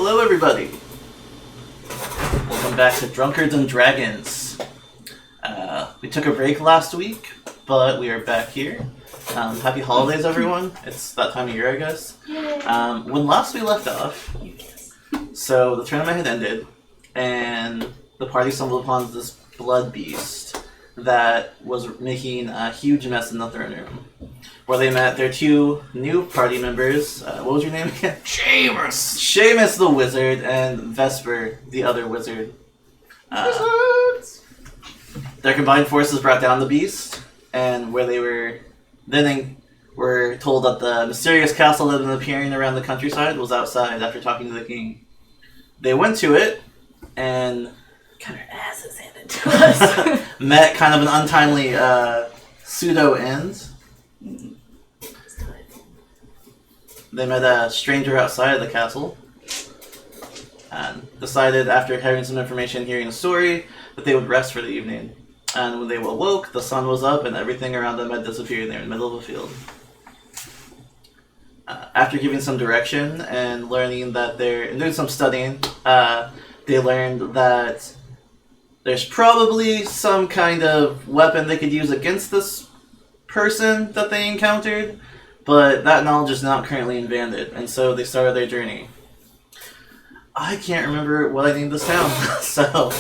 Hello, everybody. Welcome back to Drunkards and Dragons. We took a break last week, but we are back here. Happy holidays, everyone. It's that time of year, I guess. When last we left off, so the tournament had ended, and the party stumbled upon this blood beast that was making a huge mess in the throne room, where they met their two new party members. What was your name again? Seamus! Seamus the wizard and Vesper the other wizard. Wizards! Their combined forces brought down the beast, and where they were were told that the mysterious castle that had been appearing around the countryside was outside after talking to the king. They went to it, and got our asses handed to us. met kind of an untimely pseudo-end. They met a stranger outside of the castle, and decided after hearing some information, hearing a story, that they would rest for the evening. And when they awoke, the sun was up and everything around them had disappeared. They were in the middle of a field. After giving some direction and learning that doing some studying, they learned that there's probably some kind of weapon they could use against this person that they encountered, but that knowledge is not currently in Bandit, and so they started their journey. I can't remember what I named this town, so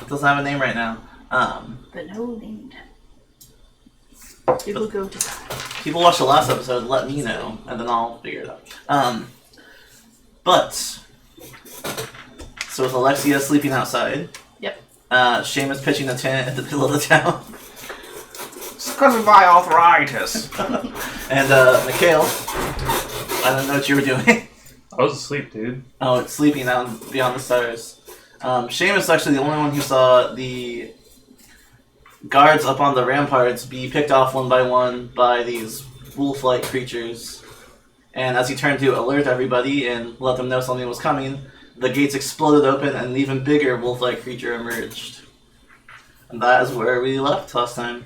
it doesn't have a name right now. But no name. People go to die. People watch the last episode, let me know, and then I'll figure it out. So with Alexia sleeping outside, yep. Seamus pitching a tent at the middle of the town. It's because of my arthritis. And Mikhail, I don't know what you were doing. I was asleep, dude. Oh, it's sleeping out beyond the stars. Seamus is actually the only one who saw the guards up on the ramparts be picked off one by one by these wolf-like creatures. And as he turned to alert everybody and let them know something was coming, the gates exploded open and an even bigger wolf-like creature emerged. And that is where we left last time.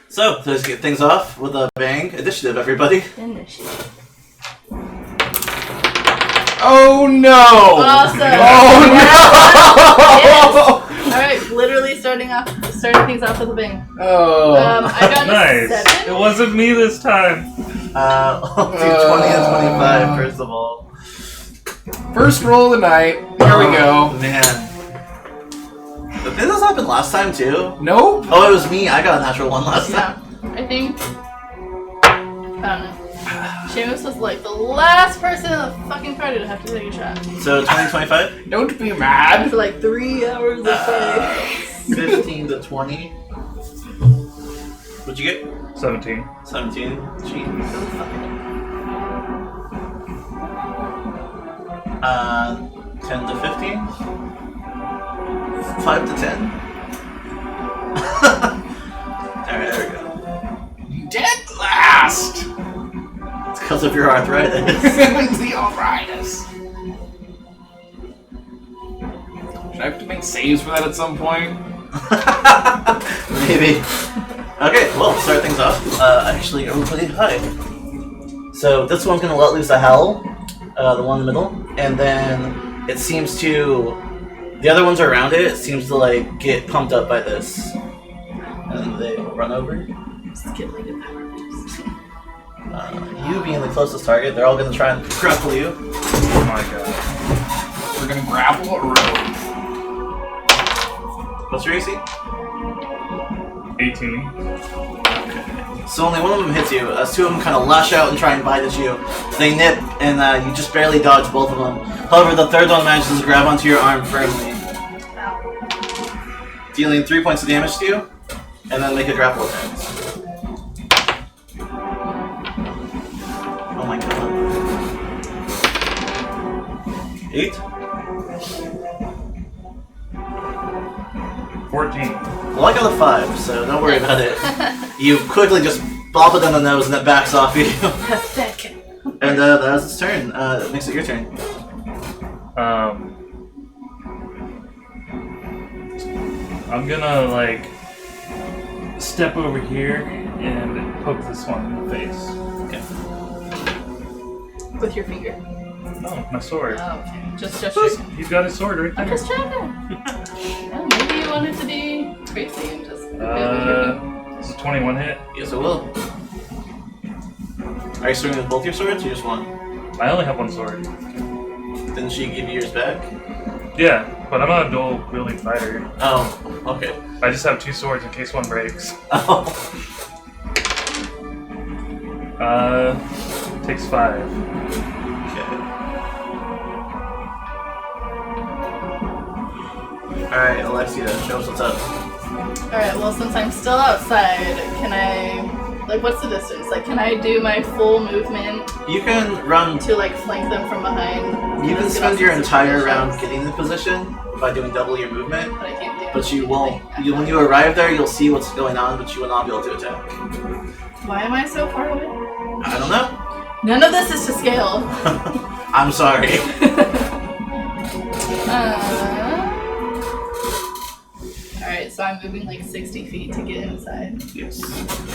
So, let's get things off with a bang. Initiative, everybody. Initiative. Oh no! Awesome! Oh no! Yes. Alright, literally starting things off with a bang. Oh. I got Nice. a 7. It wasn't me this time. I'll do 20 and 25, first of all. First roll of the night. Here we go. Man. Did this happen last time, too? Nope. Oh, it was me. I got a natural one last Yeah. time. I think... I don't know. Seamus was like the last person in the fucking party to have to take a shot. So, 20, 25? Don't be mad. For like 3 hours of play. 15 to 20. What'd you get? 17. 17. Jeez. 10 to 15? 5 to 10? Alright, there we go. Dead last. It's because of your arthritis. It's the arthritis. Should I have to make saves for that at some point? Maybe. Okay, well, start things off. Actually, everybody, hi. So this one's gonna let loose a howl, the one in the middle, and then it seems to, the other ones around it, seems to like get pumped up by this, and they run over. Just get like a power boost. You being the closest target, they're all gonna try and grapple you. Oh my god. We're gonna grapple a road. What's your AC? 18. Okay. So only one of them hits you. As two of them kind of lash out and try and bite at you. They nip, and you just barely dodge both of them. However, the third one manages to grab onto your arm firmly, dealing 3 points of damage to you, and then make a grapple attempt. Oh my god. 8? 14. Well, I got a 5, so don't worry about it. You quickly just bop it on the nose and it backs off you. Pathetic. And that was its turn. That makes it your turn. I'm gonna, like, step over here and poke this one in the face. Okay. With your finger. Oh, my sword. Oh, okay. Just checking. He's got his sword right I'm there. just checking. Oh, maybe you wanted to be crazy and just. Does a 21 hit? Yes, it will. Are you swinging with both your swords or just one? I only have one sword. Didn't she give you yours back? Yeah, but I'm not a dual wielding fighter. Oh, okay. I just have two swords in case one breaks. Oh. Takes 5. Okay. Alright, Alexia, show us what's up. Alright, well, since I'm still outside, can I. Like, what's the distance? Like, can I do my full movement You can run. to, like, flank them from behind? You can Just get spend off your some entire situations? round getting in position by doing double your movement, But I can't do but you won't. anything. When you arrive there, you'll see what's going on, but you will not be able to attack. Why am I so far away? I don't know. None of this is to scale. I'm sorry. Alright, so I'm moving like 60 feet to get inside. Yes.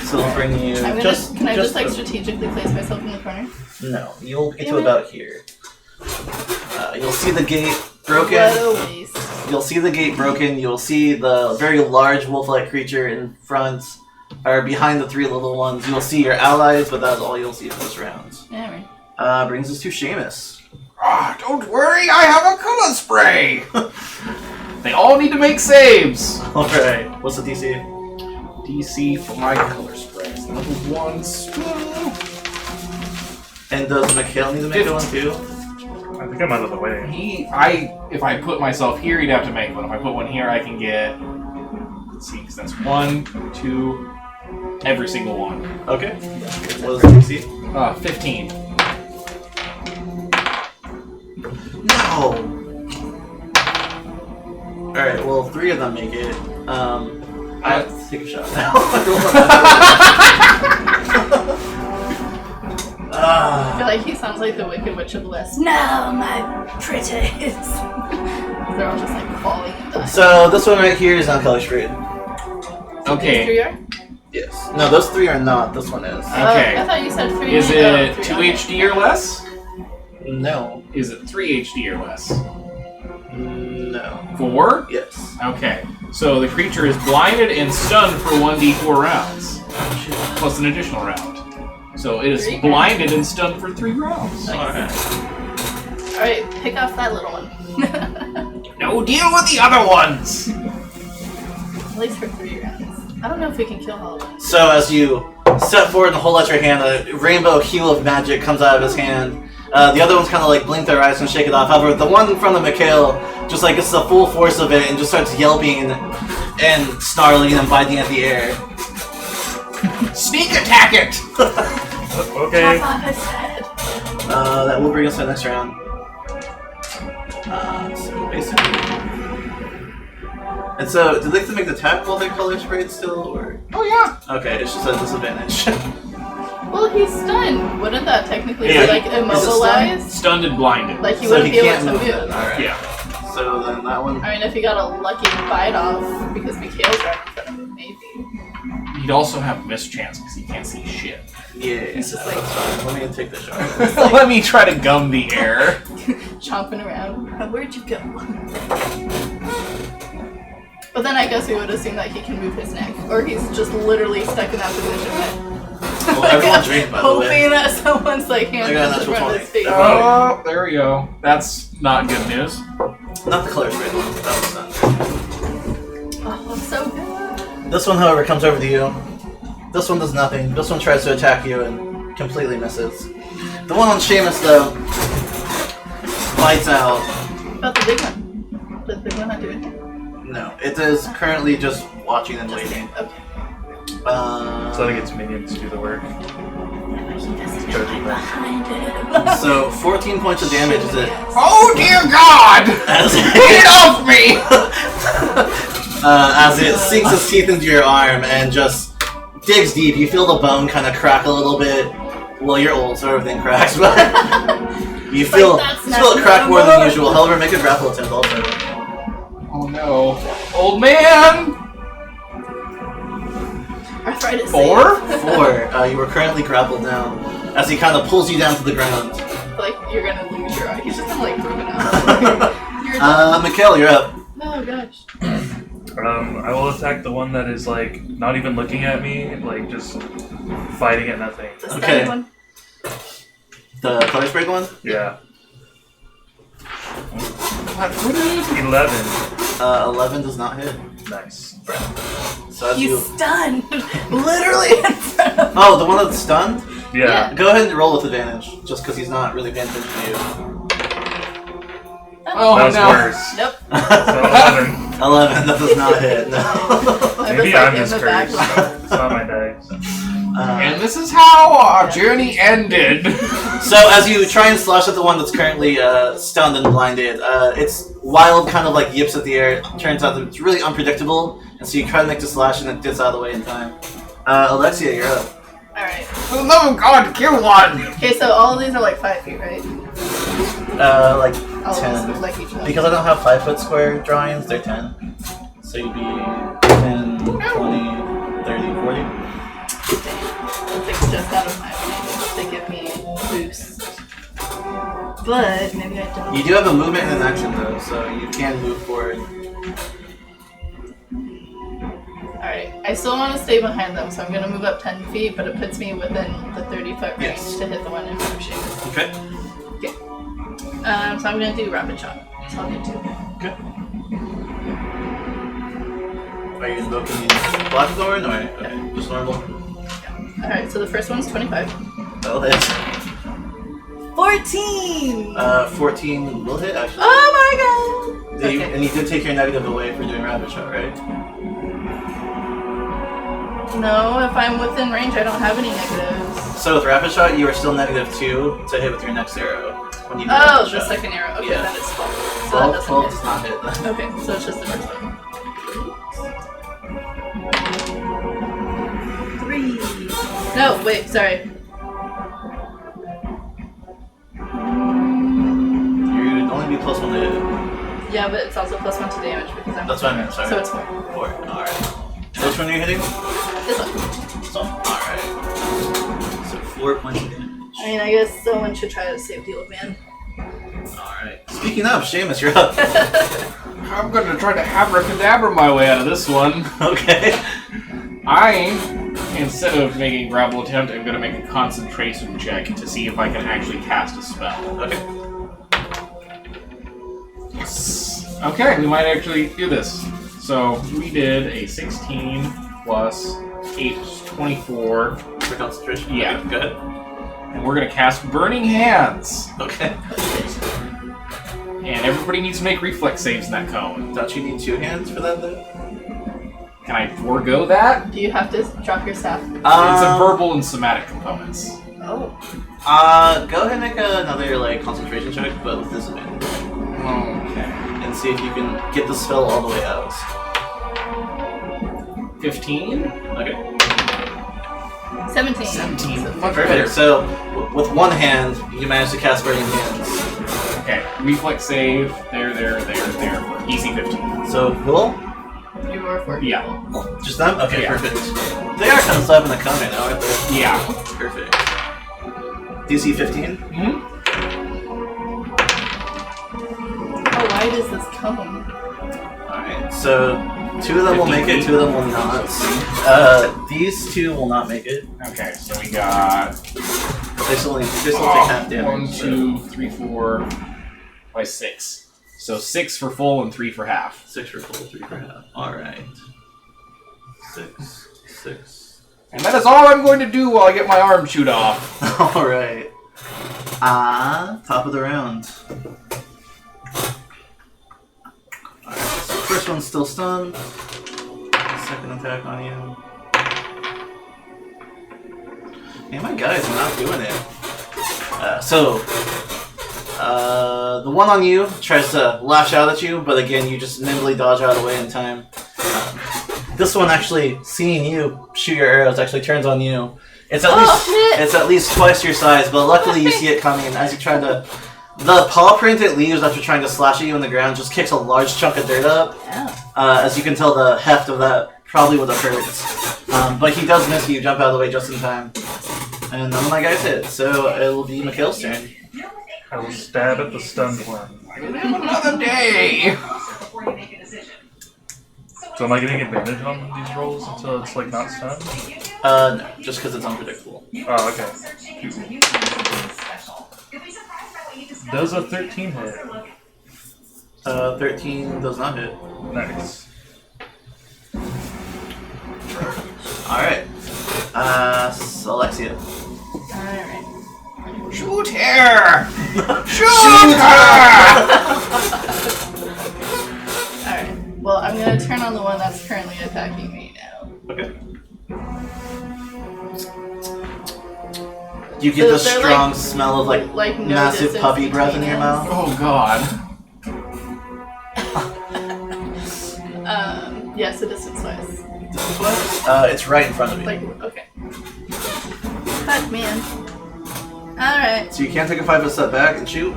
So it'll bring you Can I just like the- strategically place myself in the corner? No, you'll get to Damn it. about here. You'll see the gate broken. What a waste. You'll see the gate broken. You'll see the very large wolf-like creature in front, or behind the 3 little ones. You'll see your allies, but that's all you'll see for this round. Alright. Brings us to Seamus. Ah, don't worry, I have a color spray. They all need to make saves. All right. What's the DC? DC for my color spray is level 1 spell. And does Mikhail need to make one too? I think I'm out of the way. If I put myself here, he'd have to make one. If I put one here, I can get. Let's see, because that's 1, 2, every single one. Okay. What is the DC? 15. No. All right. Well, 3 of them make it. I have to take a shot now. I feel like he sounds like the Wicked Witch of the West. No, my pretties. They're all just like falling and dying. So this one right here is not color sprayed. Okay. These 3 are? Yes. No, those 3 are not. This one is. Okay. I thought you said 3. Is Oh, it 3, 2 okay. HD or less? No. Is it 3 HD or less? No. 4? Yes. Okay. So the creature is blinded and stunned for 1d4 rounds, plus an additional round. So it is 3 blinded and stunned for 3 rounds. Alright. Alright, pick off that little one. No, deal with the other ones! At least for 3 rounds. I don't know if we can kill all of them. So as you step forward and hold out your hand, a rainbow hue of magic comes out of his hand. The other ones kind of like blink their eyes and shake it off. However, the one in front of Mikhail just like gets the full force of it and just starts yelping and snarling and biting at the air. Sneak attack it! Okay. Chop off his head. That will bring us to the next round. So basically. And so, do they have to make the attack while they're color sprayed still, or? Oh yeah! Okay, it's just a disadvantage. Well, he's stunned. Wouldn't that technically Yeah, be like is it immobilized? Stunned and blinded. Like he So wouldn't he be can't able to move move. then, alright. Yeah. So then that one. I mean, if he got a lucky bite off because Mikhail's right in front of him, maybe. He'd also have mischance because he can't see shit. He's Yeah, just that's like- fine. Let me take the shot. Let me try to gum the air. Chomping around. Where'd you go? But then I guess we would assume that he can move his neck. Or he's just literally stuck in that position. Well, everyone's drained, by the way. Hoping that someone's like hand I got a in natural front of his 20. face. Oh, there we go. That's not good news. Not the color sprayed one. That was done. Oh, so good. This one, however, comes over to you. This one does nothing. This one tries to attack you and completely misses. The one on Seamus, though, bites out. About the big one. Does the big one not do anything? No, it is currently just watching and waiting. Okay. So I think its minions do the work. He doesn't hide behind him. So 14 points of damage is it? Oh dear God! As Get off me! as it sinks its teeth into your arm and just digs deep. You feel the bone kind of crack a little bit. Well, you're old, so everything cracks, but you feel, that's you feel it not crack more than normal. usual. However, make a grapple attempt also. Oh no. Old man! Arthritis. 4? 4. You were currently grappled down as he kind of pulls you down to the ground. feel like you're gonna lose your eye. He's just gonna like moving up. You're done. Mikhail, you're up. Oh gosh. I will attack the one that is like not even looking at me, like just fighting at nothing. The stunned Okay. one. The Colors Break one? Yeah. 11. 11 does not hit. Nice. So that's He's you. stunned. Literally in front of Oh, the one that's stunned? Yeah. Go ahead and roll with advantage, just because he's not really paying attention to you. Oh, That was no. worse. Nope. So 11. 11, that does not hit, no. I Maybe was, I'm in just the back, cursed. like, It's not my dice. And this is how our journey ended. So as you try and slash at the one that's currently stunned and blinded, its wild kind of like yips at the air. It turns out that it's really unpredictable, and so you try to make the slash and it gets out of the way in time. Alexia, you're up. Alright. For the love of God, kill one! Okay, so all of these are like 5 feet, right? Like All of 10. these are like each other. Because I don't have 5-foot square drawings, they're 10. So you'd be 10, 20, 30, 40. It's like just out of my range. They give me boost. But maybe I don't. You do have a movement and an action though, so you can move forward. Alright, I still want to stay behind them, so I'm going to move up 10 feet, but it puts me within the 30-foot range Yes. to hit the one in front of Seamus. Okay. So I'm going to do rapid shot. So I'll do 2. Okay. Are you invoking Black Thorn or okay, just normal? Alright, so the first one's 25. That'll hit. 14! 14 will hit actually. Oh my god! Okay. And you did take your negative away for doing Rapid Shot, right? No, if I'm within range, I don't have any negatives. So with Rapid Shot, you are still -2 to hit with your next arrow. When you do Oh, Rapid the Shot. second arrow. Okay, Yeah. that is 12. So 12, that 12 doesn't does not hit. hit. Okay, so it's just the first one. 3. No, wait, sorry. You'd only be +1 to hit. Yeah, but it's also +1 to damage because I'm. That's what I meant, sorry. So it's 4. 4. Alright. Which one are you hitting? This one. So, alright. So 4 points of damage. I mean, I guess someone should try to save the old man. Alright. Speaking of, Seamus, you're up. I'm gonna try to abracadabra my way out of this one. Okay. Instead of making a grapple attempt, I'm gonna make a concentration check to see if I can actually cast a spell. Okay. Okay, we might actually do this. So we did a 16 plus 8, 24, For concentration? Yeah. Okay, go ahead. and we're gonna cast Burning Hands. Okay. And everybody needs to make reflex saves in that cone. Don't you need 2 hands for that though? Can I forego that? Do you have to drop your staff? It's a verbal and somatic components. Oh. Go ahead and make another like concentration check, but with disadvantage. Okay. And see if you can get the spell all the way out. 15? Okay. 17. 17. So- Much Perfect. better. So, with one hand, you manage to cast Burning Hands. Okay, reflex save. There. Easy 15. So, cool. You are 4 Yeah. people. Just them? Okay, Yeah. perfect. They are kind of slapping the cone right now, aren't they? Yeah. Perfect. DC 15? Hmm? How wide is this cone? Alright, so 2 of them will 15 make it, feet. 2 of them will not. These 2 will not make it. Okay, so we got They still take half damage. 1, 2, 3, 4, by 6. So 6 for full and 3 for half. 6 for full, 3 for half. Alright. 6. And that is all I'm going to do while I get my arm chewed off. Alright. Top of the round. Alright, so first one's still stunned. Second attack on you. Man, my guys are not doing it. The one on you tries to lash out at you, but again, you just nimbly dodge out of the way in time. This one actually, seeing you shoot your arrows, actually turns on you. It's at least twice your size, but luckily you see it coming as you try to. The paw print it leaves after trying to slash at you on the ground just kicks a large chunk of dirt up. Yeah. As you can tell, the heft of that probably would have hurt. But he does miss you, jump out of the way just in time. And none of my guys hit, so it will be Mikhail's turn. I will stab at the stunned one. Another day! So am I getting advantage on these rolls until it's like not stunned? No, just because it's unpredictable. Oh, okay. Does a 13 hit? 13 does not hit. Nice. Alright. Alexia. Alright. Shoot her! Shoot her! Alright. Well, I'm gonna turn on the one that's currently attacking me now. Okay. You get So the is there, strong smell of no massive distance puppy breath in between your us? mouth. Oh god. Yeah, so distance-wise. It's right in front of you. Okay. Fuck, man. Alright. So you can't take a 5-foot step back and shoot,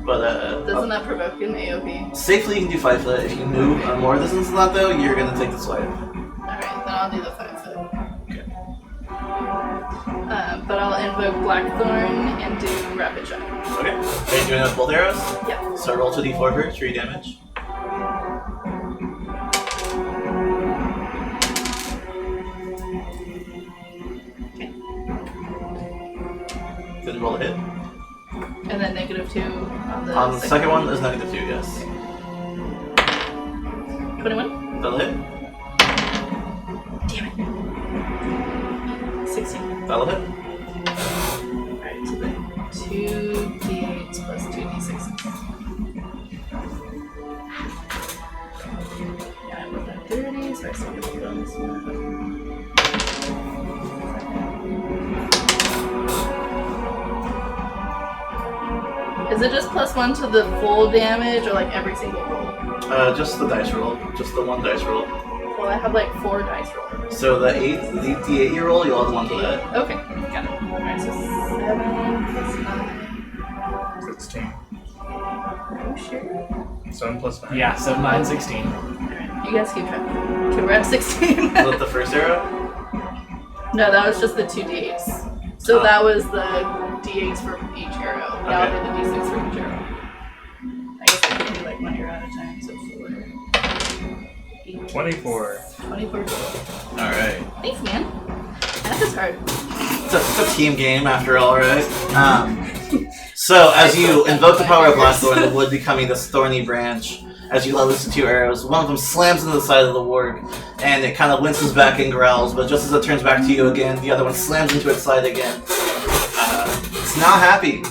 but Doesn't that provoke an AOP? safely you can do 5 foot. If you move more distance than that though, you're gonna take the swipe. Alright, then I'll do the 5 foot. Okay. But I'll invoke Blackthorn and do Rapid Shot. Okay. Are you doing it with both arrows? Yep. So roll 2d4 first for your damage. Then roll a hit. And then -2 on the On the second one is -2, yes. 21? That'll hit. Damn it. 16. That'll hit. Alright, so then 2d8s plus 2d6s. Yeah, I rolled at 30, so I still get the bonus one. Is it just +1 to the full damage, or like every single roll? Just the dice roll. Just the one dice roll. Well, I have like 4 dice rolls. So the d8 you roll, you'll add 1 to that. Okay, got it. Alright, so 7 plus 9. 16. Oh, sure. 7 plus 9. Yeah, 7, 9, 16. Alright, you guys keep track. Okay, we're at 16. Was that the first arrow? No, that was just the 2 d8s. So that was the d8s for each arrow. Now I'll do the d6 for each arrow. I guess I can do like 1 arrow at a time, so 4. 8, 24. 24 total. Alright. Thanks, man. That is hard. It's a team game after all, right? So as you invoke the power of Blackthorn, the wood becoming this thorny branch, as you let loose the 2 arrows, one of them slams into the side of the warg, and it kind of winces back and growls, but just as it turns back to you again, the other one slams into its side again. It's not happy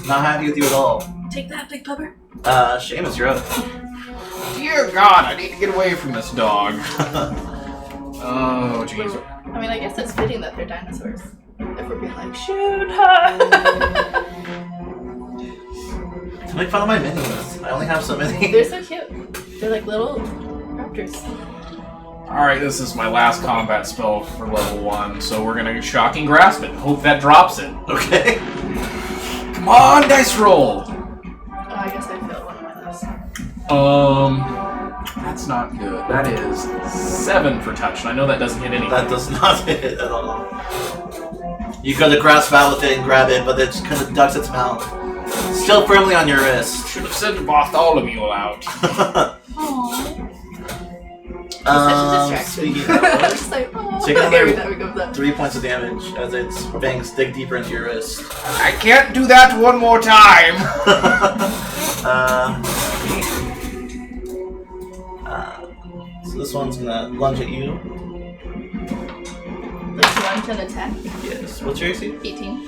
with you at all. Take that, big pupper. Seamus, you're up. Dear God, I need to get away from this dog. Oh, jeez. I mean, I guess it's fitting that they're dinosaurs. If we're being like, shoot her! To make fun of my minis. I only have so many. They're so cute. They're like little raptors. Alright, this is my last combat spell for level 1, so we're gonna Shocking Grasp it. Hope that drops it. Okay. Come on, dice roll! Oh, I guess I failed one of my dice. That's not good. That is 7 for touch, and I know that doesn't hit anything. That does not hit it at all. You go to grasp out with it and grab it, but it just kind of ducks its mouth. Still firmly on your wrist. Should have sent Bartholomew out. Speaking of Just like, oh, Take another- there we go with that. 3 points of damage as its fangs dig deeper into your wrist. I can't do that one more time! So this one's gonna lunge at you. Let's lunge and attack. Yes. What's your AC? 18.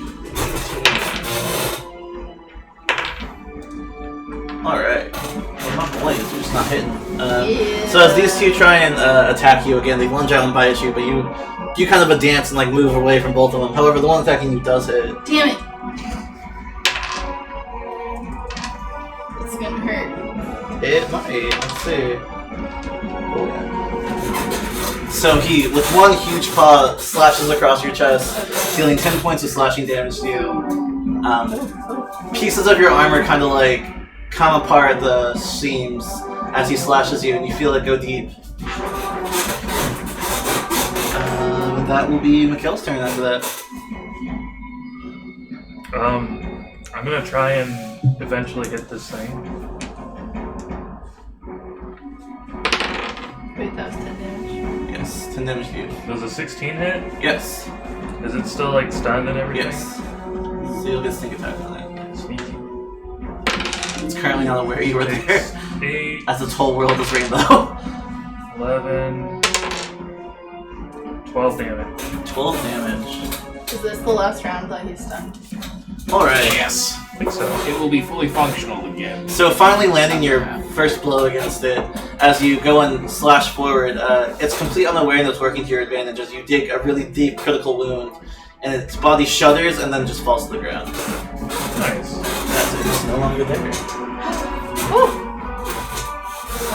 Alright. Well, my boys, you're just not hitting. Yeah. So as these two try and attack you again, they lunge out and bite at you, but you do kind of a dance and like move away from both of them. However, the one attacking you does hit. Damn it! It's gonna hurt. It might. Let's see. Oh, yeah. So he, with one huge paw, slashes across your chest, dealing 10 points of slashing damage to you. Pieces of your armor kind of like come apart at the seams as he slashes you, and you feel it go deep. That will be Mikhail's turn after that. I'm gonna try and eventually hit this thing. Wait, that was 10 damage. Yes, 10 damage to you. Does a 16 hit? Yes. Is it still like stunned and everything? Yes. So you'll get sneak attack on it. Sneaky. It's currently not aware you were there. 8, As its whole world is rainbow. 11, 12 damage. 12 damage. Is this the last round that he's stunned? Alright. Yes. I think so. It will be fully functional again. So finally landing your first blow against it, as you go and slash forward, its complete unawareness working to your advantage as you dig a really deep critical wound, and its body shudders and then just falls to the ground. Nice. That's it, it's no longer there. Woo!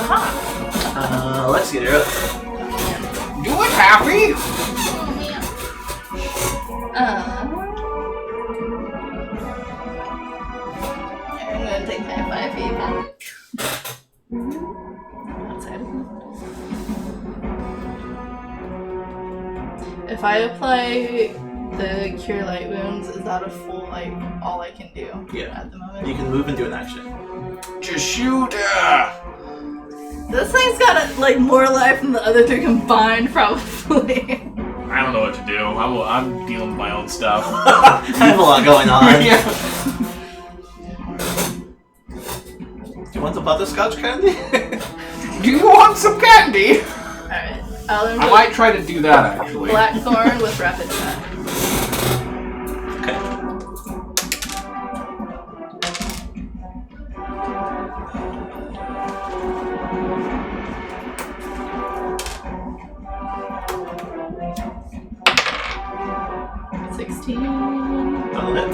Aha! Alexia, you're up. Do it, Happy! I'm gonna take my 5 feet back. Outside. If I apply the Cure Light Wounds, is that a full, like, all I can do Yeah. at the moment? You can move and do an action. Just shoot! This thing's got, like, more life than the other 3 combined, probably. I don't know what to do. I'm dealing with my own stuff. I have a lot going on. Yeah. Do you want the butterscotch candy? Do you want some candy? Alright. I'll I might try to do that, actually. Blackthorn with Rapid Attack. Okay. That'll hit.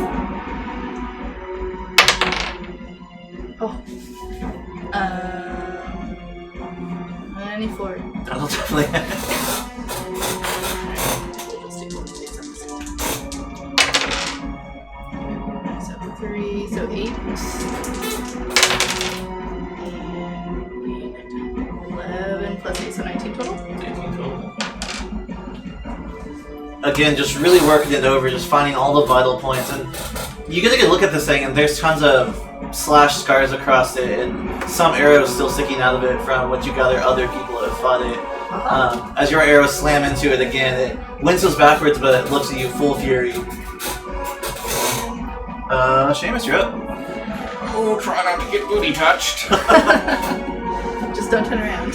Oh. 94. That'll definitely hit. So 3, so 8. 11 plus 8, so 19 total. 19 total. Again, just really working it over, just finding all the vital points, and you get a good look at this thing, and there's tons of slash scars across it, and some arrows still sticking out of it from what you gather other people have fought it. As your arrows slam into it again, it winces backwards, but it looks at you full fury. Seamus, you're up. Oh, try not to get booty touched. Just don't turn around.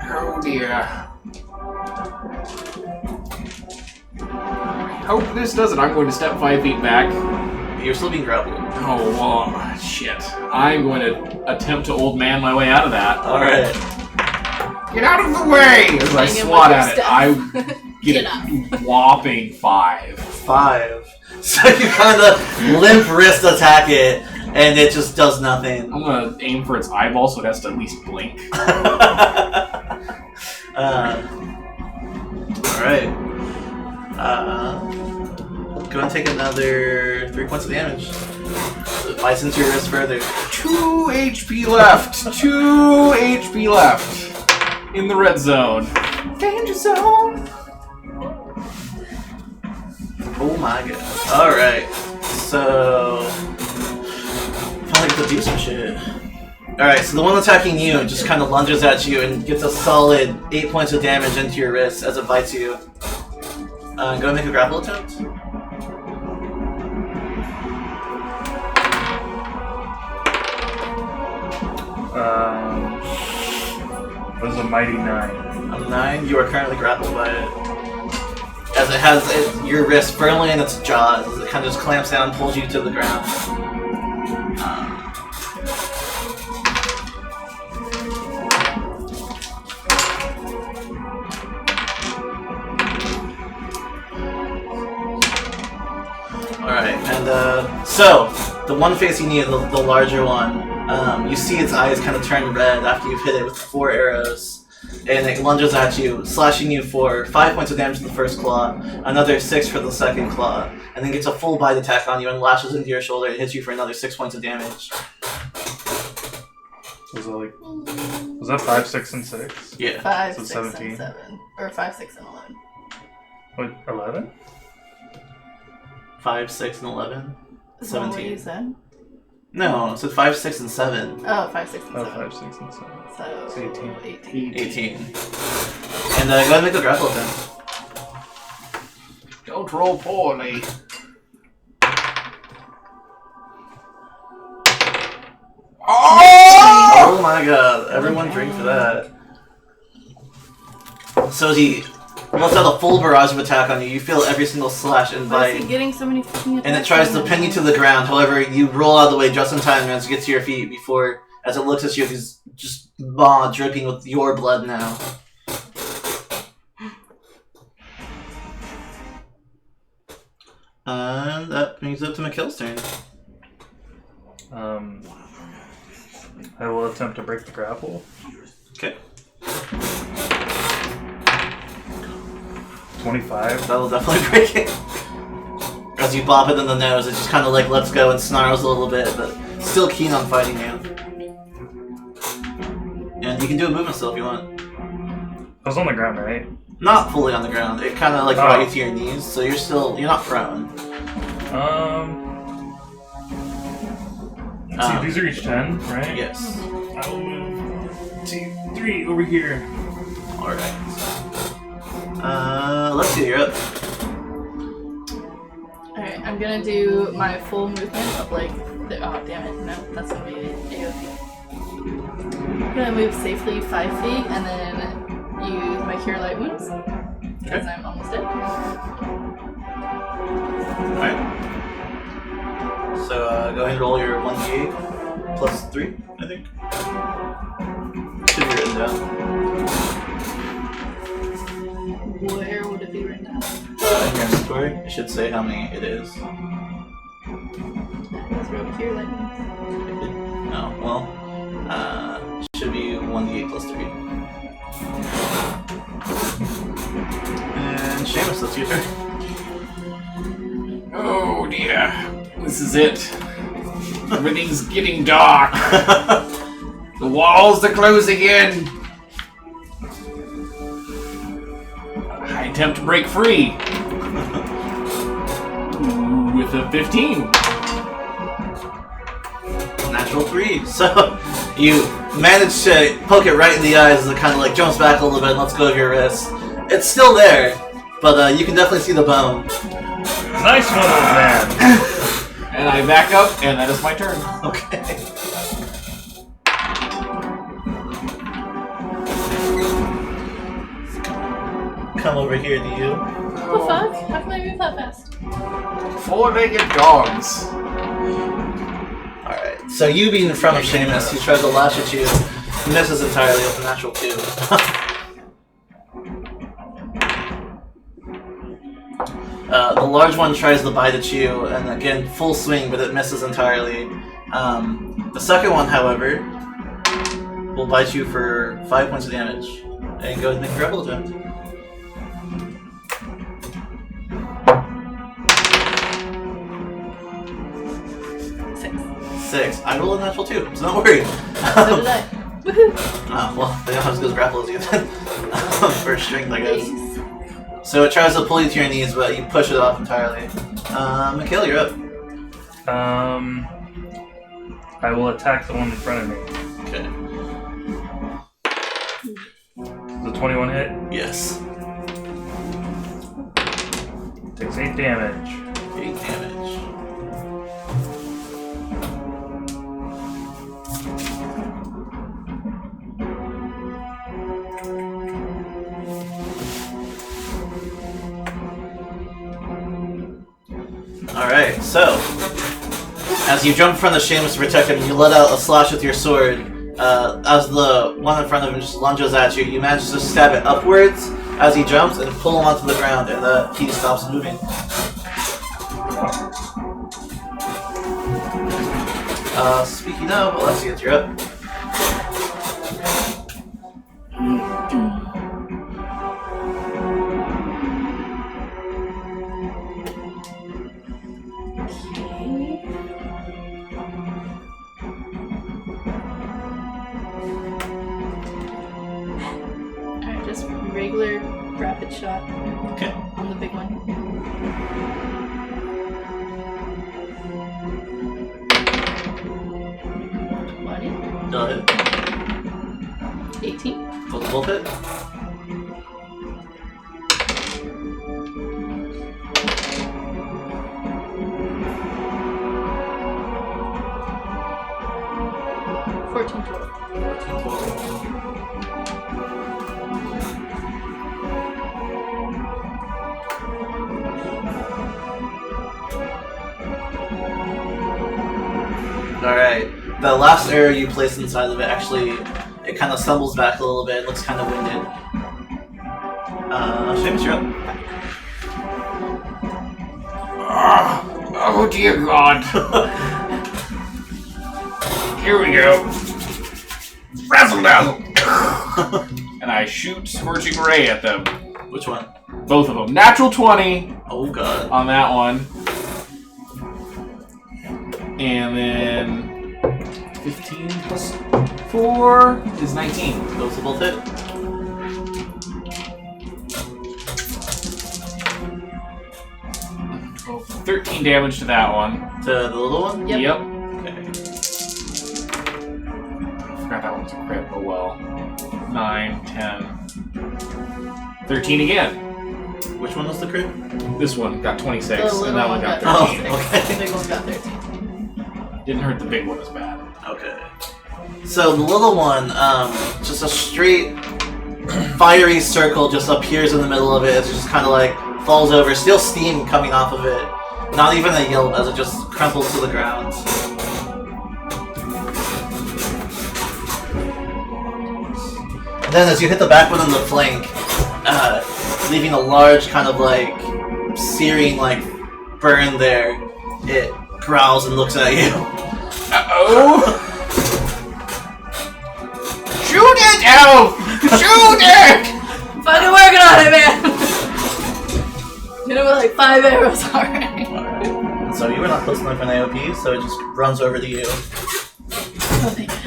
Oh dear. I hope this does it. I'm going to step 5 feet back. You're still being grappled. Oh, well, shit. I'm going to attempt to old man my way out of that. Alright. Get out of the way! As I Hang him swat with at your it, I staff. get a whopping 5. 5. So you kind of limp wrist attack it, and it just does nothing. I'm going to aim for its eyeball so it has to at least blink. Alright. Go and take another 3 points of damage. It bites into your wrist further. 2 HP left. 2 HP left. In the red zone. Danger zone. Oh my god. Alright. So... finally get to do some shit. Alright, so the one attacking you just kind of lunges at you and gets a solid 8 points of damage into your wrist as it bites you. Go and make a grapple attempt. That was a mighty 9. A 9, you are currently grappled by it. As it has your wrist firmly in its jaws, as it kind of just clamps down and pulls you to the ground. Alright, and so, the one facing you, the larger one, you see its eyes kind of turn red after you've hit it with 4 arrows, and it lunges at you, slashing you for 5 points of damage to the first claw, another 6 for the second claw, and then gets a full bite attack on you and lashes into your shoulder and hits you for another 6 points of damage. Was that 5, 6, and 6? Yeah. 5, So 6, 17. and 7. Or 5, 6, and 11. Wait, 11? 5, 6, and 11. Is that what you 17. said? No, it said 5, 6, and 7. Oh, 5, 6, and 7. 5, 6, and 7. So It's 18. 18. And go ahead and make a grapple attempt. Don't roll poorly. Oh my god, everyone drink for that. So as he lets out a full barrage of attack on you, you feel every single slash and Why is bite. he getting so many fucking attacks? And it tries to pin you to the ground. However, you roll out of the way just in time as you get to your feet before, as it looks at you, he's just dripping with your blood now. And that brings it up to Mikhail's turn. I will attempt to break the grapple. Okay. 25. That'll definitely break it. As you bop it in the nose, it just kind of like lets go and snarls a little bit, but still keen on fighting you. And you can do a movement still if you want. I was on the ground, right? Not fully on the ground. It kind of like brought you to your knees, so you're not prone. See, these are each 10, right? Yes. I will move 2, 3 over here. Alright. Let's see, you're up. Alright, I'm gonna do my full movement of like, oh damn it, no, that's gonna be AOP. I'm gonna move safely 5 feet and then use my Cure Light Wounds, because I'm almost dead. Alright. So go ahead and roll your 1d8 plus 3, I think. Should be written down. Where would it be written down? In your inventory, it should say how many it is. Let's roll Cure Light Wounds. Oh, well, should be 1d8 plus 3. And Seamus, that's your turn. Oh dear. This is it. Everything's getting dark. The walls are closing in. I attempt to break free. With a 15. Natural 3. So you manage to poke it right in the eyes as it kind of like jumps back a little bit and lets go of your wrist. It's still there, but you can definitely see the bone. Nice one, old man. And I back up, and that is my turn. Okay. Come over here to you. What the fuck? How can I move that fast? 4-legged dogs. Alright, so you being in front of Seamus, he tries to lash at you, misses entirely with a natural 2. The large one tries to bite at you, and again, full swing, but it misses entirely. The second one, however, will bite you for 5 points of damage. And go ahead and make a grapple attempt. Six. I rolled a natural 2, so don't worry. So did I. Woohoo! Well, they don't have as good as grapple as you then. For strength, I guess. Nice. So it tries to pull you to your knees, but you push it off entirely. Mikhail, you're up. I will attack the one in front of me. Okay. The 21 hit Yes. takes 8 damage. 8 damage. Alright, so as you jump in front of Seamus to protect him, you let out a slash with your sword. As the one in front of him just lunges at you, you manage to stab it upwards as he jumps and pull him onto the ground, and he stops moving. Speaking of, Alexia, you're up. Alright, just regular rapid shot Okay. on the big one. Go ahead. 18. Both the wolf hit. Fourteen total. 14 total. Alright. The last arrow you placed inside of it actually, it kind of stumbles back a little bit. It looks kind of winded. Seamus, you're up. Oh dear God. Here we go. Razzle dazzle. And I shoot Scorching Ray at them. Which one? Both of them. Natural 20 Oh god. on that one. And then 15 plus 4 is 19. Those will both hit. Oh, 13 damage to that one. To the little one? Yep. Okay. Forgot that one was a crit. Oh well. 9, 10. 13 again. Which one was the crit? This one got 26, The little and that one got 13. Oh, 13. okay. The big one got 13. Didn't hurt the big one as bad. Okay. So the little one, just a straight fiery circle just appears in the middle of it. It just kind of like falls over. Still steam coming off of it. Not even a yelp as it just crumples to the ground. And then as you hit the back one on the flank, leaving a large kind of like searing like burn there, it growls and looks at you. Uh-oh! Shoot it, Elf! Shoot it! Fucking working on it, man! Hit it with like 5 arrows already. Alright. So you were not close enough for an AOP, so it just runs over to you. Oh, thank God.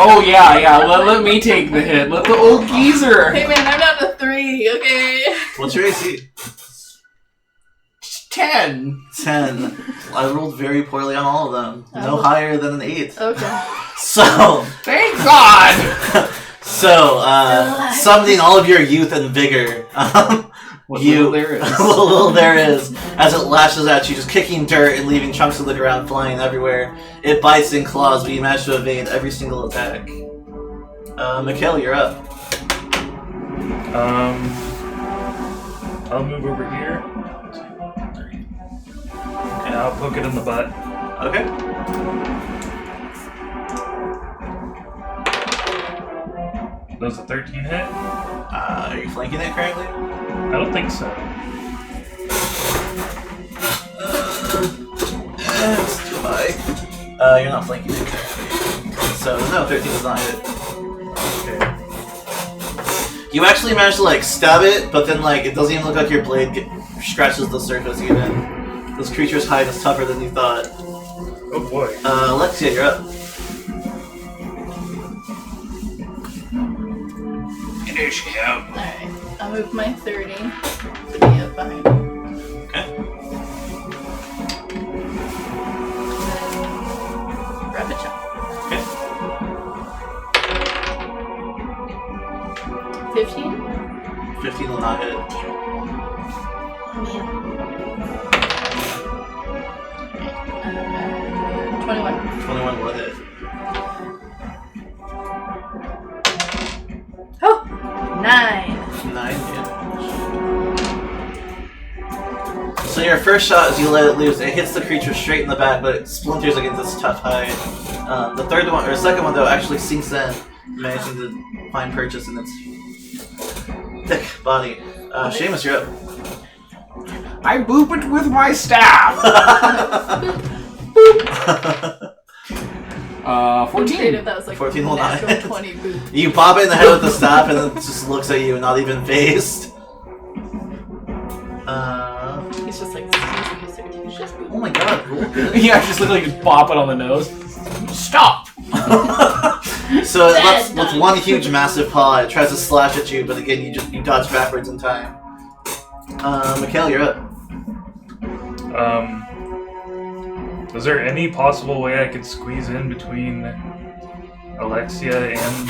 Oh, yeah. Let me take the hit. Let the old geezer. Hey, man, I'm down to 3, okay? What's your AC? 10. 10. I rolled very poorly on all of them. No Oh. higher than an 8. Okay. So, Thank God! summoning all of your youth and vigor, What you, little there is. what little there is, as it lashes at you, just kicking dirt and leaving chunks of the ground flying everywhere. It bites and claws, but you manage to evade every single attack. Mikhail, you're up. I'll move over here. And I'll poke it in the butt. Okay. Does a 13 hit? Are you flanking it currently? I don't think so. It's too high. You're not flanking it currently. So, no, 13 does not hit. Okay. You actually managed to, like, stab it, but then, like, it doesn't even look like your blade scratches the surface even. This creature's hide is tougher than you thought. Oh boy. Alexia, you're up. Alright, I'll move my 30 to be up behind him. Okay. Rapid shot. Okay. 15? 15 will not hit. Oh, man. 21. 21 will hit. Oh! 9. 9 damage. So your first shot, as you let it loose, it hits the creature straight in the back, but it splinters against its tough hide. The third one, or second one though, actually sinks in, managing to find purchase in its thick body. Seamus, you're up. I boop it with my staff! 14. If that was like 14 will not natural hit. 20 boot. You pop it in the head with the staff, and it just looks at you, not even phased. He's just like, excuse me, sir, can you just boot? Oh my god, roll good. Yeah, just literally just bop it on the nose. Stop! So it lets, with one huge massive paw, it tries to slash at you, but again, you dodge backwards in time. Mikhail, you're up. Is there any possible way I could squeeze in between Alexia and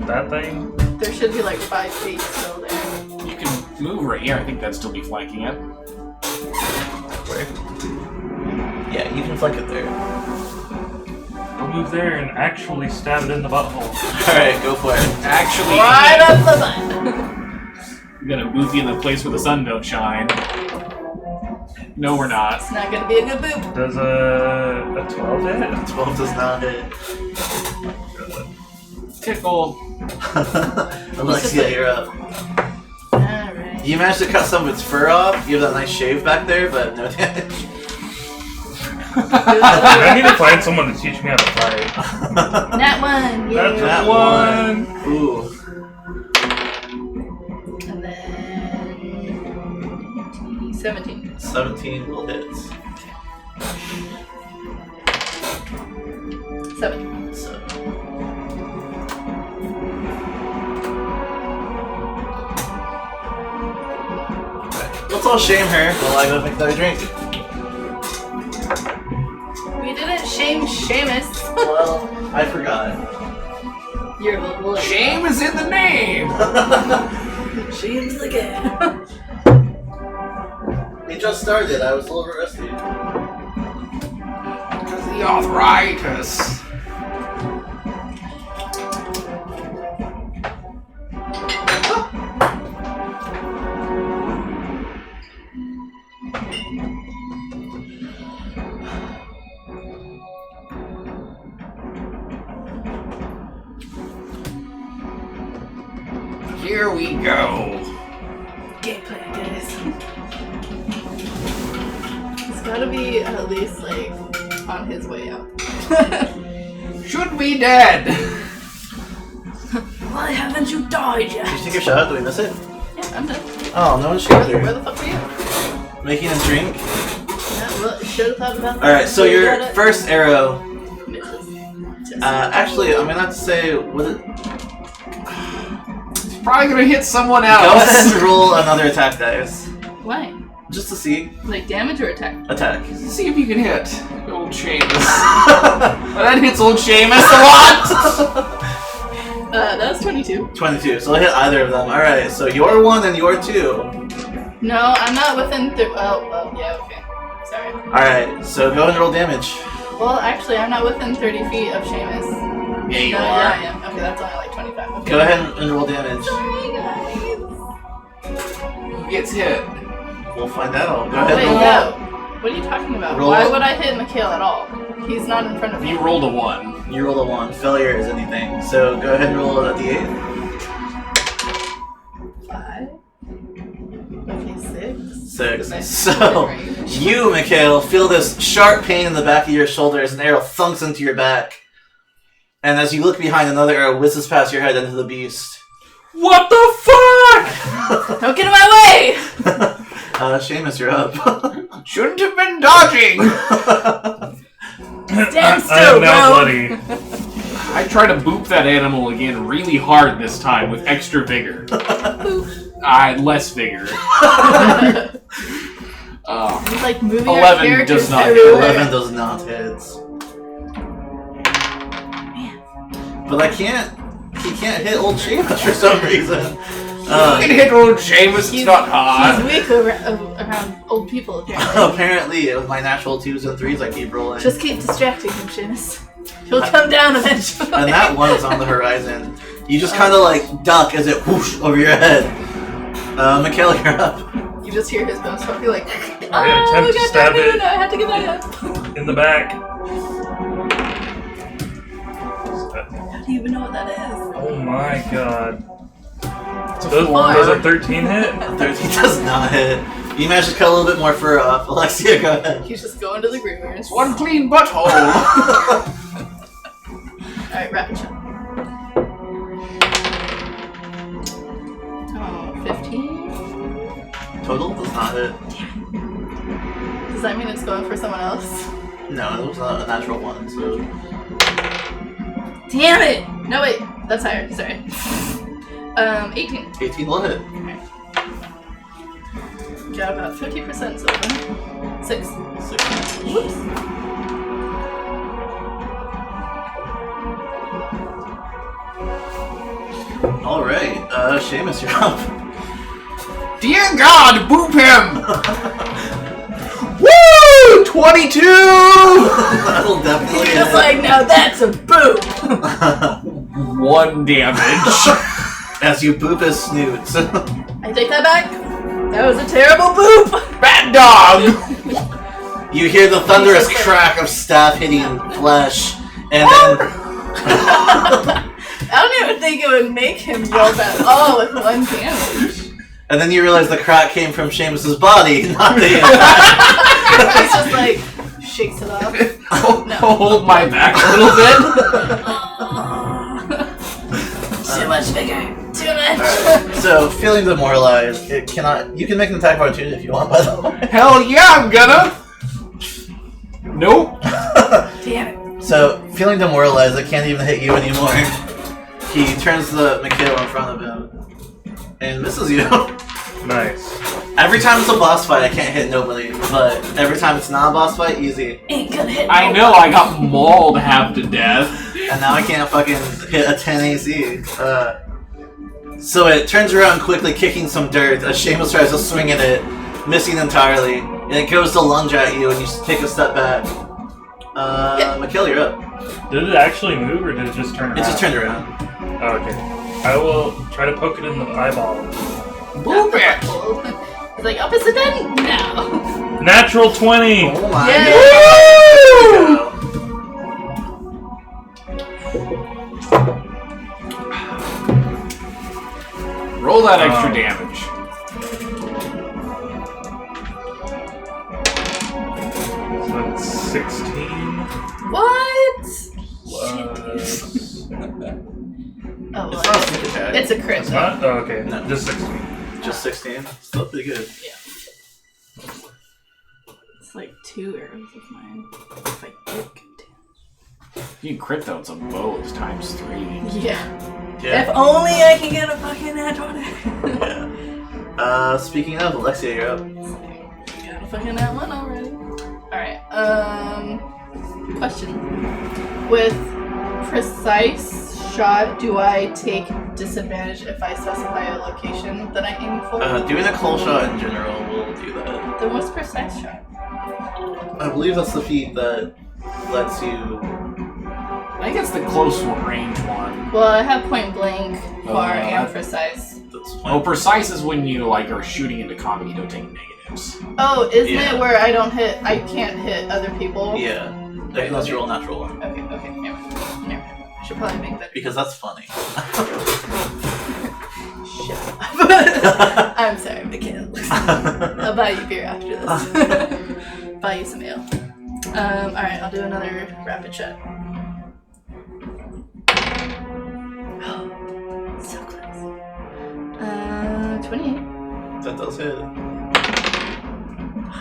that thing? There should be like 5 feet still there. You can move right here. I think that'd still be flanking it. Where? Yeah, you can flank it there. I'll move there and actually stab it in the butthole. Alright, go for it. Actually, Right up the butt. we're gonna move you in the place where the sun don't shine. No, we're not. It's not gonna be a good boop. Does a 12 hit? 12 does not hit. Tickle. Alexia, you're up. Alright. You managed to cut some of its fur off. You have that nice shave back there, but no damage. I need to find someone to teach me how to fight. Nat 1! Yeah. That's That one. Ooh. And then 17. 17 will hit. 7. So. Let's all shame her while I go make another drink. We didn't shame Seamus. Well, I forgot. You're a little boy. Shame is in the name. Shame's the game. We just started. I was a little rusty. Because the arthritis. Here we go. Gameplay, guys. It's gotta be at least like on his way out. Should be dead. Why haven't you died yet? Did you take your shot? Did we miss it? Yeah, I'm done. Oh, no one shaved Where her. the fuck were you? Making a drink. Yeah, well, should have thought about that. Alright, so You your got it. first arrow. Misses. Just- Actually, I'm gonna have to say, was it? Probably gonna hit someone Go ahead else. and roll another attack dice. Why? Just to see. Like damage or attack? Attack. See if you can hit old Seamus. That hits old Seamus a lot. That was 22. 22, so I'll hit either of them. Alright, so your 1 and your 2. No, I'm not within. Oh, yeah, okay. Sorry. Alright, so go ahead and roll damage. Well, actually, I'm not within 30 feet of Seamus. Yeah, you No, are. yeah, I am. Okay, that's only like 25. Okay. Go ahead and roll damage. Sorry, guys. Who gets hit? We'll find out. Go Oh, ahead wait, and roll. no. What are you talking about? Roll. Why would I hit Mikhail at all? He's not in front of me. You rolled a 1. You roll a 1. Failure is anything. So go ahead and roll a d8. 5. Okay, 6. 6. Nice. So, Range. you, Mikhail, feel this sharp pain in the back of your shoulder as an arrow thunks into your back. And as you look behind, another arrow whizzes past your head into the beast. What the fuck? Don't get in my way! Seamus, you're up. Shouldn't have been dodging. Stand I am still, now bro! bloody. I try to boop that animal again really hard this time with extra vigor. Less vigor. He's like moving 11 our characters does not hit. everywhere. 11 does not hit. But he can't hit old Seamus for some reason. You can hit old Seamus, it's not He's hard. weak around old people, apparently. Apparently, with my natural 2s and 3s, I keep rolling. Just keep distracting him, Seamus. He'll come down eventually. And that one is on the horizon. You just kind of like duck as it whoosh over your head. Mikhail, you're up. You just hear his bones be like, I attempt to stab it I had to get back up. in the back. How do you even know what that is? Oh my god. It's a Does 4. a 13 hit? 13 does not hit. You managed to cut a little bit more fur off. Alexia, go ahead. He's just going to the groomers. It's one clean butthole. Alright, rapid shot. Oh, 15? Total does not hit. Does that mean it's going for someone else? No, it was not a natural 1, so. Damn it! No, wait. That's higher. Sorry. 18. 18 will hit. Got about 50% silver. 6. 6. Whoops. Alright, Seamus, you're up. Dear God, boop him! Woo! 22! That'll definitely He's just hit. like, now that's a boop. 1 damage. As you boop his snoot. I take that back. That was a terrible boop. Bad dog! You hear the thunderous crack of staff hitting flesh, and then... I don't even think it would make him roll that all with 1 damage. And then you realize the crack came from Seamus's body, not the impact. He's just like, shakes it off. No. Hold my back a little bit. Too much vigor. Too much. Alright, so, feeling demoralized, it cannot... You can make an attack of opportunity if you want, by the way. Hell yeah, I'm gonna! Nope. Damn it. So, feeling demoralized, it can't even hit you anymore. He turns the Mikhail in front of him and misses you. Nice. Every time it's a boss fight, I can't hit nobody, but every time it's not a boss fight, easy. Ain't gonna hit I know, I got mauled half to death. And now I can't fucking hit a 10 AC. So it turns around quickly, kicking some dirt as Seamus tries to swing at it, missing entirely. And it goes to lunge at you, and you take a step back. Mikhail, you're up. Did it actually move or did it just turn around? It just turned around. Oh, okay. I will try to poke it in the eyeball. Boop it! He's like, opposite end? No. Natural 20! Oh my Yeah. god. Roll that extra damage. So that's 16 What? plus... Oh, It's well, not a sneak attack. it's a crit. It's not? Oh, okay. No. Just 16. Just 16. Still pretty good. It's like 2 arrows of mine. If I did If you crit though, it's a bow, it's times 3. Yeah. Yeah. If only I can get a fucking nat 20. Yeah. Speaking of, Alexia, you're up. Got a fucking nat 1 already. Alright, question. With precise shot, do I take disadvantage if I specify a location that I'm aiming for? Doing a close shot in general will do that. Then what's precise shot? I believe that's the feat that lets you... I think it's the close range one. Well, I have point blank, far, and that- precise. That's Oh, precise is when you like are shooting into combat, you don't take negatives. Oh, isn't Yeah. it where I can't hit other people? Yeah. Unless you roll a natural one. Okay, never mind. I should probably make that. Because that's funny. Shut up. I'm sorry, Mikhail. I'll buy you beer after this. Buy you some ale. Alright, I'll do another rapid shot. So close. 28. That does hit. Oh,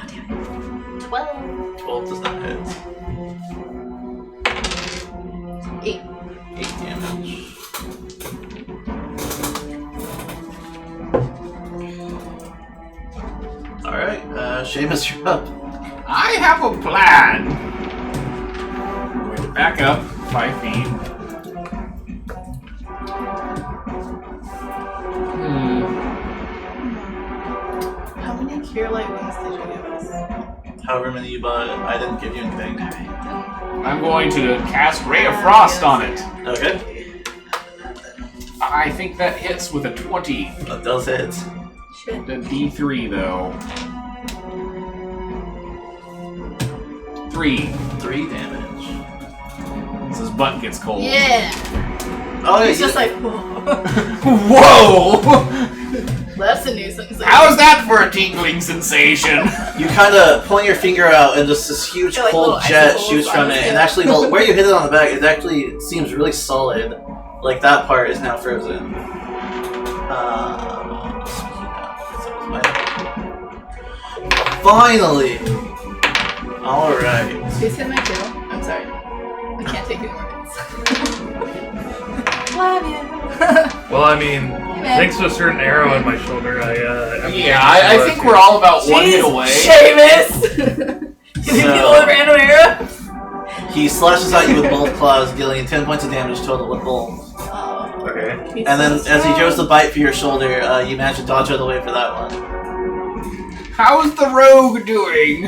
damn it. 12. 12 does not hit. 8. 8 damage. Alright, Seamus, you're up. I have a plan! I'm going to back up 5 feet. How many cure light wounds did you give us? However many you bought, I didn't give you anything. I'm going to cast Ray of Frost on it. Okay, I think that hits with a 20. that does hit. Shit. The D3 though. 3. 3 damage. So his butt gets cold. Yeah! Oh, He's yeah, just like, Whoa! that's a nuisance. How's that for a tingling sensation? you kind of point your finger out and just this huge Feel like cold little jet icicles shoots on from his it, skin. and actually where you hit it on the back, it actually seems really solid. Like that part is now frozen. Finally! Alright. Please hit my tail. I'm sorry. I can't take any more hits. Love you. Well, I mean, man. thanks to a certain arrow in my shoulder, Yeah, I think we're all about 1 hit away. Seamus! Can you deal with random arrow? He slashes at you with both claws, dealing 10 points of damage total with both. Oh. Okay. He's And then so as he goes to strong. bite for your shoulder, you manage to dodge out of the way for that one. How's the rogue doing?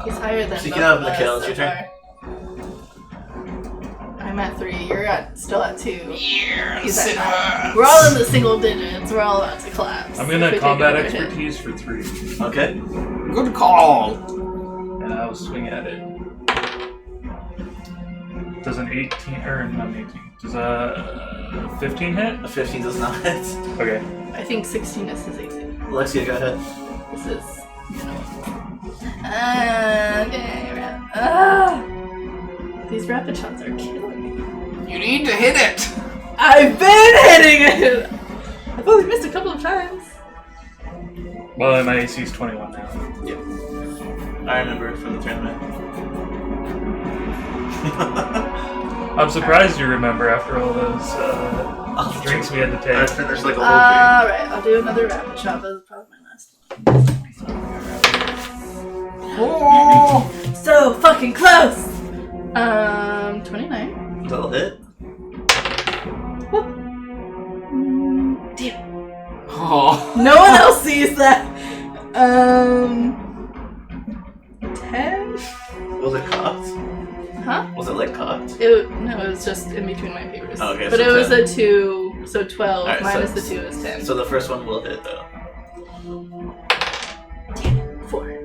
He's higher than Speaking both of of Mikhail, us it's so your far. I'm at 3. You're still at 2. Yes, He's at it 9. hurts. We're all in the single digits. We're all about to collapse. I'm if gonna we take combat another hit. expertise for 3. Okay. Good call. And I'll swing at it. Does an 18 or not 18? Does a 15 hit? A 15 does not hit. Okay. I think 16 is his AC. Alexia, go ahead. This is, these rapid shots are killing me. You need to hit it. I've been hitting it! I've only missed a couple of times. Well, my AC is 21 now. I remember from the tournament. I'm surprised you remember after all those drinks we had to I take. finished like a whole Alright, I'll do another rapid shot, but it's probably my last Oh. one. So fucking close! 29. thing. That'll hit. Damn. Oh. No one else sees that. 10? Was it cocked? Huh? Was it like cocked? It was just in between my papers. Oh, okay, but so it was 10. a 2, so 12 Alright, minus so- the 2 is 10. So the first one will hit though. 4.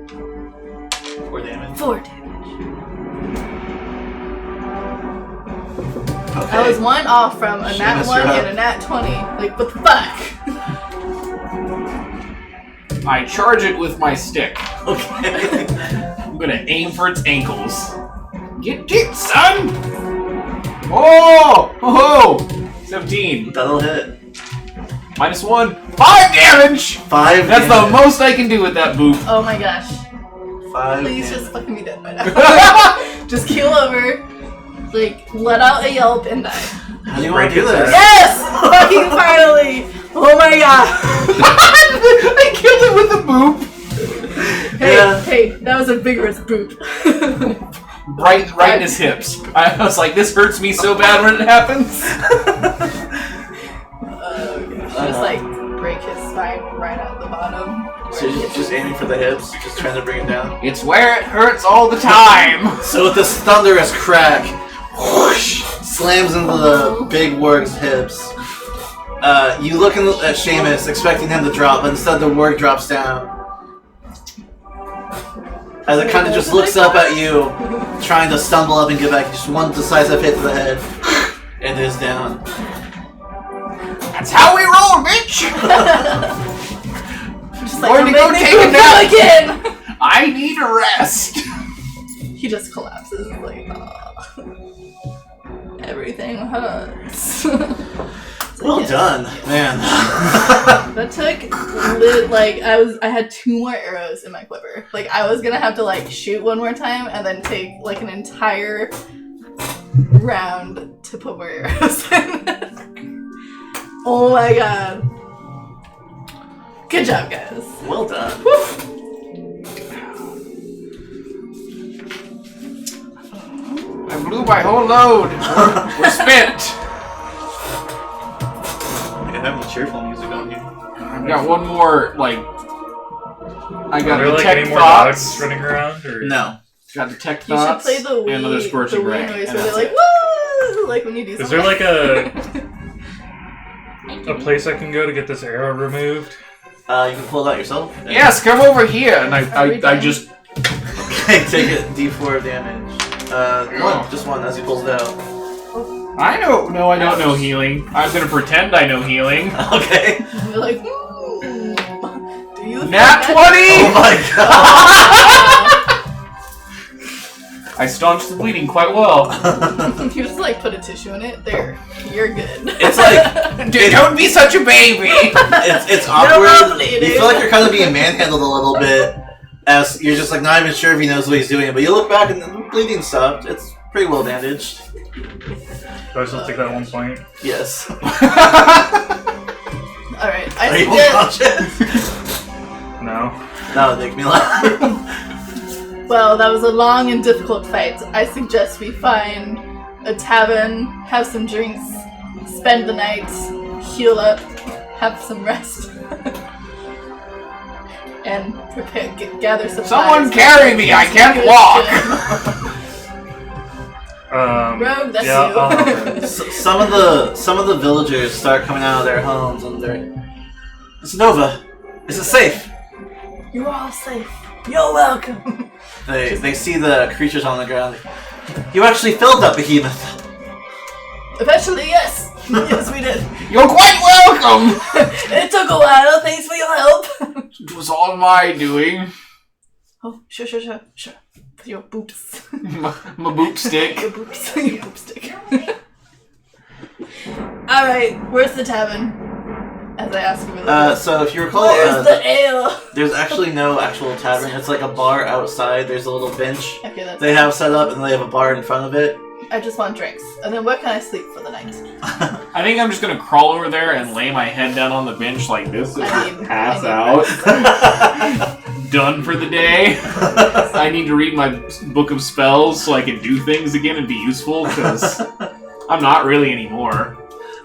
4 damage. 4 damage. Okay. I was 1 off from a nat Seamus, 1 you're up. and a nat 20. Like, what the fuck? I charge it with my stick. Okay. I'm gonna aim for its ankles. Get kicked, son! Oh! Oh! 17. That'll hit. Minus 1. 5 damage! 5 That's the damage. most I can do with that boop. Oh my gosh. 5 Please damage. just fucking be dead by now. Just keel over. Like, let out a yelp and die. How do you want to do this? Yes! Fucking finally! Oh my god! I killed it with a boop. Hey, Yeah. hey, that was a vigorous boop. Right in his hips. I was like, this hurts me so bad when it happens. Just like break his spine right at the bottom. So you're just aiming for the hips, just trying to bring it down. It's where it hurts all the time. So with this thunderous crack, whoosh, slams into the big warg's hips. You look at Seamus, expecting him to drop, but instead the warg drops down. As it kind of just looks up at you, trying to stumble up and get back. Just one decisive hit to the head, and it is down. That's how we roll, bitch. Just Going to "Don't go make me take a poop nap." again! I need a rest. He just collapses like, everything hurts. Well done, man. That took I had 2 more arrows in my quiver. Like I was gonna have to like shoot one more time and then take like an entire round to put more arrows in. Oh my god. Good job, guys. Well done. Woo. I blew my whole load. We're spent. You have the cheerful music, don't you? I've got one more, like... I got Are there like detect any more thoughts. dogs running around? Or? No. Got detect You should thoughts. play the and another Wii, scorching the ray. Wii noise and where they're that's like, it. woo! Like when you do Is something. there like a place I can go to get this arrow removed? You can pull it out yourself. Yes, come over here. And I just... Okay, take it D4 of damage. One, just one as he pulls it out. I know. No, I don't know healing. I'm gonna pretend I know healing. Okay. And you're like, do you think Nat that- 20! Oh my god. I staunched the bleeding quite well. You just like put a tissue in it. There, you're good. It's like Dude, don't be such a baby! it's awkward. No, You feel like you're kind of being manhandled a little bit, as you're just like not even sure if he knows what he's doing. But you look back and the bleeding stopped. It's pretty well bandaged. Do I still take that 1 point? Yes. Alright, Are I you suggest. unconscious? No. That would make me laugh. Well, that was a long and difficult fight. I suggest we find a tavern, have some drinks, spend the night, heal up, have some rest, and prepare, gather supplies. Someone carry me! I can't walk! Rogue, that's yeah, you. I'll help her. Some of the villagers start coming out of their homes and they're. It's Nova. Is it safe? You're all safe. You're welcome. They see the creatures on the ground. You actually filled that behemoth. Eventually, yes. Yes, we did. You're quite welcome! It took a while. Thanks for your help. It was all my doing. Oh, sure. With your boots. My boop stick. Your boots. Your boop stick. Alright, where's the tavern? As I ask you So if you recall, where's the ale? there's actually no actual tavern. It's like a bar outside. There's a little bench Okay, that's they have set up, and they have a bar in front of it. I just want drinks. And then where can I sleep for the night? I think I'm just gonna crawl over there and lay my head down on the bench like this and pass out. Done for the day. I need to read my book of spells so I can do things again and be useful, because I'm not really anymore.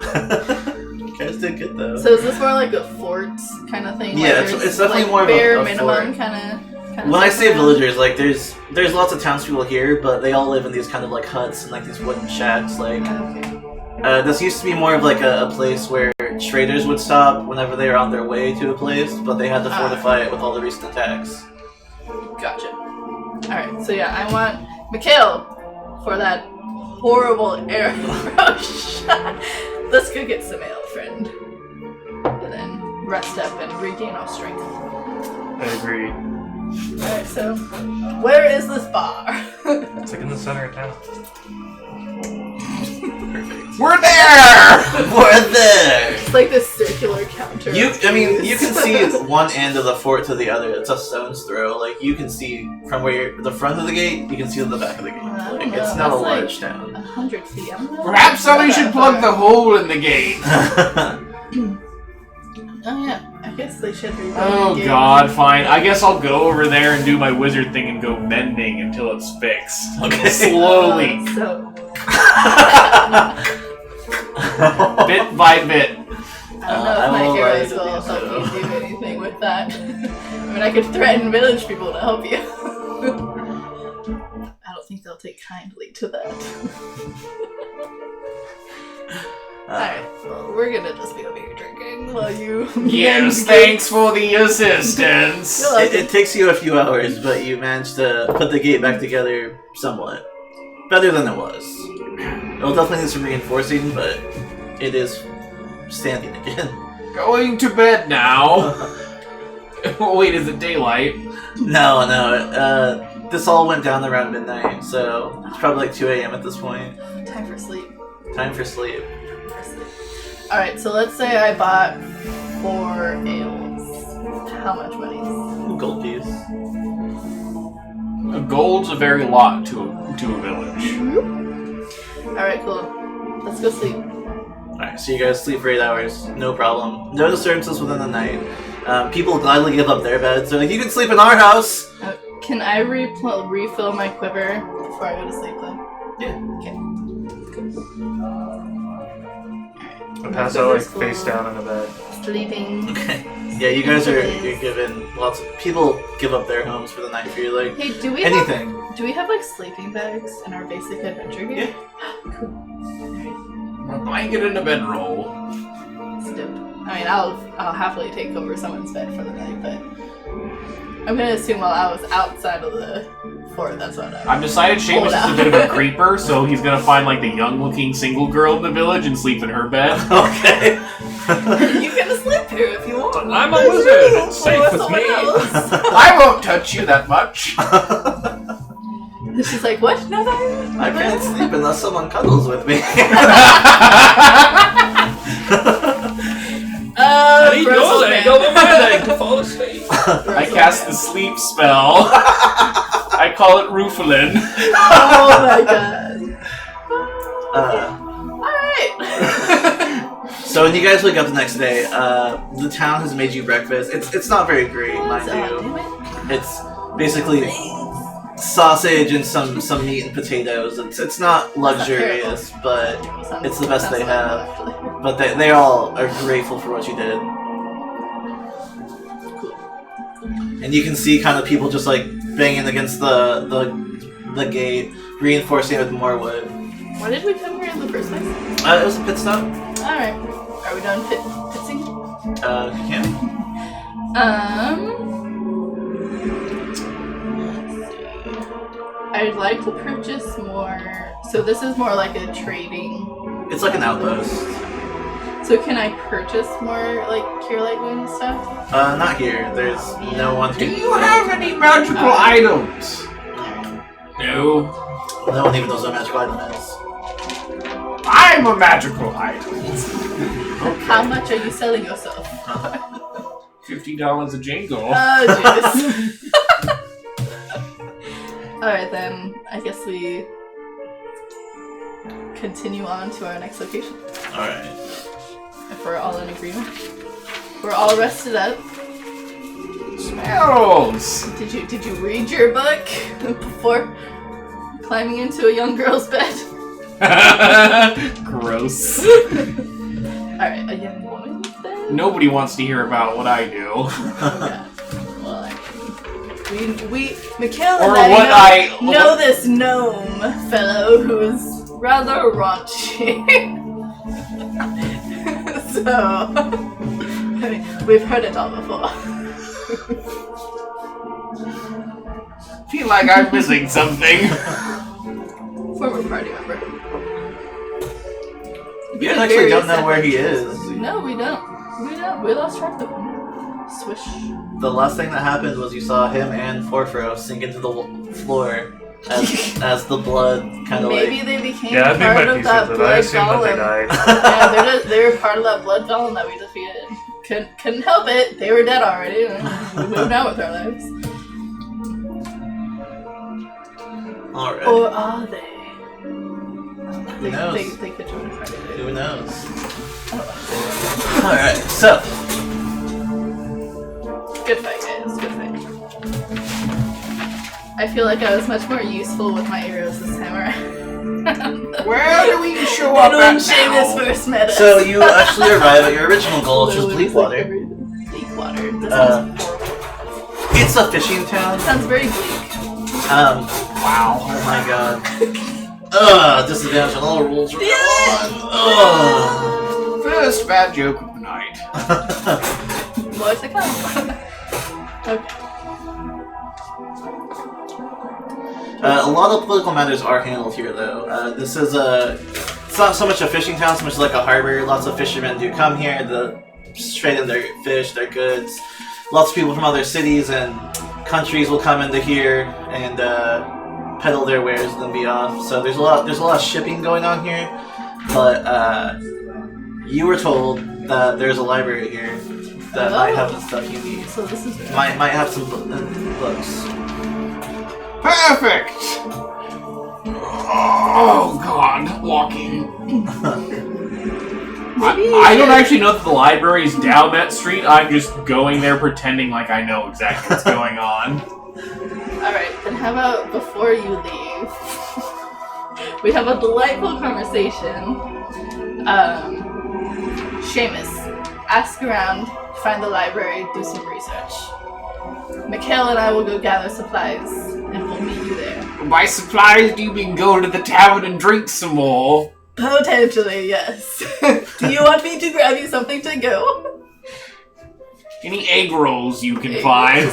You guys did good though. So is this more like a fort kind of thing? Yeah, like it's definitely like more of a bare fort. minimum kind of. When I say villagers, like there's lots of townspeople here, but they all live in these kind of like huts and like these wooden shacks. Like Okay. this used to be more of like a place where traders would stop whenever they were on their way to a place, but they had to fortify it with all the recent attacks. Gotcha. Alright, so yeah, I want Mikhail for that horrible arrow shot. Let's go get some ale, friend. And then rest up and regain our strength. I agree. Alright, so where is this bar? It's like in the center of town. We're there! We're there! It's like this circular counter. You can see one end of the fort to the other. It's a stone's throw. Like, you can see from where you're the front of the gate, you can see the back of the gate. I don't Like, know, it's not a that's large like town. 100 feet. I don't know. Perhaps somebody should plug the hole in the gate. Oh yeah, I guess they should rebuild Oh the gate. god, fine. I guess I'll go over there and do my wizard thing and go mending until it's fixed. Okay. Slowly. So Bit by bit. I don't know I if my will arrows write will it help down. you do anything with that. I mean, I could threaten village people to help you. I don't think they'll take kindly to that. Alright, well, we're gonna just be over here drinking while you... Yes, thanks for the assistance. You're welcome. It takes you a few hours, but you managed to put the gate back together somewhat. Better than it was. It'll definitely need some reinforcing, but it is standing again. Going to bed now. Wait, is it daylight? No, this all went down around midnight, so it's probably like 2 a.m. at this point. Time for sleep. Time for sleep. Alright, so let's say I bought 4 ales. How much money? Gold piece. A gold's a very lot to a village. Alright, cool. Let's go sleep. Alright, so you guys sleep for 8 hours, no problem. No disturbances within the night. People gladly give up their beds. They're like, you can sleep in our house! Can I refill my quiver before I go to sleep then? Yeah. Okay. I pass out like face down in a bed. Sleeping. Okay. Yeah, you guys are you're given lots of people give up their homes for the night for you, like Hey, do we anything. have like sleeping bags in our basic adventure game? Yeah. Cool. A blanket and a bedroll. It's dope. I mean, I'll happily take over someone's bed for the night, but I'm gonna assume while I was outside of the fort, that's what I've decided Seamus is a bit of a creeper, so he's gonna find like the young-looking single girl in the village and sleep in her bed. Okay. You can sleep here if you want. I'm a wizard. It's safe Or with someone me. else. I won't touch you that much. She's like, what? No, no. I can't sleep unless someone cuddles with me. I need your leg over my leg to fall asleep. I cast the sleep spell. I call it Roofalin. Oh my god. Alright. So when you guys wake up the next day, the town has made you breakfast. It's not very great, mind you. It's basically sausage and some meat and potatoes. It's not luxurious, but it's the best they have. But they all are grateful for what you did. And you can see kind of people just like banging against the gate, reinforcing it with more wood. Why did we come here in the first place? It was a pit stop. Alright. Are we done pitsing? You can. Let's see. I'd like to purchase more. So this is more like a trading. It's like an outpost. So can I purchase more like cure light wound stuff? Not here. There's no one. Do you have any magical items? No. No one even knows what a magical item is. I'm a magical item. How much are you selling yourself? $50 a jingle. Oh, jeez. Alright then, I guess we continue on to our next location. Alright. If we're all in agreement. We're all rested up. Smells! Did you read your book before climbing into a young girl's bed? Gross. Alright, a young woman's bed? Nobody wants to hear about what I do. Yeah. Well, we Mikhail Or and what I I know this gnome fellow who is rather raunchy. So, I mean, we've heard it all before. Feel like I'm missing something. Former party member. You guys actually don't know where he is. No, we don't. We lost track of him. Swish. The last thing that happened was you saw him and Forfro sink into the floor as the blood kind of Maybe like... they became Yeah, I part think my of that pieces, but I blood assume that they golem. died. Yeah, they were part of that blood golem that we defeated. Couldn't help it. They were dead already. We moved on with our lives. Alright. Or are they? Who knows? They could join the party. Who knows? Alright, so... Good fight, guys. Good fight. I feel like I was much more useful with my arrows this time around. Where do we show up when at Seamus now? first met us. So you actually arrive at your original goal, which was Bleakwater. Bleakwater. That sounds horrible. It's a fishing town. Sounds very bleak. Wow. Oh my god. Disadvantage on all rolls from now on. First bad joke of the night. More to come. Okay. A lot of political matters are handled here, though. This is it's not so much a fishing town, so much like a harbor. Lots of fishermen do come here to trade in their fish, their goods. Lots of people from other cities and countries will come into here and peddle their wares and then be off. So there's a lot of shipping going on here. But you were told that there's a library here that might have the stuff you need. So this is Might have some books. Perfect! Oh god, walking. I don't actually know that the library is down that street. I'm just going there pretending like I know exactly what's going on. Alright, then how about before you leave, we have a delightful conversation. Seamus, ask around, find the library, do some research. Mikhail and I will go gather supplies, and we'll meet you there. By supplies, do you mean go to the tavern and drink some more? Potentially, yes. Do you want me to grab you something to go? Any egg rolls you can Egg find?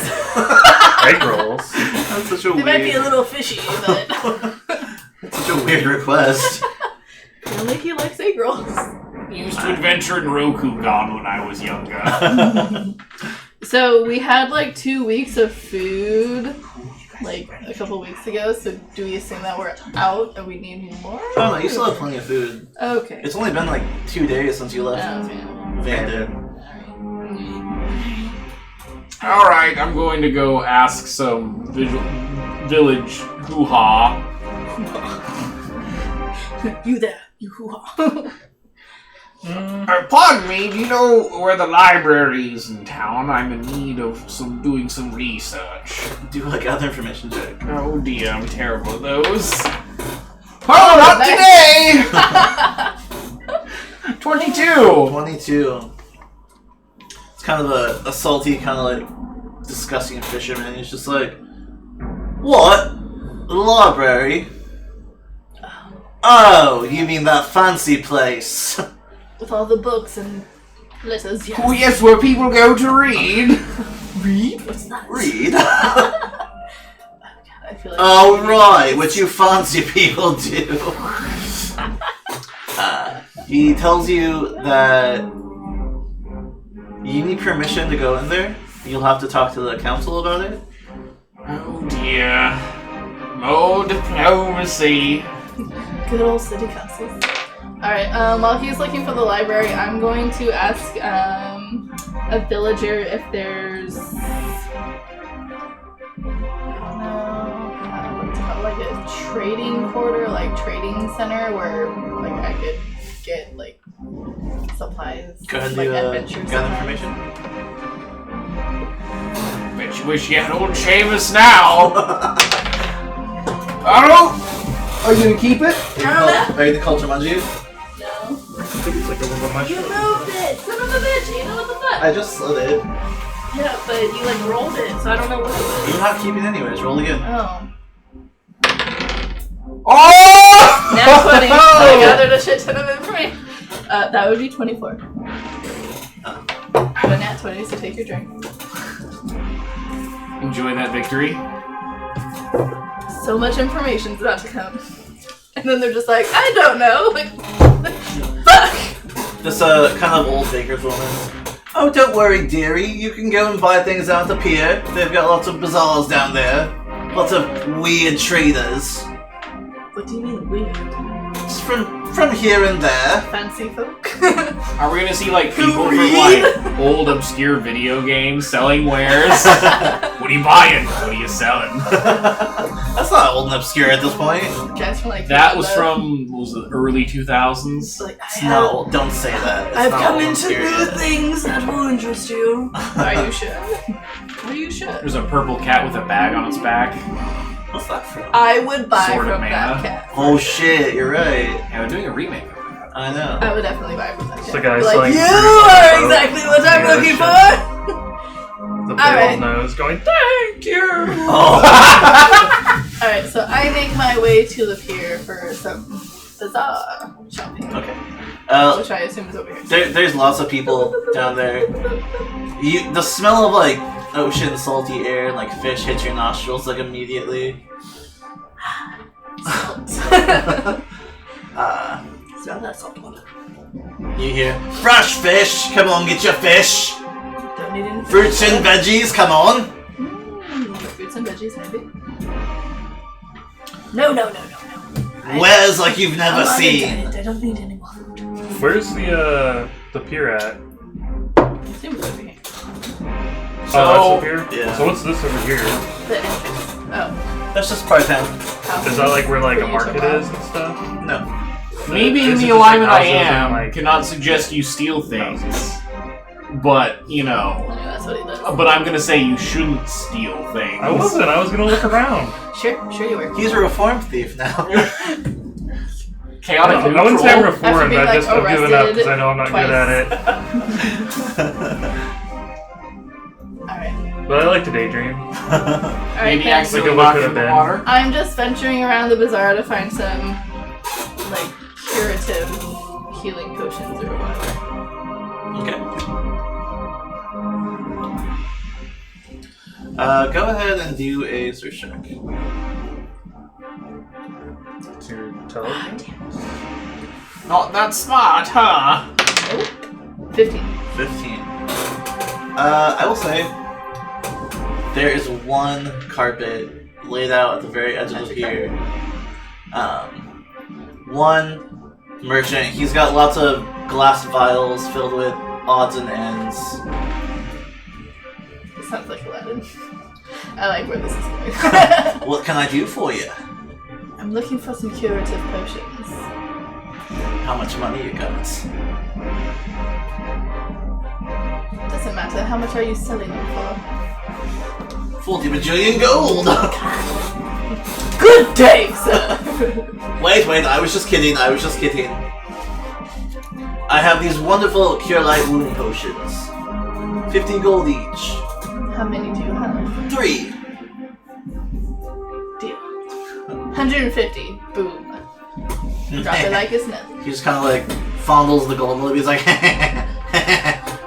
Egg rolls. That's such a They weird... might be a little fishy, but Such a weird request. only he likes egg rolls. Used to adventure in Rokugan when I was younger. So we had like 2 weeks of food, like a couple weeks ago. So do we assume that we're out and we need more? Oh no, you still have plenty of food. Okay. It's only been like 2 days since you left Vanda. Alright, I'm going to go ask some village hoo-ha. You there, you hoo-ha. Pardon me, do you know where the library is in town? I'm in need of doing some research. Do a gather information check. Oh dear, I'm terrible at those. Oh, not today! 22! 22. It's kind of a salty, kind of like disgusting fisherman. He's just like, what? The library? Oh, you mean that fancy place? With all the books and letters, yes. Oh yes, where people go to read. Read? What's that? Read? I feel like Oh, right, what you fancy people do. He tells you that you need permission to go in there. You'll have to talk to the council about it. Oh dear. More diplomacy. Good old city councils. Alright, while he's looking for the library, I'm going to ask a villager if there's what's it called, like a trading quarter, like trading center where like I could get like supplies. Go ahead and like do adventure gather supplies. information. Bet you wish you had old Seamus now. Oh! Are you gonna keep it? Are you the culture manju? No. I think it's like a little You mushroom. moved it! Son of a bitch! You know what the fuck? I just slid it. Yeah, but you like rolled it, so I don't know what it was. You're not keeping it anyways. Roll again. Oh. Oh! Nat 20. So I gathered a shit ton of information. That would be 24. But nat 20, so take your drink. Enjoy that victory. So much information's about to come. And then they're just like, I don't know. Like, fuck! This kind of old baker's woman. Oh, don't worry, dearie. You can go and buy things out the pier. They've got lots of bazaars down there. Lots of weird traders. What do you mean weird? Just from here and there. Fancy folk? Are we gonna see like people from like old obscure video games selling wares? What are you buying? What are you selling? That's not old and obscure at this point. Guys from like That was from what was it, early 2000s? Like, It's not old. Don't say that. It's I've not come old into obscure new yet. things that will interest you. Are you sure? Are you sure? There's a purple cat with a bag on its back. What's that from? I would buy Sword of from that Mana. cat. Oh shit, you're right. Yeah, they're doing a remake of that. I know. I would definitely buy from that cat. It's the guy Be like, selling you fruit on are the boat. exactly what I'm Yeah, looking shit. for! The Alright. big old nose going, thank you! Oh. Alright, so I make my way to the pier for some bazaar shopping. Okay. Which I assume is over here. There's lots of people down there. The smell of like ocean salty air and like fish hits your nostrils like immediately. Smell that salt water. You hear fresh fish. Come on, get your fish. Don't need any Fruits and veggies. Come on. fruits and veggies, maybe. No. Wares like you've never I'm on a seen. diet. I don't need any more food. Where's the pier at? I assume it's over here. Oh, that's the pier? Yeah. So what's this over here? The entrance. Oh. That's just part of town. Is that like where like For a you to market buy. is and stuff? No. Maybe in Is it the just, like, alignment I houses and, am, like- cannot suggest you steal things. But, you know. Yeah, that's what he does. But I'm gonna say you shouldn't steal things. I wasn't. I was gonna look around. Sure you were. He's a reformed thief now. Chaotic I wouldn't say I'm neutral. After reformed. being, I like, just I'm giving up because I know I'm not arrested good at it. Alright. But I like to daydream. Alright, Maybe thanks. accidentally Like a knock look in at the a bin. water. I'm just venturing around the bazaar to find some, like, curative healing potions or whatever. Okay. Go ahead and do a search check. To tell. Not that smart, huh? 15. 15. I will say there is one carpet laid out at the very edge of the pier. One merchant, he's got lots of glass vials filled with odds and ends. This sounds like Aladdin. I like where this is going. What can I do for you? I'm looking for some curative potions. how much money you got. Doesn't matter. How much are you selling them for? 40 bajillion gold! Good day, sir! Wait, I was just kidding. I have these wonderful Cure Light Wound potions. 50 gold each. How many do you have? 3. Deal. 150. Boom. Drop it like it's nothing. He just kind of like fondles the gold and he's like,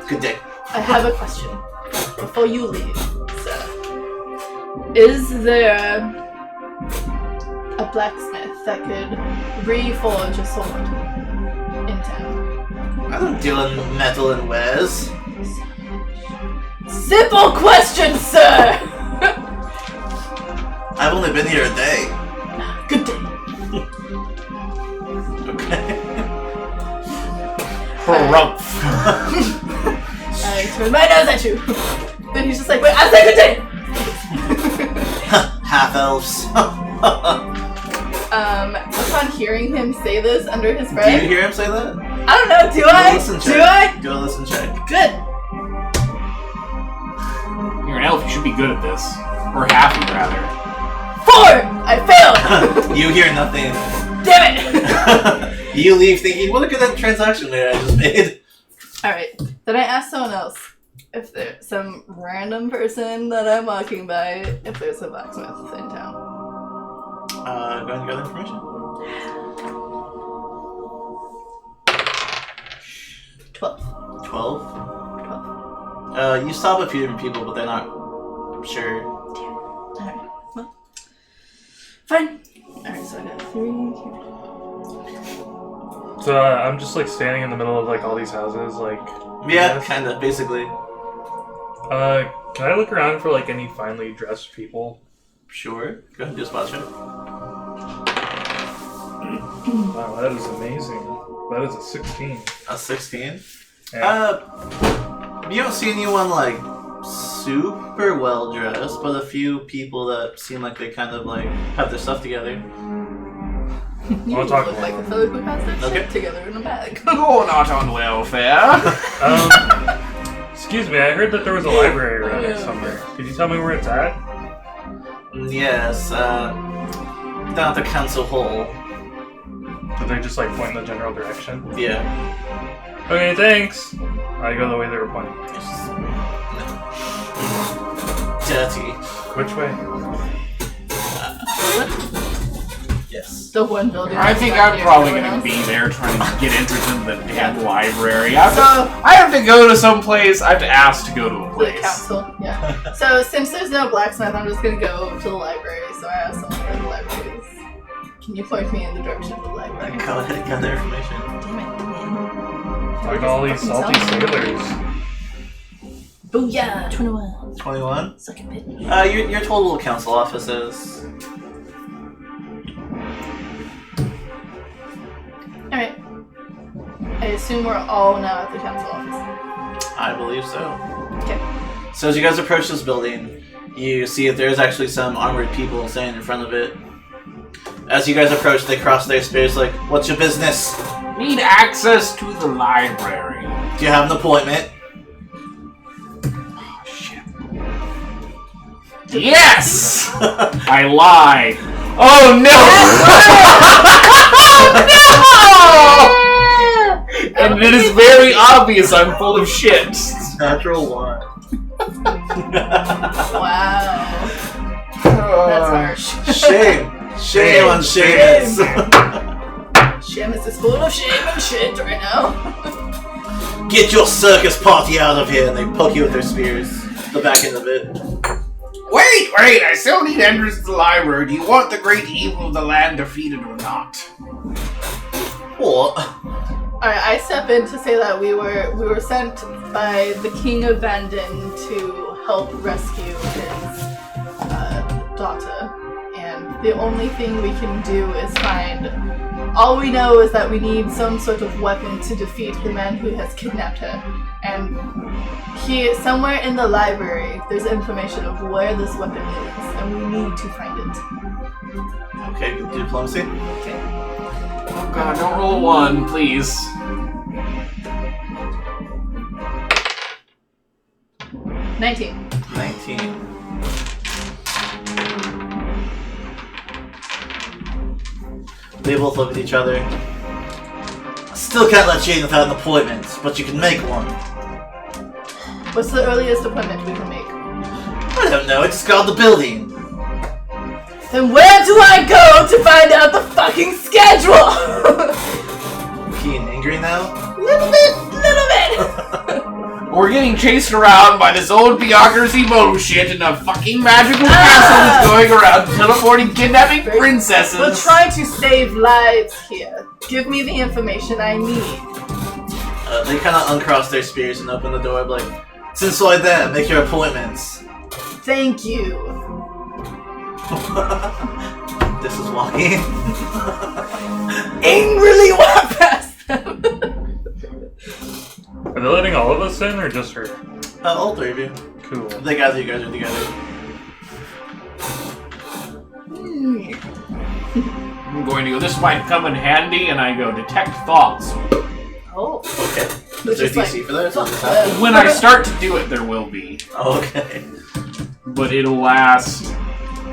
good day. I have a question before you leave, sir. Is there a blacksmith that could reforge a sword in town? I don't deal in metal and wares. Simple question, sir! I've only been here a day. Good day. Okay. Harumph. I turn my nose at you. Then he's just like, wait, I said good day! Half elves. Upon hearing him say this under his Do breath, you hear him say that? I don't know, do I? Do I? Do a listen check. Good. You're an elf, you should be good at this. Or happy, rather. 4! I failed! You hear nothing. Damn it! You leave thinking, what a good transaction there I just made. Alright, then I asked someone else if there's some random person that I'm walking by, if there's a blacksmith in town. Go ahead and gather information. 12. 12. 12. You stop a few different people, but they're not sure. Alright, well. Fine. Alright, so I got 3 here. So I'm just like standing in the middle of like all these houses, like. Yeah, yes. kind of, basically. Can I look around for like any finely dressed people? Sure. Go ahead and do a spot check. Wow, that is amazing. That is a 16. A 16? Yeah. You don't see anyone like super well dressed, but a few people that seem like they kind of like have their stuff together. You I'll talk look to like a them. fellow who has their Okay. shit together in a bag. You're not on welfare. Excuse me, I heard that there was a library around here somewhere. Could you tell me where it's at? Yes, down at the council hall. Did they just like point in the general direction? Yeah. Okay, thanks. I go the way they were pointing. Dirty. Which way? Yes. The one building. I think I'm probably going to be there trying to get entrance into the damn library. I have to go to some place. I have to ask to go to a The place. council, yeah. So since there's no blacksmith, I'm just gonna go to the library. So I asked someone where the library is. Can you point me in the direction of the library? Go ahead and gather information. Damn it. Like all these salty sailors. Booyah! 21. 21? Suck it, bitch. Your total council office is... Alright. I assume we're all now at the council office. I believe so. Okay. So as you guys approach this building, you see that there's actually some armored people standing in front of it. As you guys approach, they cross their spears like, what's your business? Need access to the library. Do you have an appointment? Oh, shit. Yes! I lied. Oh no! Oh no! And it is very obvious I'm full of shit. Natural 1. Wow. That's harsh. Shame. Shame on Seamus. Seamus is full of shame and shit right now. Get your circus party out of here. And they poke you with their spears. The back end of it. Wait! I still need entrance to the library. Do you want the great evil of the land defeated or not? What? Alright, I step in to say that we were sent by the King of Vandon to help rescue his daughter. And the only thing we can do is find... All we know is that we need some sort of weapon to defeat the man who has kidnapped her. And somewhere in the library, there's information of where this weapon is, and we need to find it. Okay, good diplomacy. Okay. Oh god, don't roll a 1, please. $19. 19. They both look at each other. I still can't let you in without an appointment, but you can make one. What's the earliest appointment we can make? I don't know, I just got the building. Then where do I go to find out the fucking schedule? Being angry now? Little bit. We're getting chased around by this old bureaucracy bullshit in a fucking magical castle that's going around teleporting, kidnapping princesses. We're trying to save lives here. Give me the information I need. They kind of uncross their spears and open the door, like, since like that, make your appointments. Thank you. This is walking. Angrily walk past them. Are they letting all of us in or just her? All 3 of you. Cool. They gather you guys are together. I'm going to go, this might come in handy, and I go, detect thoughts. Oh. Okay. Which Is there is DC like- for that? Or something just happen? When I start to do it, there will be. Okay. But it'll last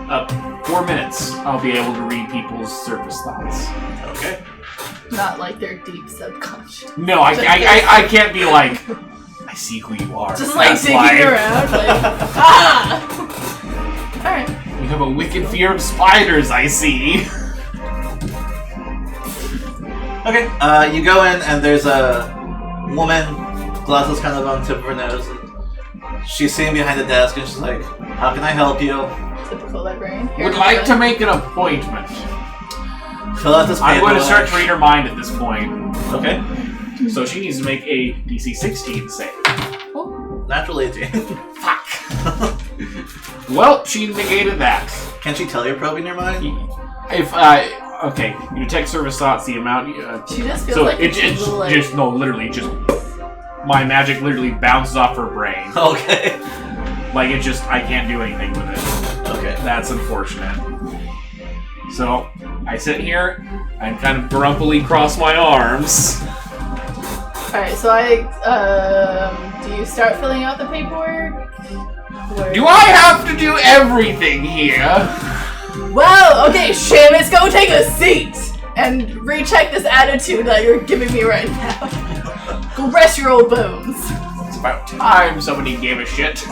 up 4 minutes. I'll be able to read people's surface thoughts. Okay. Not like their deep subconscious. No, I can't be like, I see who you are. Just like That's digging why. around, like, ah! Alright. You have a wicked fear of spiders, I see. Okay. You go in and there's a woman, glasses kind of on the tip of her nose, and she's sitting behind the desk and she's like, "How can I help you?" Typical librarian. Here, Would like to make an appointment. Fill out this paperwork. I'm going to start to read her mind at this point. Okay. So she needs to make a DC 16 save. Natural 18. Fuck. Well, she negated that. Can she tell you're probing your mind? If okay, you detect service thoughts, the amount. She just feels So like it she's a little, like, just no, literally just my magic literally bounces off her brain. Okay. Like it just I can't do anything with it. Okay. That's unfortunate. So I sit here and kind of grumpily cross my arms. Alright, so do you start filling out the paperwork? Or... Do I have to do everything here? Well, okay, Seamus, go take a seat and recheck this attitude that you're giving me right now. Go rest your old bones. It's about time somebody gave a shit.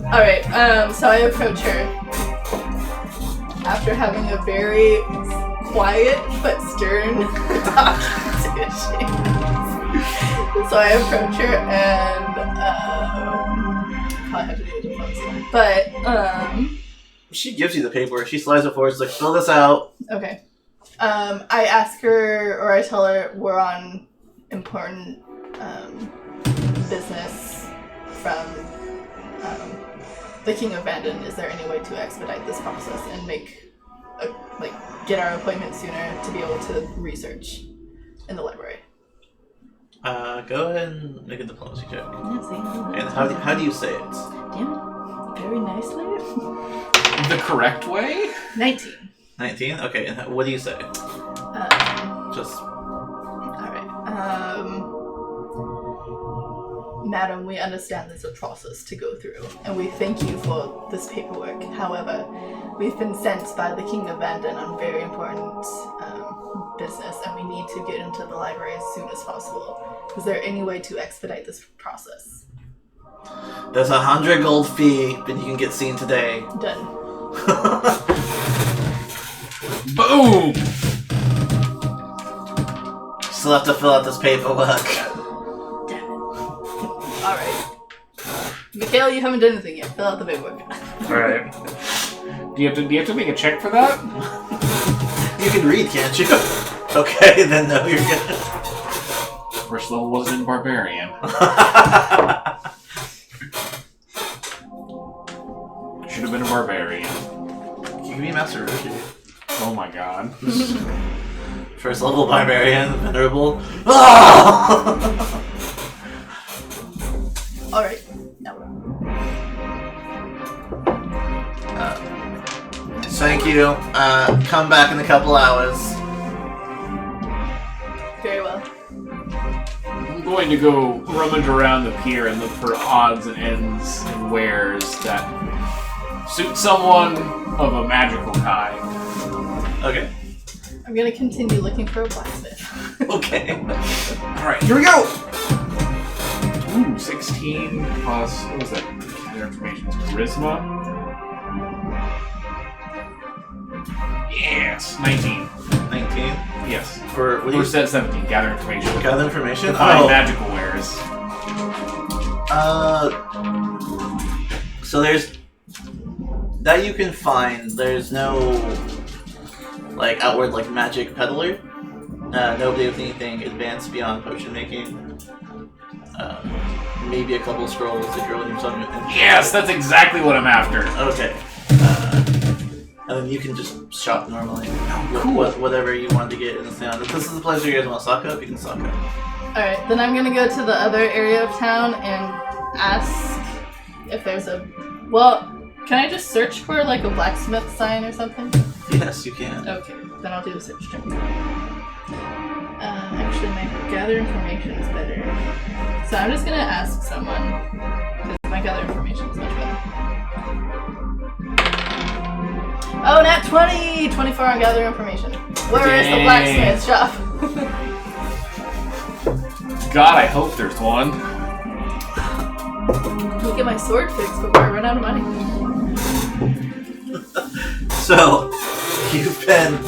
Alright, so I approach her after having a very quiet but stern conversation. So I approach her and probably have to do a diplomacy. But She gives you the paperwork. She slides it forward. She's like, "Fill this out." okay. I ask her, or I tell her we're on important business from the King of Vandon. Is there any way to expedite this process and get our appointment sooner to be able to research in the library? Go ahead and make a diplomacy check. And And how do you say it? Damn it. Very nicely. The correct way? 19. 19? Okay, and what do you say? Just... Alright. Madam, we understand there's a process to go through, and we thank you for this paperwork. However, we've been sent by the King of Vandon on very important business, and we need to get into the library as soon as possible. Is there any way to expedite this process? There's 100 gold fee, but you can get seen today. Done. Boom! Still have to fill out this paperwork. Damn it. Alright. Mikhail, you haven't done anything yet. Fill out the paperwork. Alright. Do you have to make a check for that? You can read, can't you? Okay, then no, you're good. First level wasn't in Barbarian. Should have been a Barbarian. You can be Master Roshi. Oh my god. First level Barbarian, Venerable. Oh! Alright. Now we're Thank you. Come back in a couple hours. Very well. I'm going to go rummage around the pier and look for odds and ends and wares that suit someone of a magical kind. Okay. I'm gonna continue looking for a blacksmith. Okay. Alright, here we go! Ooh, 16 plus, what was that? Gather information. Charisma? Yes! 19. 19. Yes. For what do Or you said 17. Gather information. gather information? Find Oh. magical wares. So there's that you can find. There's no like outward like magic peddler. Nobody with anything advanced beyond potion making. Maybe a couple scrolls if you're looking for something. Yes, that's exactly what I'm after. Okay. And then you can just shop normally. Cool. Whatever you want to get in the town. If this is the place where you guys want to stock up, you can stock up. Alright, then I'm gonna go to the other area of town and ask if there's a... Well, can I just search for like a blacksmith sign or something? Yes, you can. Okay, then I'll do the search check. Actually, my gather information is better. So I'm just gonna ask someone, because my gather information is much better. Oh, nat 20! 24 on gather information. Where is the blacksmith shop? God, I hope there's one. I'll get my sword fixed before I run out of money. So, you've been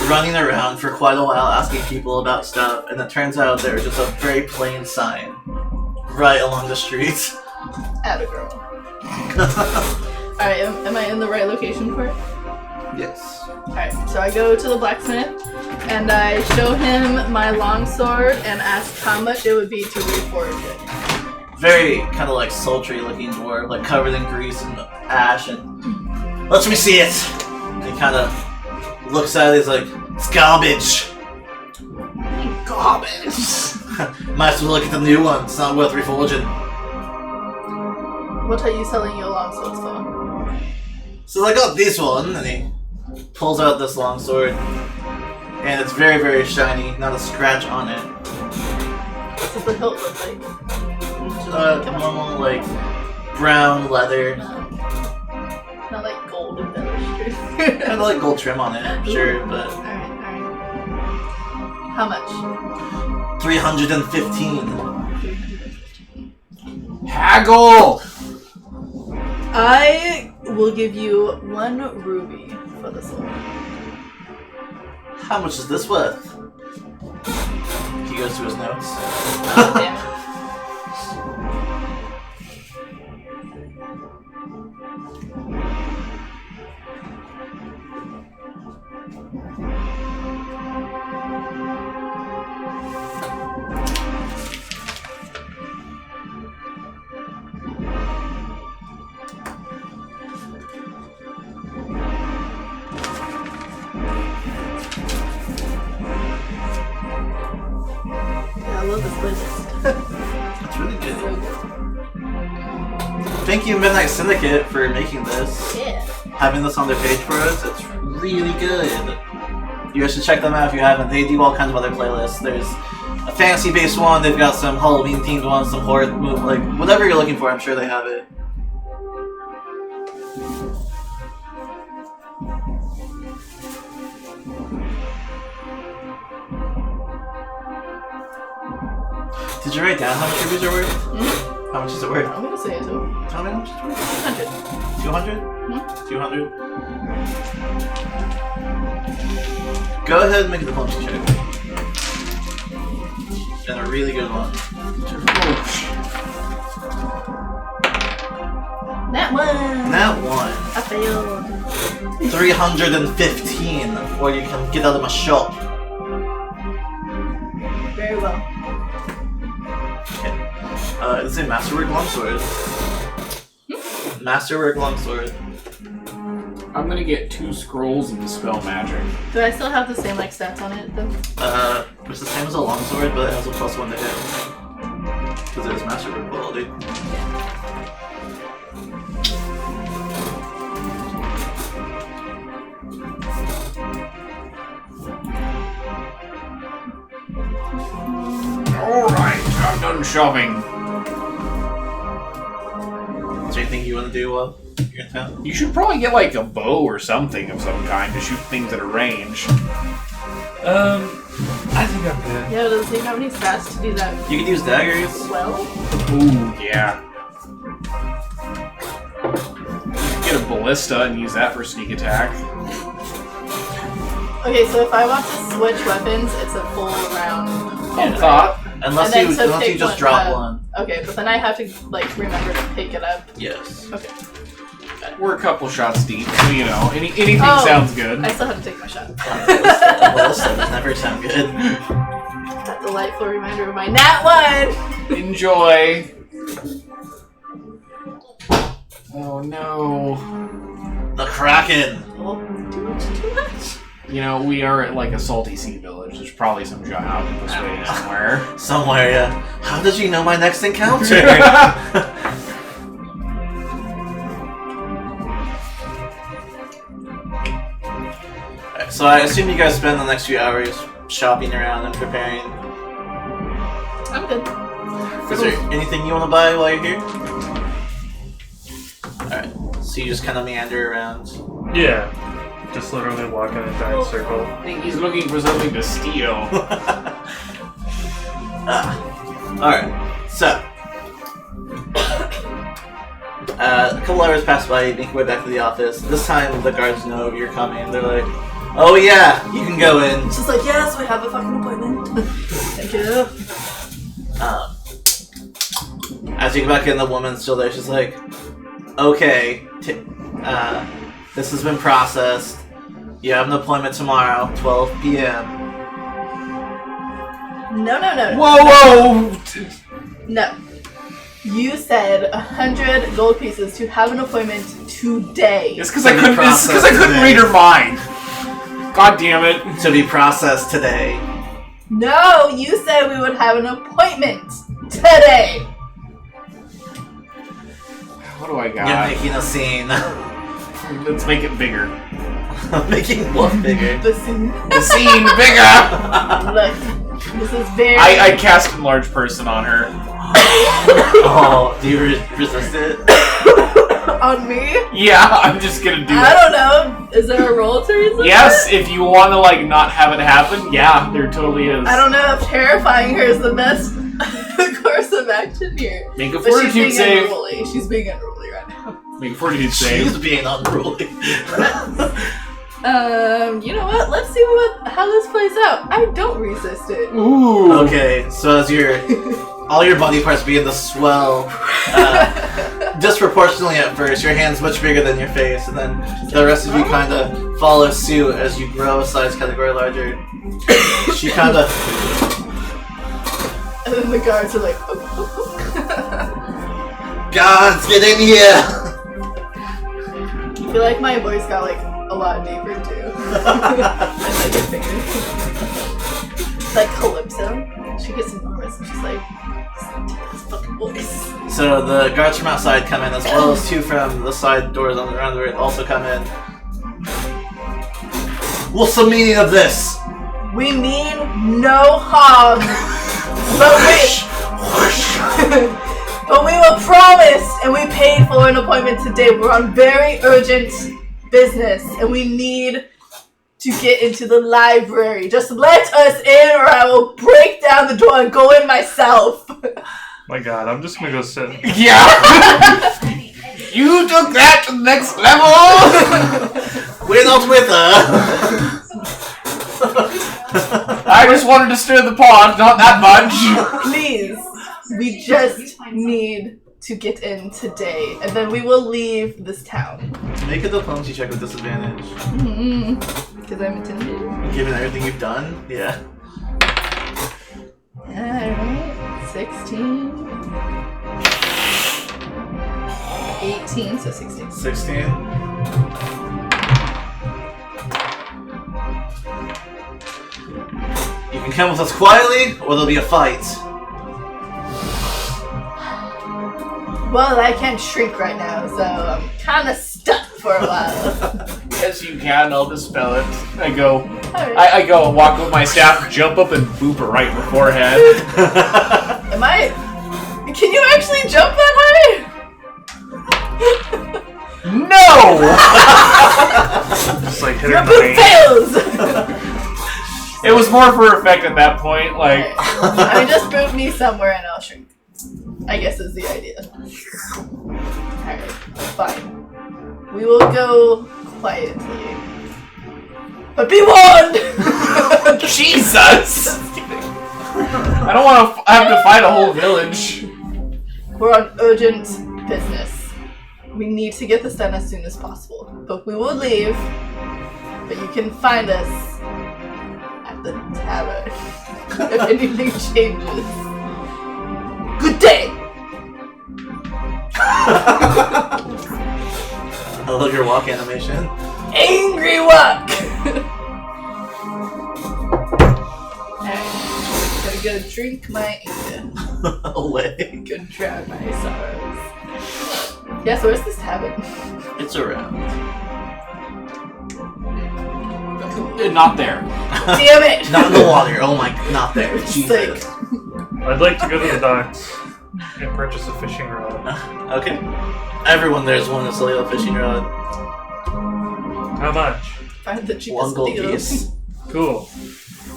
running around for quite a while asking people about stuff, and it turns out there's just a very plain sign right along the street. Atta girl. Alright, am I in the right location for it? Yes. Alright, so I go to the blacksmith, and I show him my longsword and ask how much it would be to reforge it. Very kind of like sultry looking dwarf, like covered in grease and ash, and let me see it. And he kind of looks at it. He's like, "It's garbage." Garbage. Might as well look at the new one. It's not worth reforging. What are you selling your longswords for? So I got this one, and he pulls out this longsword, and it's very, very shiny. Not a scratch on it. What does the hilt look like? Normal like brown leather. Not like gold embellished. Kind of like gold trim on it, sure, but Alright. How much? 315. Haggle! I will give you 1 ruby for this one. How much is this worth? He goes to his notes. Oh, damn it. Yeah, I love this playlist. That's really So good. good. Thank you, Midnight Syndicate, for making this. Yeah. Having this on their page for us, it's really good. You guys should check them out if you haven't. They do all kinds of other playlists. There's a fantasy-based one. They've got some Halloween-themed ones, some horror, like whatever you're looking for. I'm sure they have it. Did you write down how much rubies are worth? Mm-hmm. How much is it worth? I'm gonna say it too. Tell me how much it's worth. 100. 200? Mhm. 200? Go ahead and make a diplomacy check. And a really good one. That one! That one. I failed. 315. Or you can get out of my shop. Very well. It's a Masterwork Longsword. Masterwork Longsword. I'm gonna get 2 scrolls and dispel magic. Do I still have the same like stats on it though? It's the same as a Longsword, but it has a +1 to hit. Because it is Masterwork quality. I'm done shopping. Is there anything you want to do while you're in town? You should probably get like a bow or something of some kind to shoot things at a range. I think I'm good. Yeah, does he have any stats to do that You can use daggers. well? Ooh, yeah. Get a ballista and use that for sneak attack. Okay, so if I want to switch weapons, it's a full round. Fun thought. Unless And you then to pick just one drop up. one. Okay, but then I have to like remember to pick it up. Yes. Okay. We're a couple shots deep, so you know, anything Oh, sounds good. I still have to take my shot. Ballista does never sound good. That delightful reminder of my nat 1! Enjoy. Oh no. The Kraken. Oh, too much. You know, we are at like a salty sea village. There's probably some giant out in this way somewhere. Somewhere, yeah. How did you know my next encounter? Alright, so I assume you guys spend the next few hours shopping around and preparing. I'm good. Is there anything you want to buy while you're here? Alright, so you just kind of meander around. Yeah. Just literally walk in a giant circle. I think he's looking for something to steal. Alright, so. A couple hours pass by, you make your way back to the office. This time the guards know you're coming. They're like, oh yeah, you can go in. It's just like, yes, we have a fucking appointment. Thank you. As you go back in, the woman's still there. She's like, okay, this has been processed. You have an appointment tomorrow, 12 p.m. No. Whoa! No. You said 100 gold pieces to have an appointment today. It's because I couldn't read her mind. God damn it! To be processed today. No, you said we would have an appointment today. What do I You're got? making a scene. Let's make it bigger. Making what bigger? The scene. The scene bigger. Look, this is very. I cast enlarge person on her. Oh, do you resist it? On me? Yeah, I'm just gonna do I it. don't know. Is there a roll to resist Yes, it? if you want to like not have it happen, yeah, there totally is. I don't know if terrifying her is the best course of action here. Make a But she's fortitude being save. unruly. She's being unruly right now. Make a fortitude save. She's being unruly. You know what? Let's see how this plays out. I don't resist it. Ooh. Okay, so as all your body parts begin to swell, disproportionately at first, your hand's much bigger than your face, and then the rest of you kind of follow suit as you grow a size category larger. She kind of... And then the guards are like, oh. Gods, get in here! I feel like my voice got like a lot deeper too. And like your fingers. Like Calypso. She gets enormous and she's like, this fucking voice. So the guards from outside come in, as well as two from the side doors on the around the room also come in. What's the meaning of this? We mean no harm. But we were promised and we paid for an appointment today. We're on very urgent business and we need to get into the library. Just let us in or I will break down the door and go in myself. My god, I'm just gonna go sit. Yeah. You took that to the next level. We're not with her. I just wanted to stir the pot, not that much. Please, we just need to get in today and then we will leave this town. Make a diplomacy check with disadvantage. Because I'm intimidated. Given everything you've done, yeah. Alright, 16. 18, so 16. 16. You can come with us quietly, or there'll be a fight. Well, I can't shrink right now, so I'm kind of stuck for a while. Yes, you can. I'll dispel it. I go. Alright. I go and walk with my staff, jump up, and boop her right in the forehead. Am I? Can you actually jump that high? No! Just like hit Your her in the boot vein. fails! It was more for effect at that point. Like, I mean, just boot me somewhere and I'll shrink. I guess is the idea. Alright, fine. We will go quietly. But be warned! Jesus! Just kidding. I don't want to have to fight a whole village. We're on urgent business. We need to get this done as soon as possible. But we will leave. But you can find us at the tavern if anything changes. Good day! I love your walk animation. Angry walk! Alright, gotta go drink my anger. Away. Go drown my sorrows. Yeah, so where's this tavern? It's around. Not there. Damn it! Not in the water. Oh my, not there. It's Jesus. I'd like to go to the docks and purchase a fishing rod. Okay. Everyone there's one to sell you a fishing rod. How much? Find the cheapest 1 gold deal. piece. Cool.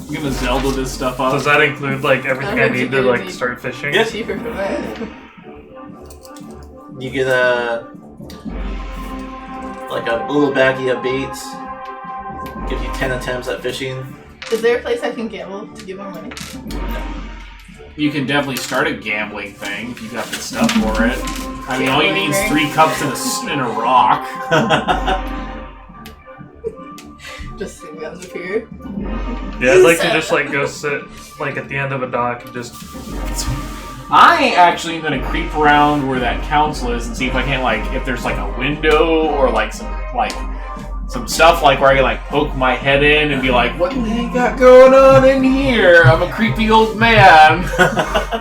I'm gonna Zelda this stuff up. Does that include like everything I need to like start fishing? Yeah. Cheaper for that. You get a little baggie of bait. Give you 10 attempts at fishing. Is there a place I can gamble to give more money? You can definitely start a gambling thing if you got the stuff for it. I mean, all you need is 3 cups and a rock. Just sitting on the pier. Yeah, I'd like to just like go sit like at the end of a dock and just. I actually am gonna creep around where that council is and see if I can't if there's like a window or some stuff where I can poke my head in and be like, what do they got going on in here? I'm a creepy old man.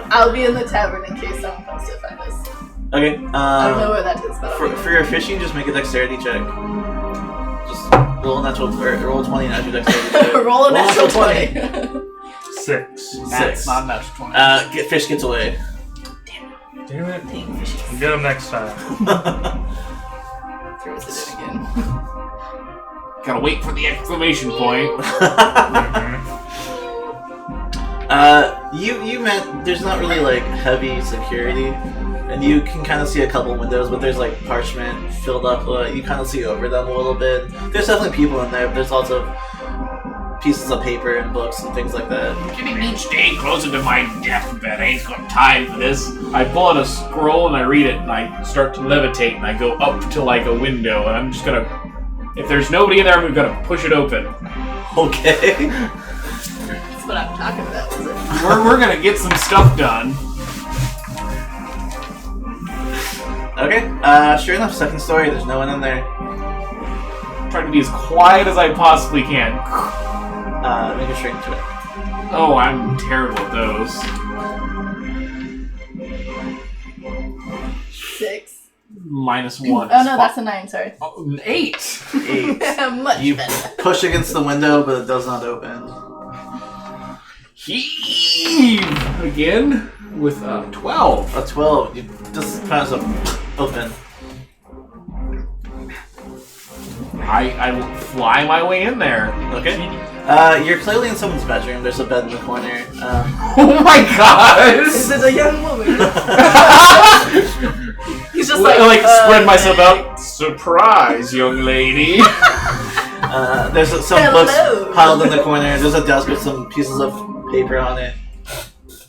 I'll be in the tavern in case someone comes to find us. Okay. I don't know where that is, but I'll be For your fishing, just make a dexterity check. Just roll a natural, roll 20 and add your dexterity check. Roll a natural 20. 6. That's not natural 20. Fish gets away. Damn it. Dang fishies. We'll get him next time. Throws it in again. Gotta wait for the exclamation point. You meant there's not really heavy security, and you can kind of see a couple windows, but there's parchment filled up. You kind of see over them a little bit. There's definitely people in there, but there's lots of pieces of paper and books and things like that. Getting each day closer to my deathbed. I ain't got time for this. I pull out a scroll and I read it, and I start to levitate, and I go up to a window, and I'm just gonna. If there's nobody in there, I'm gonna push it open. Okay. That's what I'm talking about, is it? We're gonna get some stuff done. Okay. Sure enough, second story. There's no one in there. Trying to be as quiet as I possibly can. Make a shrink to it. Oh, I'm terrible at those. 6. -1. Oh no, that's a 9, sorry. Oh, 8. 8. Much You better. push against the window, but it does not open. Heave again with 12. A 12. You just kind of open. I will fly my way in there. Okay. You're clearly in someone's bedroom. There's a bed in the corner. Oh my god! Is it a young woman? He's just spread myself out. Surprise, young lady. There's some Hello. books piled in the corner. There's a desk with some pieces of paper on it.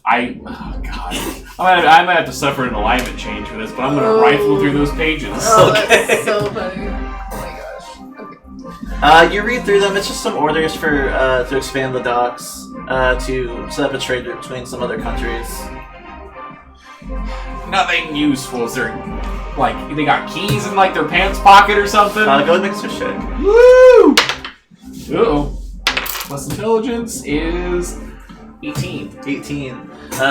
Oh god. I might have to suffer an alignment change for this, but I'm gonna rifle through those pages. Oh, Okay. that's so funny. Oh my gosh. Okay. You read through them. It's just some orders for to expand the docks, to set up a trade route between some other countries. Nothing useful. Is there they got keys in their pants pocket or something? Go ahead and make a search check. Woo! Uh-oh. Plus intelligence is 18. 18.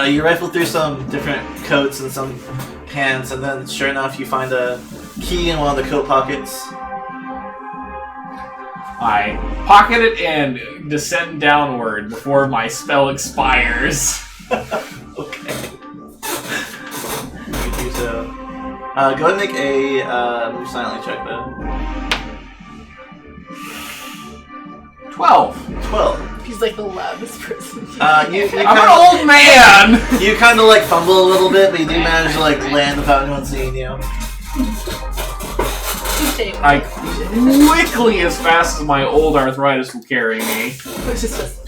You rifle through some different coats and some pants, and then sure enough, you find a key in one of the coat pockets. I pocket it and descend downward before my spell expires. Okay. You do so. Go ahead and make a move silently check, though. 12. 12. He's like the loudest person. I'm I'm an old man! You kind of like fumble a little bit, but you do manage to like land without anyone seeing you. I quickly, as fast as my old arthritis will carry me. Which is just.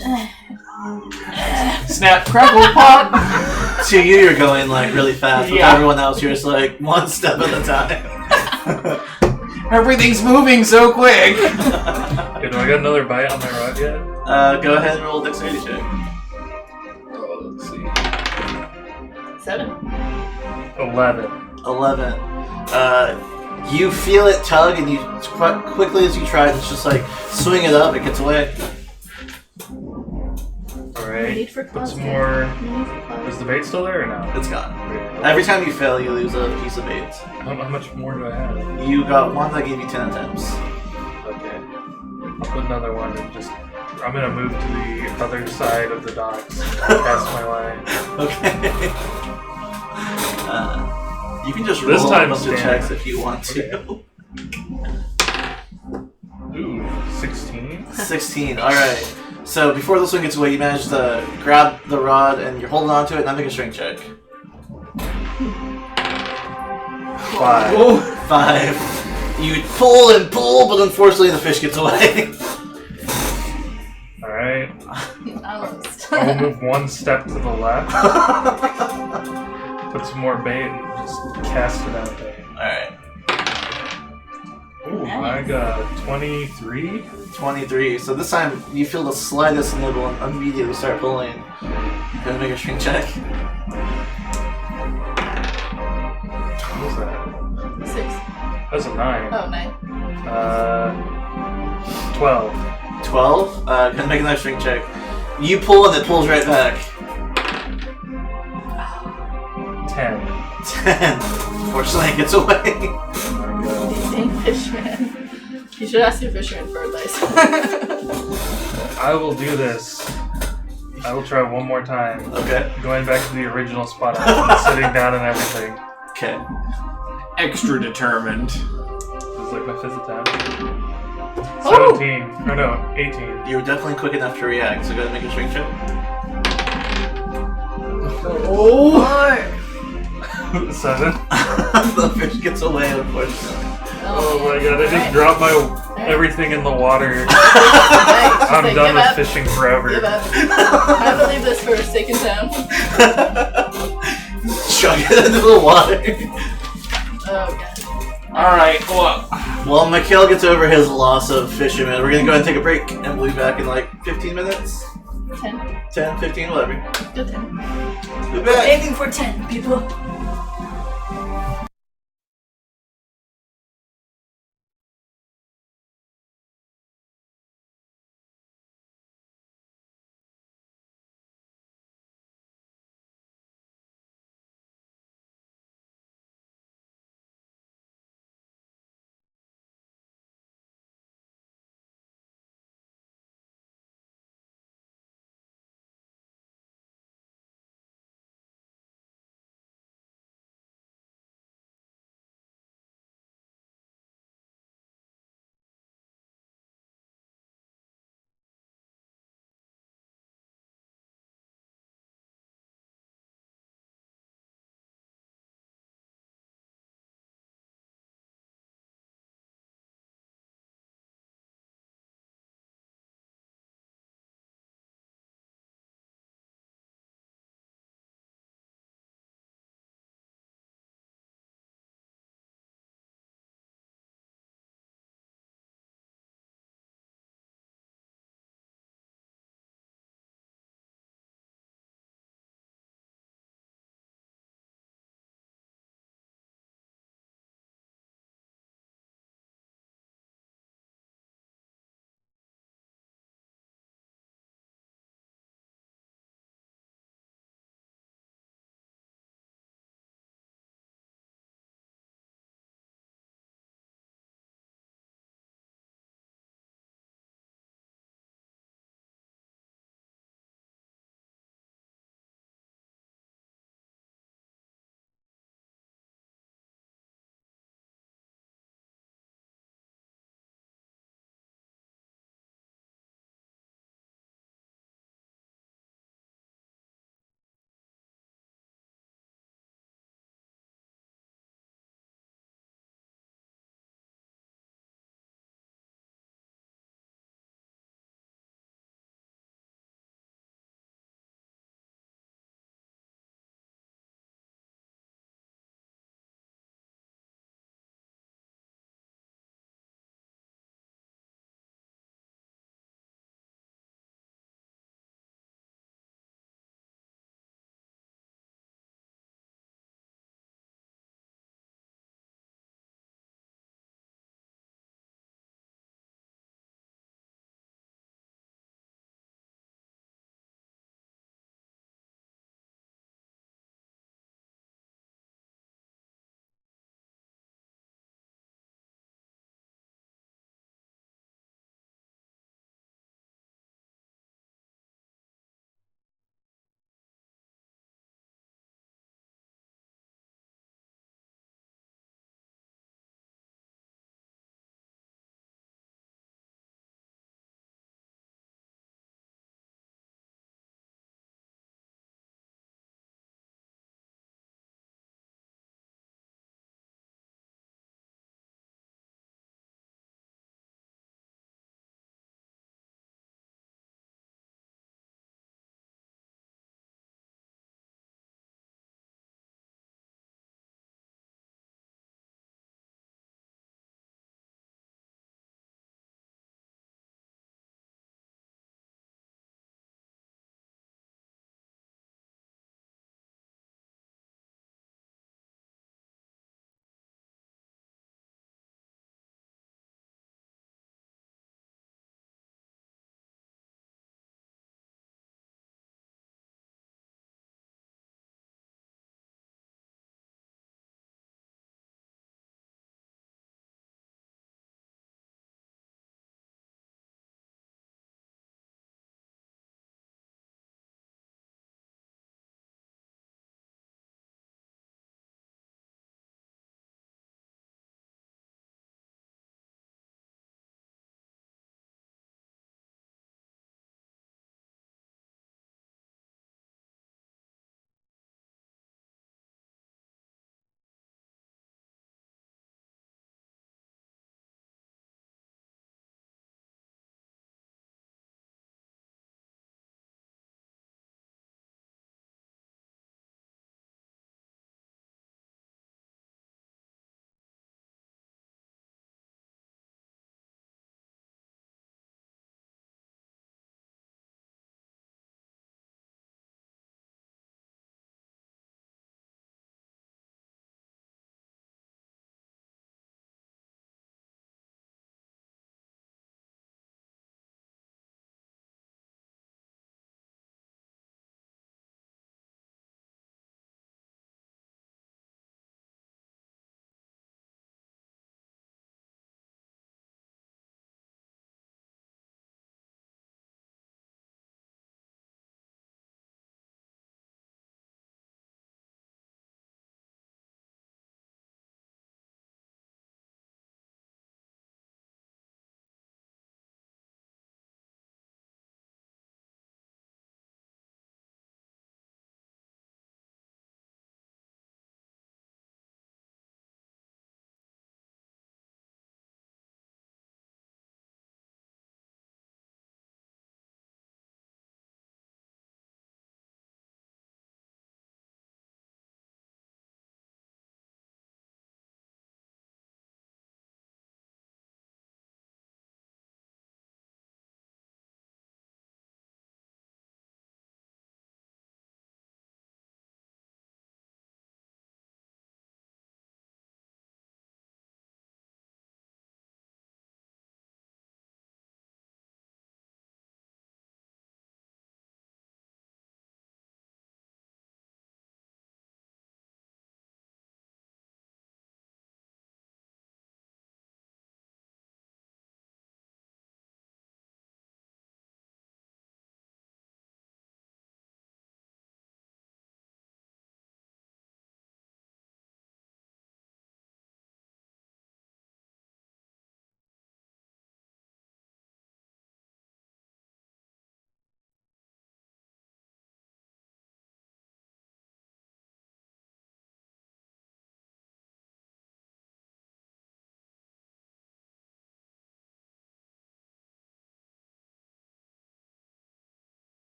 Snap, crackle, pop! To you, you're going like really fast. With Yeah. everyone else, you're just like one step at a time. Everything's moving so quick! Okay, do I got another bite on my rod yet? Go ahead and roll a dexterity check. Oh, let's see. 7. 11. 11. You feel it tug, and you quickly as you try to just like swing it up, it gets away. Alright. Need for Put claws. some more. Need for claws. Is the bait still there or no? It's gone. Every time you fail, you lose a piece of bait. How much more do I have? You got one that gave you 10 attempts. Okay. I'll put another one and just. I'm gonna move to the other side of the docks. Cast my line. Okay. You can just roll This a time bunch of stand. checks if you want to. Ooh, 16? 16. Alright. So before this one gets away, you manage to grab the rod and you're holding on to it, and now make a strength check. 5. Oh. 5. You pull and pull, but unfortunately the fish gets away. Alright. Almost. I will move one step to the left. Put some more bait and just cast it out there. Alright. Ooh, Nice. I got 23. 23. So this time you feel the slightest nibble and immediately start pulling. Gonna make a strength check. What was that? 6. That's a 9. Oh, 9. 12. 12. Gonna make another strength check. You pull and it pulls right back. 10. 10. Unfortunately it gets away. Oh my god. Dang fishman. You should ask your fisherman for advice. I will do this. I will try one more time. Okay. Going back to the original spot, I'm sitting down and everything. Okay. Extra determined. This is like my 5th attempt. Oh! 17. Or no, 18. You were definitely quick enough to react, so go ahead and make a strength check. Oh! 7. The fish gets away, unfortunately. Oh my god, I just dropped my everything in the water. Right, I'm just done give with up. fishing forever. Give up. I believe this for a second time. Chug it into the water. Oh, god. Alright, well, Well, Mikhail gets over his loss of fisherman. We're gonna go ahead and take a break, and we'll be back in like 15 minutes. 10. 10, 15, whatever. Good 10. We'll be back. Aiming for 10, people.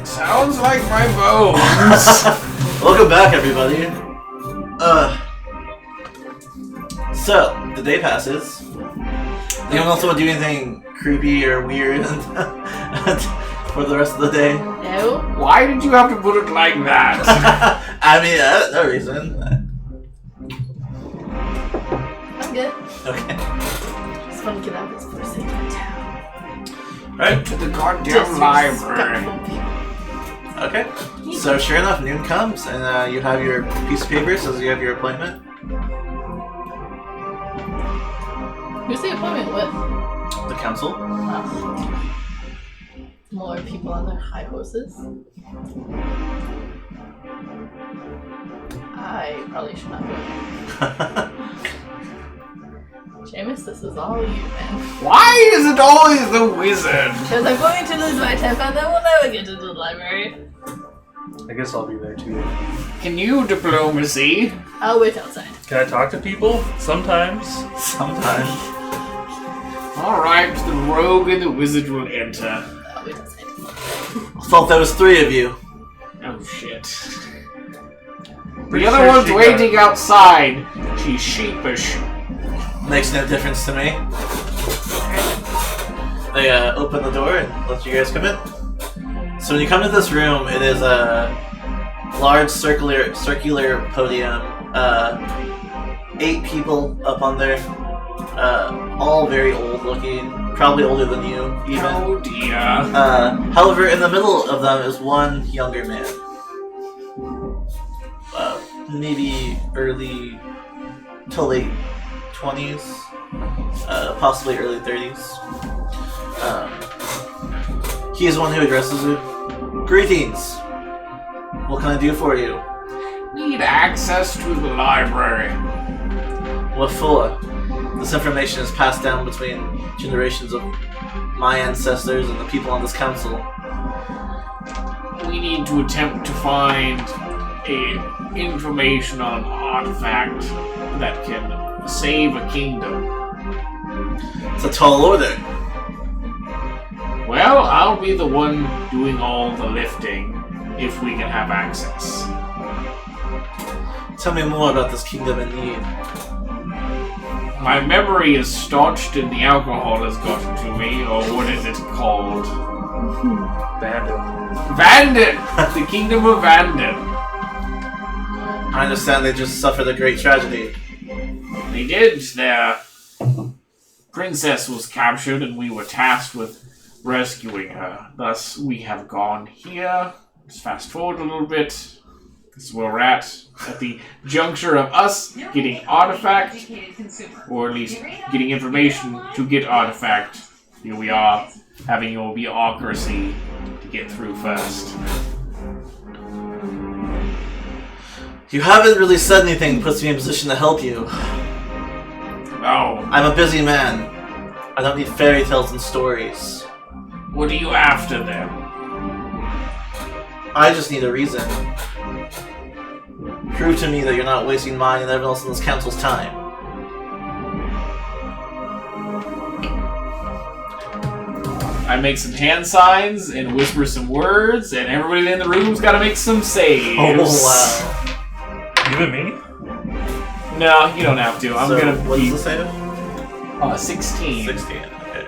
Sounds like my bones. Welcome back, everybody. So, the day passes. You don't also do anything creepy or weird for the rest of the day? No. Why did you have to put it like that? I mean, no reason. I'm good. Okay. Just want to get out of this forsaken town. Right to the goddamn library. Okay. So, sure enough, noon comes, and you have your piece of paper, says you have your appointment. Who's the appointment with? The council. More people on their high horses. I probably should not go. Seamus, this is all you, man. Why is it always the wizard? Because I'm going to lose my temper and then we'll never get to the library. I guess I'll be there too. Can you diplomacy? I'll wait outside. Can I talk to people? Sometimes. Sometimes. Alright, the rogue and the wizard will enter. I'll wait outside. I thought there was 3 of you. Oh shit. Pretty The other sure one's she waiting outside. She's sheepish. Makes no difference to me. They open the door and let you guys come in. So when you come to this room, it is a large circular podium. 8 people up on there. All very old looking, probably older than you, even. Oh dear. However, in the middle of them is one younger man. Maybe early to late 20s, possibly early 30s. He is one who addresses you. Greetings! What can I do for you? Need access to the library. What for? This information is passed down between generations of my ancestors and the people on this council. We need to attempt to find information on an artifact that can save a kingdom. It's a tall order. Well, I'll be the one doing all the lifting if we can have access. Tell me more about this kingdom in need. My memory is staunched and the alcohol has gotten to me, or what is it called? Bandit. Vandin! The kingdom of Vandin. I understand they just suffered a great tragedy. They did. Their princess was captured and we were tasked with rescuing her. Thus, we have gone here. Let's fast forward a little bit. This is where we're at the juncture of us getting artifact, or at least getting information to get artifact. Here we are, having your bureaucracy to get through first. You haven't really said anything that puts me in a position to help you. Oh, I'm a busy man. I don't need fairy tales and stories. what are you after then? I just need a reason. Prove to me that you're not wasting mine and everyone else in this council's time. I make some hand signs and whisper some words, and everybody in the room's got to make some saves. Oh, wow. You and me? No, you don't have to. I'm So, gonna what's be the save? 16. 16, okay.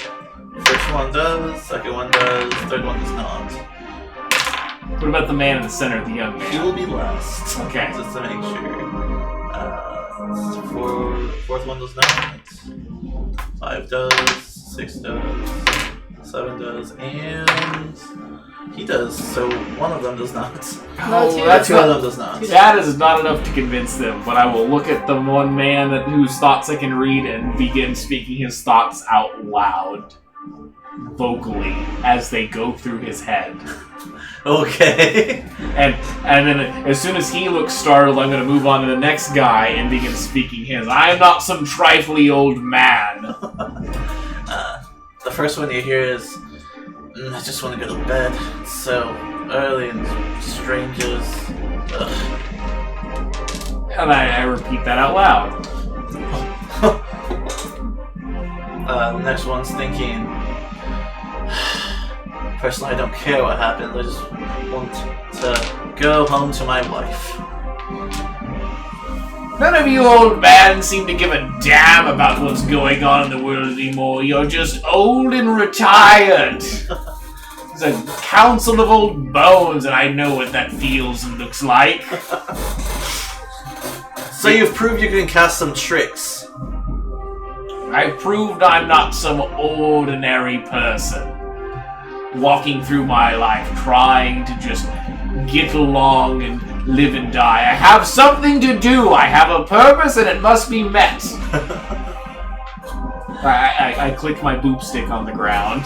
First one does, second one does, third one does not. What about the man in the center, the young He man? will be last. Okay. Just to make sure. Fourth one does not. 5 does, 6 does, 7 does, and he does. So one of them does not. No, two. That's Two of not, them does not. that is not enough to convince them, but I will look at the one man whose thoughts I can read and begin speaking his thoughts out loud, vocally, as they go through his head. Okay. And then as soon as he looks startled, I'm going to move on to the next guy and begin speaking his. I am not some trifly old man. The first one you hear is, I just want to go to bed. It's so early and strangers. Ugh. And I repeat that out loud. next one's thinking, personally, I don't care what happens. I just want to go home to my wife. None of you old men seem to give a damn about what's going on in the world anymore. You're just old and retired. It's a council of old bones, and I know what that feels and looks like. So you've proved you can cast some tricks. I proved I'm not some ordinary person walking through my life trying to just get along and live and die. I have something to do. I have a purpose and it must be met. I click my boop stick on the ground.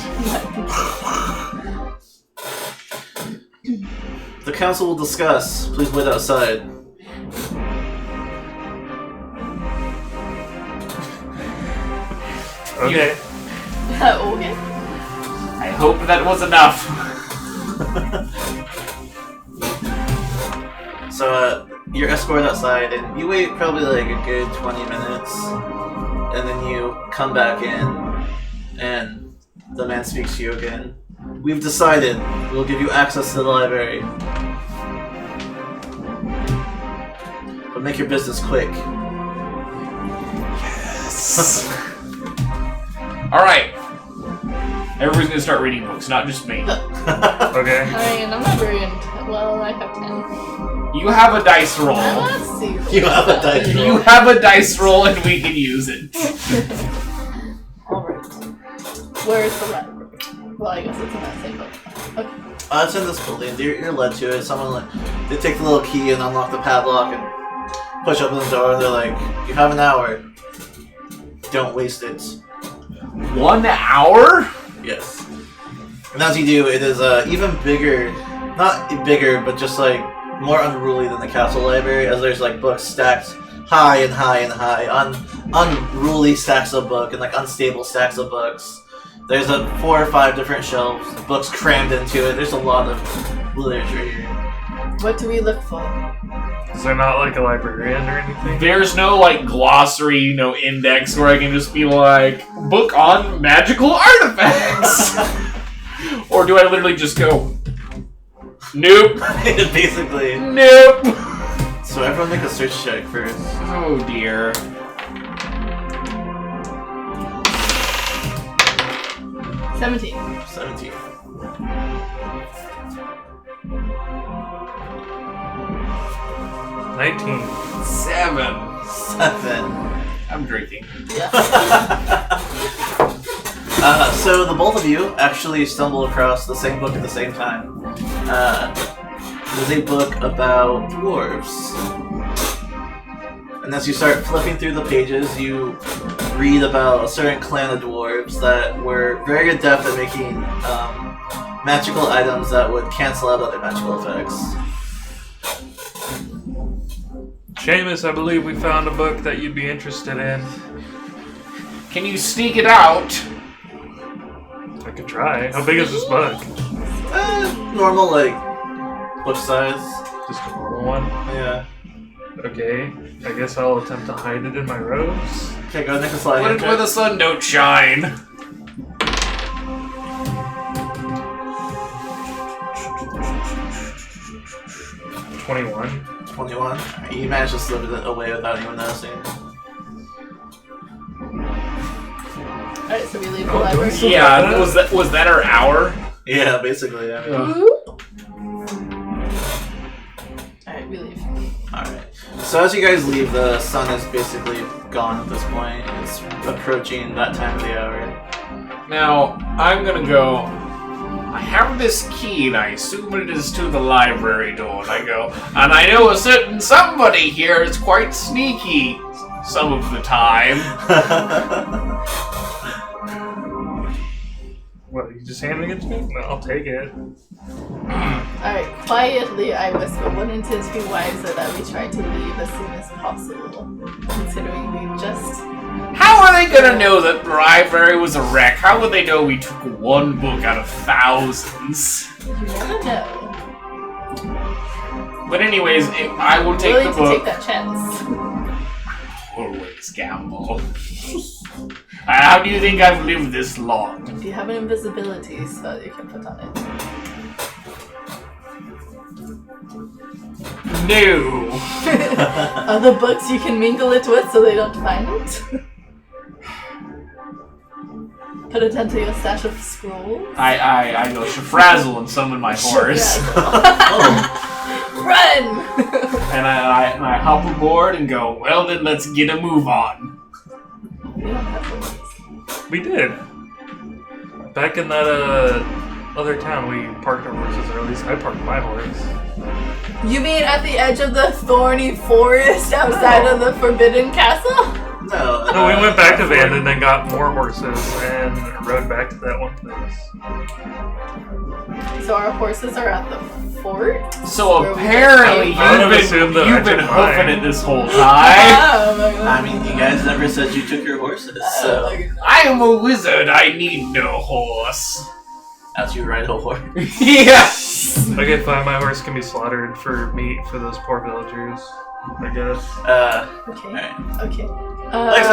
The council will discuss. Please wait outside. Okay. Okay. I hope that was enough. So, you're escorted outside, and you wait probably like a good 20 minutes, and then you come back in, and the man speaks to you again. We've decided we'll give you access to the library. But make your business quick. Yes. Alright. Everybody's gonna start reading books, not just me. Okay. I mean, I'm not very into. Well, I have 10. You have a dice roll. I want to see. You have a dice roll. You have a dice roll and we can use it. Alright. Where's the library? Well, I guess it's in that same book. Okay. It's in this building. You're led to it. Someone they take the little key and unlock the padlock and push open the door. And they're like, "You have an hour. Don't waste it." 1 hour? Yes. And as you do, it is even bigger. Not bigger, but just like more unruly than the castle library. As there's like books stacked high and high and high, unruly stacks of books and like unstable stacks of books. There's 4 or 5 different shelves, books crammed into it. There's a lot of literature here. What do we look for? Is there not like a librarian or anything? There's no like glossary, no index where I can just be like, book on magical artifacts. Or do I literally just go, nope. Basically. Nope. So everyone make a search check first. Oh dear. 17. 17. $19. 7. 7. I'm drinking. Yeah. So the both of you actually stumble across the same book at the same time. It is a book about dwarves. And as you start flipping through the pages, you read about a certain clan of dwarves that were very adept at making magical items that would cancel out other magical effects. Seamus, I believe we found a book that you'd be interested in. Can you sneak it out? I could try. How big is this book? Normal, like, book size. Just a normal one? Yeah. Okay. I guess I'll attempt to hide it in my robes. Okay, go ahead and make a slide. Put it where the sun don't shine. $21. 21. You managed to slip it away without anyone noticing. Alright, so we leave the library. Yeah, was that our hour? Yeah, basically, yeah. Alright, we leave. Alright. So as you guys leave, the sun is basically gone at this point. It's approaching that time of the hour. Now, I'm gonna go, I have this key and I assume it is to the library door. And I go, and I know a certain somebody here is quite sneaky some of the time. What, are you just handing it to me? No, I'll take it. Alright, quietly I whisper, wouldn't it be wiser that we try to leave as soon as possible? Considering we just... How are they gonna know that the library was a wreck? How would they know we took one book out of thousands? You never know. But anyways, I will take Willing the book. to take that chance. Always gamble. How do you think I've lived this long? Do you have an invisibility spell you can put on it? No. Other books you can mingle it with so they don't find it? Put it into your stash of scrolls? I go shafrazzle and summon my horse. Run! And I hop aboard and go, well then let's get a move on. We don't have horses. We did. Back in that other town, we parked our horses, or at least I parked my horse. You mean at the edge of the thorny forest outside of the Forbidden Castle? No. No, we went back to Van and then got more horses and rode back to that one place. So our horses are at the fort? So Where we apparently just I would've you've assumed that I been took hoofing mine. it this whole time. Oh my god. I mean, you guys never said you took your horses, Oh so my god. I am a wizard, I need no horse. as you ride a horse. Yes! Okay, fine, my horse can be slaughtered for meat for those poor villagers, I guess. Okay. Alright. Okay. Like I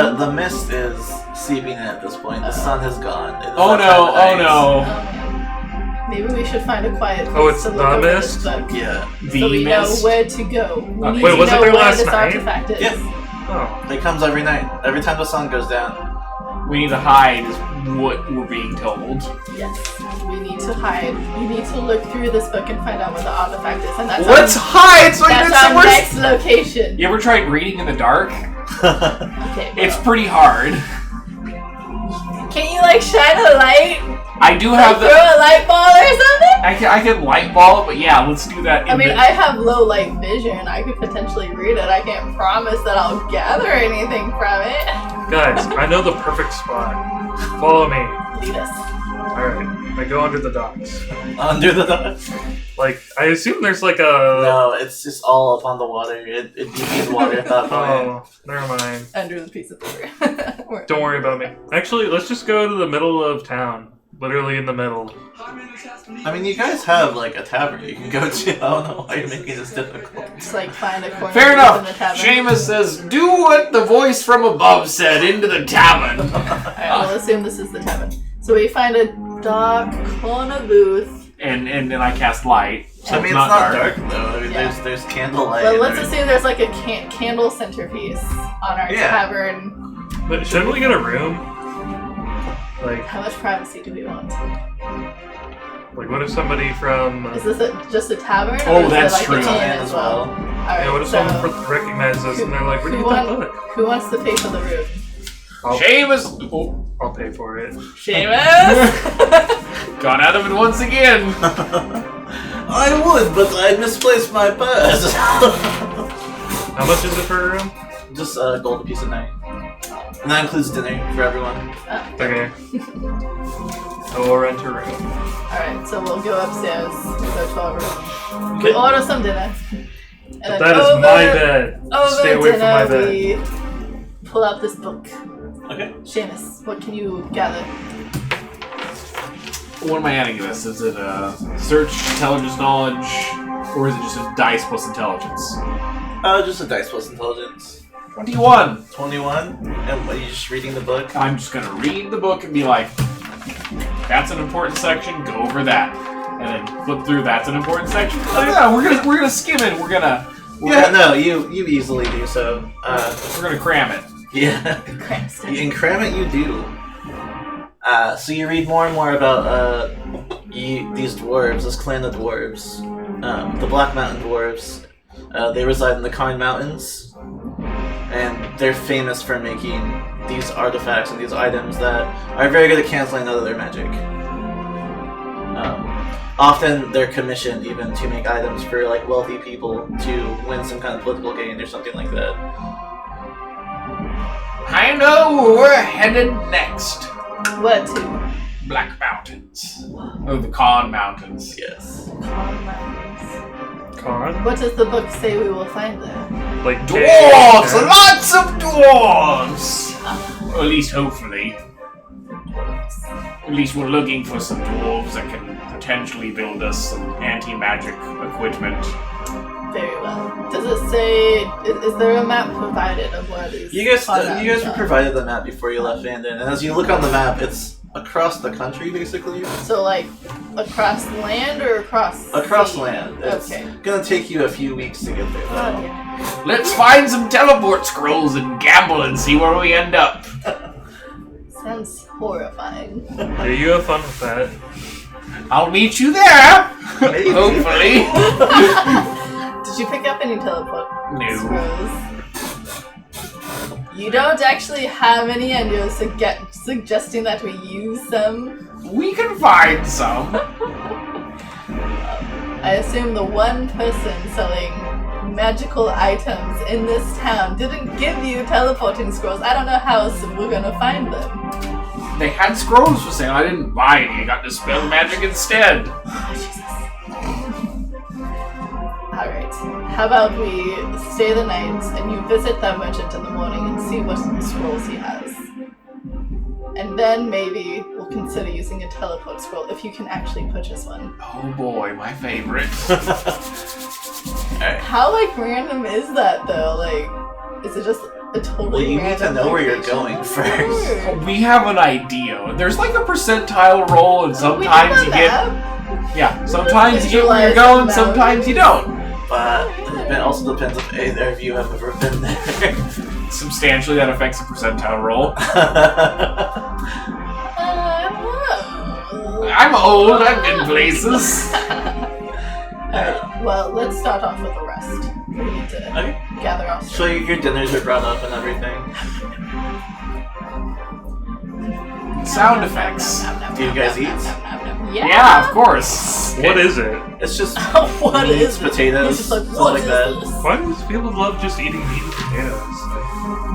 said, the mist is seeping in at this point. The sun has gone. It is Oh that time no, of oh night. no. Oh, man. Maybe we should find a quiet place Oh, it's to look the over mist? this book. Yeah. The So we know mist. where to go. We need Wait, to was it know there where last this night? artifact is. Yeah. Oh. It comes every night. Every time the sun goes down. We need to hide is what we're being told. Yes. We need to hide. We need to look through this book and find out where the artifact is. And that's Let's hide so that's it's our the worst. next location. You ever tried reading in the dark? Okay. It's pretty hard. Can you like shine a light? I do Like have throw the. a light ball or something? I can light ball it, but yeah, let's do that. I mean, I have low light vision. I could potentially read it. I can't promise that I'll gather anything from it. Guys, I know the perfect spot. Follow me. Lead us. Alright, I go under the docks. Under the dock. Like, I assume there's like a... No, it's just all up on the water. It DPs water at that point. Oh, never mind. Under the piece of paper. Don't worry about me. Actually, let's just go to the middle of town. Literally in the middle. I mean, you guys have like a tavern you can go to. I don't know why you're making this difficult. Just like find a corner Fair in enough. the tavern. Seamus says, "Do what the voice from above said. Into the tavern." Alright, we'll assume this is the tavern. So we find a dark corner booth. and I cast light. So I mean, it's not dark though. I mean, Yeah. there's candlelight. Well, and let's everything. assume there's like a candle centerpiece on our Yeah. tavern. But shouldn't we get a room? Like, How much privacy do we want? what if somebody from... Is this just a tavern? Oh, or is that's it like true. an inn And as well? Alright, Yeah, what if so someone recognizes us and they're like, where do you get that book? who wants the face of the room? Seamus, oh, I'll pay for it. Seamus! gone out of it once again. I would, but I misplaced my purse. How much is it for a room? Just gold a piece a night. And that includes dinner for everyone. Okay. I will rent a room. Alright, so we'll go upstairs with our 12 room. We Okay. order some dinner. And then That is my bed. Over Stay away from my dinner, bed. we pull out this book. Okay. Seamus, what can you gather? What am I adding to this? Is it search, intelligence, knowledge, or is it just a dice plus intelligence? Just a dice plus intelligence. 21. 21. And what, are you just reading the book? I'm just gonna read the book and be like, "That's an important section. Go over that," and then flip through. That's an important section. Oh, yeah, we're gonna skim it. We're gonna No, you easily do so. we're gonna cram it. Yeah. In cram it, you do. So you read more and more about these dwarves, this clan of dwarves, the Black Mountain dwarves. They reside in the Karn Mountains, and they're famous for making these artifacts and these items that are very good at canceling out of their magic. Often they're commissioned even to make items for like wealthy people to win some kind of political gain or something like that. I know where we're headed next. What to? Black Mountains. Oh, the Con Mountains. Yes. Con? What does the book say we will find there? Like Dwarves! caves? Lots of dwarves! Or at least hopefully. At least we're looking for some dwarves that can potentially build us some anti-magic equipment. Very well. Does it say? Is there a map provided of where these? You guys are? were provided the map before you left Vanden, and as you look on the map, it's across the country, basically. So, like, across land or across? Across sea? land. It's Okay. gonna take you a few weeks to get there, Oh, though. yeah. Let's find some teleport scrolls and gamble and see where we end up. Sounds horrifying. Yeah, you have fun with that. I'll meet you there. Maybe. Hopefully. Did you pick up any teleport No. scrolls? You don't actually have any, and you're suggesting that we use them? We can find some. I assume the one person selling magical items in this town didn't give you teleporting scrolls. I don't know how else we're gonna find them. They had scrolls for sale. I didn't buy any. I got dispel magic instead. Oh, Jesus. Alright. How about we stay the night and you visit that merchant in the morning and see what scrolls he has. And then maybe we'll consider using a teleport scroll if you can actually purchase one. Oh boy, my favorite. Alright. How, like, random is that, though? Like, is it just a totally Well, you need to random know where you're location? going first. Or- We have an idea. There's like a percentile roll, and We sometimes have you a get. map. Yeah, sometimes you get where you're Visualize going, the sometimes you mountains. don't. But it also depends if either of you have ever been there. Substantially, that affects the percentile roll. I don't know. I'm old, I've been places. Alright, well, let's start off with the rest. We need to Okay. gather our So your dinners are brought up and everything. Sound effects. Do you guys eat? Yeah. Of course. What is it? It's just What meats, is it? potatoes, He's just like, stuff what like is that. this? Why do people love just eating meat and potatoes?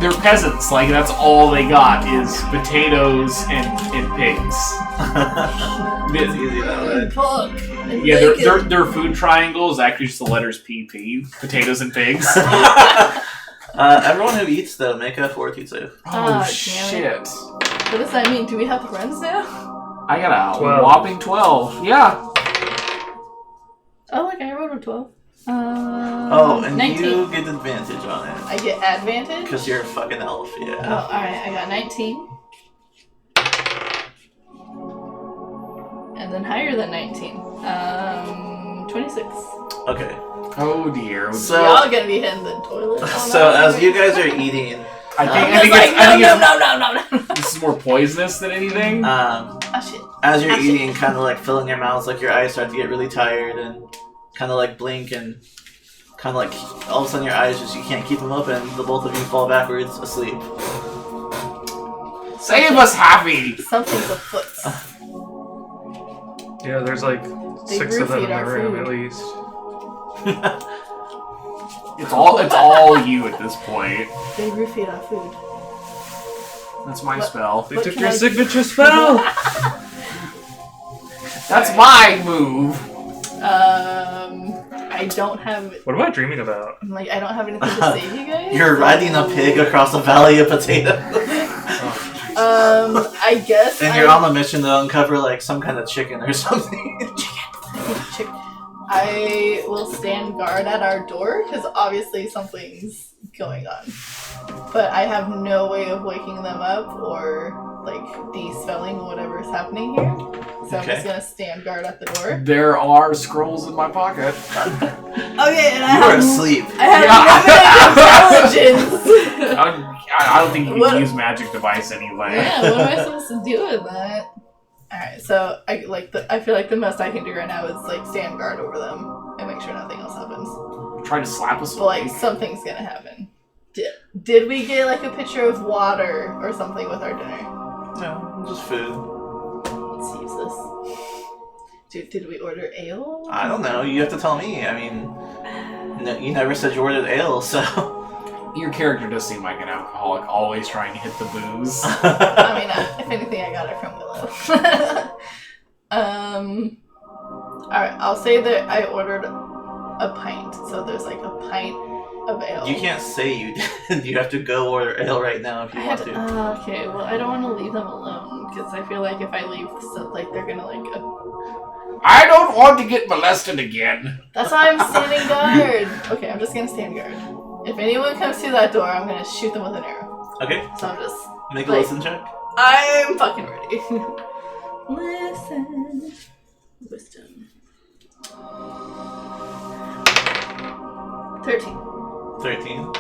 They're peasants, like that's all they got is potatoes and pigs. It's easy that way. Pork and Yeah, bacon. their food triangle is actually just the letters PP, potatoes and pigs. Everyone who eats though, make a fortitude save. Ah, damn it. Shit. What does that mean? Do we have friends now? I got a 12. whopping 12. Yeah. Oh, look, I rolled a 12. Oh, and 19. you get advantage on it. I get advantage? Because you're a fucking elf, Oh, yeah. alright, I got 19. And then higher than 19. 26. Okay. Oh dear. So, Y'all gonna be hitting the toilet. so as you guys are eating, I think no. this is more poisonous than anything. Oh, shit. as you're Ah, shit. eating, kind of like filling your mouths, like your eyes start to get really tired and kind of like blink and kind of like all of a sudden your eyes just, you can't keep them open. The both of you fall backwards asleep. Save us, Happy! Something's afoot. Yeah, there's like They 6 of them in roofied the our room food. at least. It's all you at this point. They roofied our food. That's my What? spell. They What took can your I- signature spell! That's my move. I don't have. What am I dreaming about? Like, I don't have anything to save you guys. You're riding a pig across a valley of potatoes. I guess. And you're on a mission to uncover like some kind of chicken or something. I will stand guard at our door because obviously something's going on. But I have no way of waking them up or like de-spelling whatever's happening here. So I'm Okay. just gonna stand guard at the door. There are scrolls in my pocket. Okay, and You were asleep. I have limited intelligence. I don't think you can What? use magic device anyway. Yeah, what am I supposed to do with that? Alright, so I feel like the most I can do right now is like stand guard over them and make sure nothing else happens. Try to slap us But like awake. something's gonna happen. Did we get like a picture of water or something with our dinner? No, just food. It's useless. Did we order ale? I don't know. You have to tell me. I mean, no, you never said you ordered ale, so. Your character does seem like an alcoholic, always trying to hit the booze. I mean, if anything, I got it from Willow. Alright, I'll say that I ordered a pint. So there's like a pint of ale. You can't say you did. You have to go order ale right now if you I want had to. okay, well, I don't want to leave them alone because I feel like if I leave, so, like they're gonna like I don't want to get molested again. That's why I'm standing guard. Okay, I'm just gonna stand guard. If anyone comes through that door, I'm gonna shoot them with an arrow. Okay. So I'm just... Make a listen check. I'm fucking ready. Listen. Wisdom. 13. 13.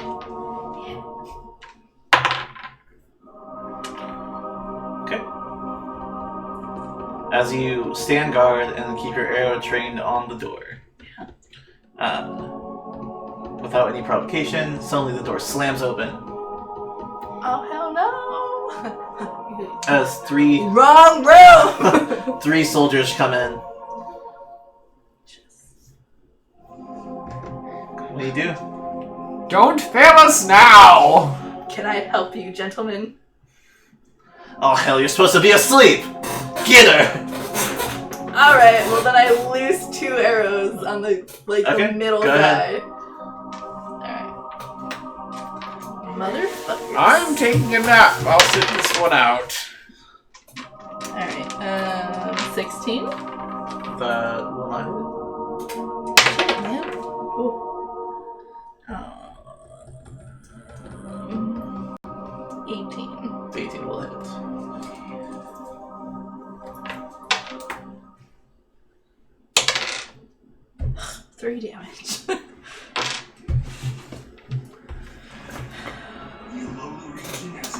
Okay. As you stand guard and keep your arrow trained on the door, without any provocation, suddenly the door slams open. Oh, hell no! As three Wrong room! three soldiers come in. What do you do? Don't fail us now! Can I help you, gentlemen? Oh hell, you're supposed to be asleep! Get her! Alright, well then I lose 2 arrows on the, the middle go guy. ahead. Alright. Motherfuckers. I'm taking a nap. I'll sit this one out. Alright, 16? That will not Shit, man. Cool. 18. hit. 18 will hit. Three damage.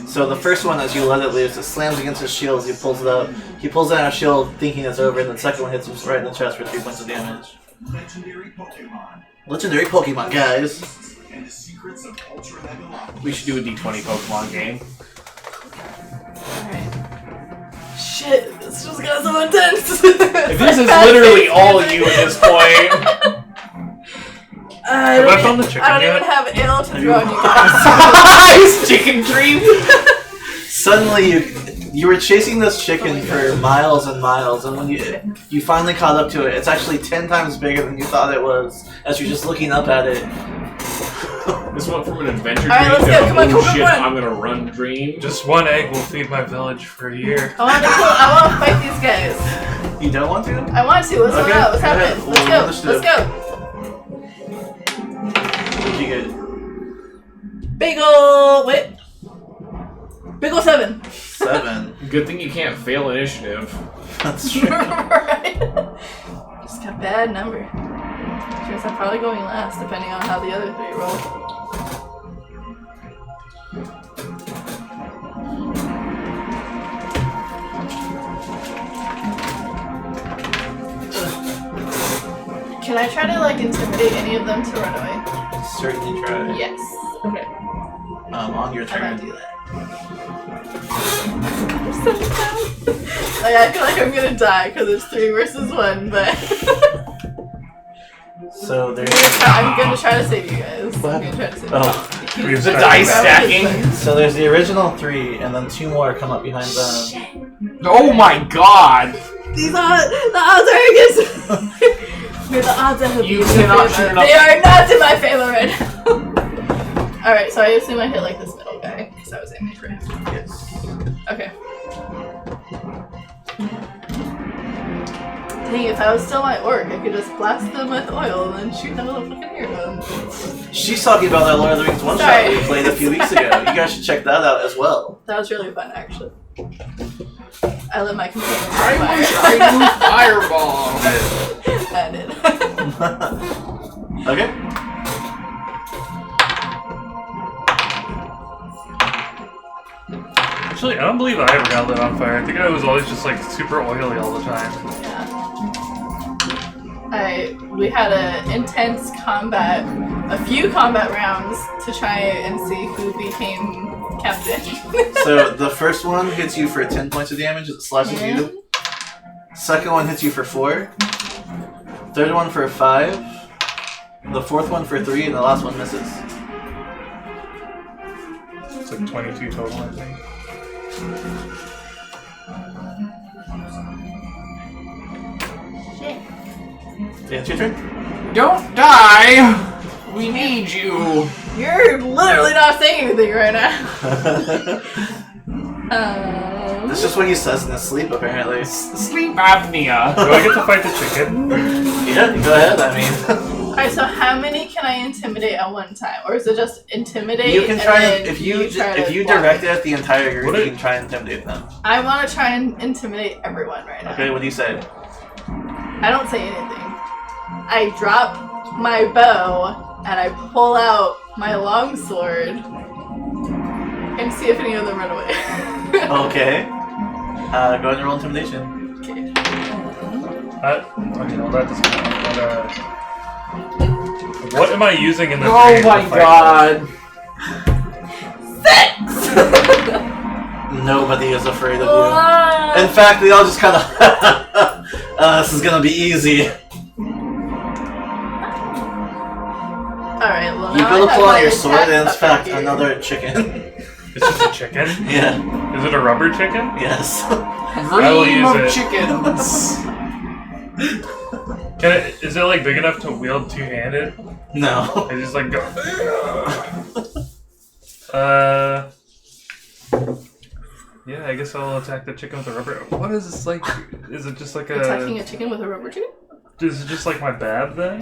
So the first one, as you let it loose, it slams against his shield. He pulls it up. He pulls it out of his shield, thinking it's over, and then the second one hits him right in the chest for 3 points of damage. Legendary Pokemon. Legendary Pokemon, guys. And the secrets of ultra mega life. We should do a D20 Pokemon game. Alright. Shit, this just got so intense. If this is literally all you at this point. I Have I don't, found the even, chicken I don't yet? even have ale to throw on you guys. His chicken dream. Suddenly, you were chasing this chicken for miles and miles, and when you finally caught up to it, it's actually 10 times bigger than you thought it was. As you're just looking up at it. This went from an adventure Alright, dream let's to go. Come on, oh come on, shit, come on. I'm gonna run dream. Just one egg will feed my village for a year. I want to fight these guys. You don't want to? I want to. Let's go Okay, out. What's go ahead. happening? We'll Let's go. initiative. Let's go. What'd you get? Big ol' wait. Big ol' 7. 7. Good thing you can't fail initiative. That's true. Right. Just got a bad number. Guess I'm probably going last, depending on how the other 3 roll. Can I try to intimidate any of them to run away? Certainly try. Yes. Okay. On your I'm gonna turn. do that. I'm so sad. I feel like I'm gonna die because it's 3 versus 1, but So there's I'm gonna try to save you guys. What? I'm gonna try to save Oh. you. The dice stacking. so there's the original 3, and then 2 more come up behind them. Oh my god! These are the odds are against. The odds are You cannot shoot enough. They are not in my favor right now. All right, so I assume I hit this middle guy because I was aiming for him. Yes. Okay. Dang, if I was still my orc, I could just blast them with oil and then shoot them with a fucking arrow. She's talking about that Lord of the Rings one shot Sorry. we played a few weeks ago. You guys should check that out as well. That was really fun, actually. I let my companions I fire. wish I knew fireball. I did. Okay. Actually, I don't believe I ever got lit on fire. I think I was always just super oily all the time. Yeah. We had an intense combat, a few combat rounds to try and see who became captain. So the first one hits you for 10 points of damage. It slashes you. Second one hits you for 4. Third one for 5. The fourth one for 3, and the last one misses. It's 22 total, I think. Shit. Yeah, it's your turn. Don't die! We need you! You're literally not saying anything right now. That's just what he says in his sleep, apparently. Sleep apnea. Do I get to fight the chicken? Yeah, go ahead. I mean, Alright, so how many can I intimidate at one time? Or is it just intimidate? you can try and and then if you direct it at the entire group, What you if- can try and intimidate them. I want to try and intimidate everyone right now. Okay, what do you say? I don't say anything. I drop my bow and I pull out my longsword and see if any of them run away. Okay. Go ahead and roll intimidation. Okay. Okay, well that doesn't count. But, what am I using in the Oh dream my to fight god. 6! Nobody is afraid of you. In fact, they all just kind of. This is gonna be easy. Alright, well You now go to I have pull out my your sword, attack and it's up fact here. another chicken. It's just a chicken? Yeah. Is it a rubber chicken? Yes. will Dream use of it. chickens. Is it like big enough to wield two-handed? No. I just like go. Yeah, I guess I'll attack the chicken with a rubber. What is this like? Is it just like Attacking a chicken with a rubber chicken? Is it just like my bab then?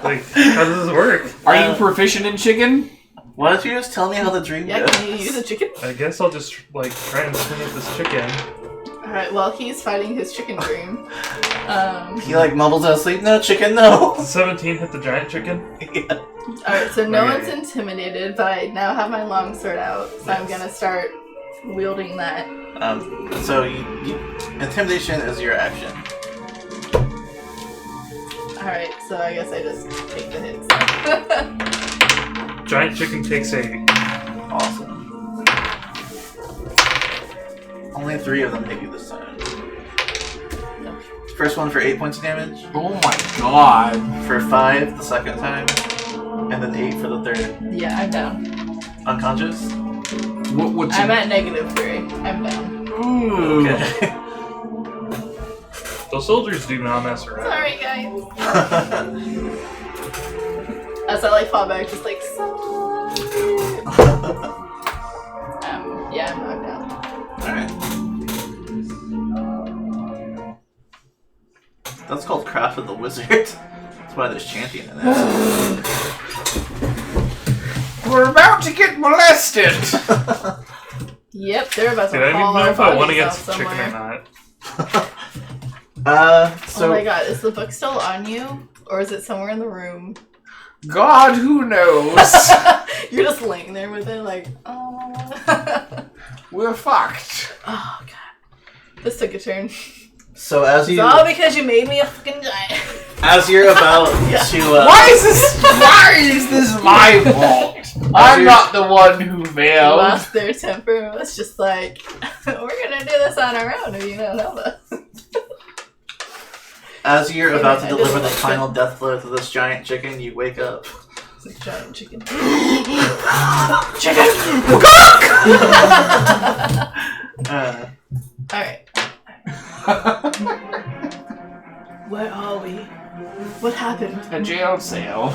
Like, how does this work? Are you proficient in chicken? Why don't you just tell me how the dream Yeah, goes? can you use a chicken? I guess I'll just like try and swing at this chicken. Alright, well he's fighting his chicken dream. He like mumbles out of sleep. No, chicken, no. Does 17 hit the giant chicken? Yeah. Alright, so no Okay. one's intimidated, but I now have my longsword out, so I'm Yes. gonna start wielding that. So intimidation is your action. Alright, so I guess I just take the hits. Giant chicken takes 8. Awesome. Only 3 of them hit you this time. First one for 8 points of damage. Oh my god. For 5 the second time. And then 8 for the third. Yeah, I'm down. Unconscious? What's I'm at -3. I'm down. Ooh. Okay. Those soldiers do not mess around. Sorry, guys. As I like fall back, just like sorry. Yeah, I'm knocked out. Alright. That's called Craft of the Wizard. That's why there's champion in it. We're about to get molested. Yep, they're about to Dude, I don't haul even know our if I won bodies against off the chicken or somewhere. not. So Oh my god, is the book still on you? Or is it somewhere in the room? God, who knows? You're just laying there with it like, oh. We're fucked. Oh god. This took a turn. So as It's you all because you made me a fucking giant. as you're about Yeah. to Why is this my fault? I'm you're- not the one who failed. Lost their temper and was just like, we're gonna do this on our own if you don't help us. as you're about to I deliver the just- final death blow to this giant chicken, you wake up. It's a giant chicken. Chicken. Alright. Where are we? What happened? A jail cell.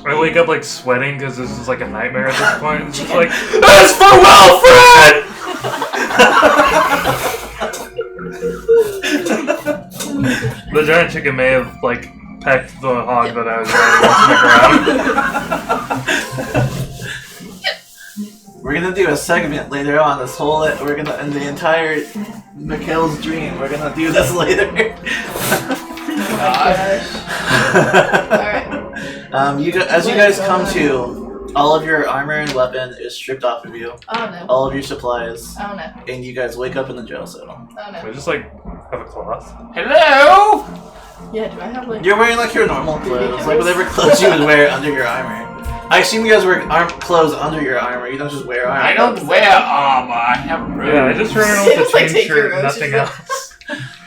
I wake up like sweating because this is like a nightmare at this point. It's just Chicken. like, that's for Wilfred! The giant chicken may have like pecked the hog that I was riding onto the ground. We're gonna do a segment later on. This whole we're gonna end the entire Mikhail's dream. We're gonna do this later. Alright. As you guys come to, all of your armor and weapon is stripped off of you. Oh no. All of your supplies, Oh no. and you guys wake up in the jail cell. Oh I no. just like have a cloth. Hello. Yeah, do I have like... You're wearing like your normal clothes, like whatever clothes you would wear under your armor. I assume you guys wear clothes under your armor. You don't just wear armor. I don't wear armor. I have robes. Yeah, I just run around with Just, a like, chain take your shirt, robes, nothing just- else.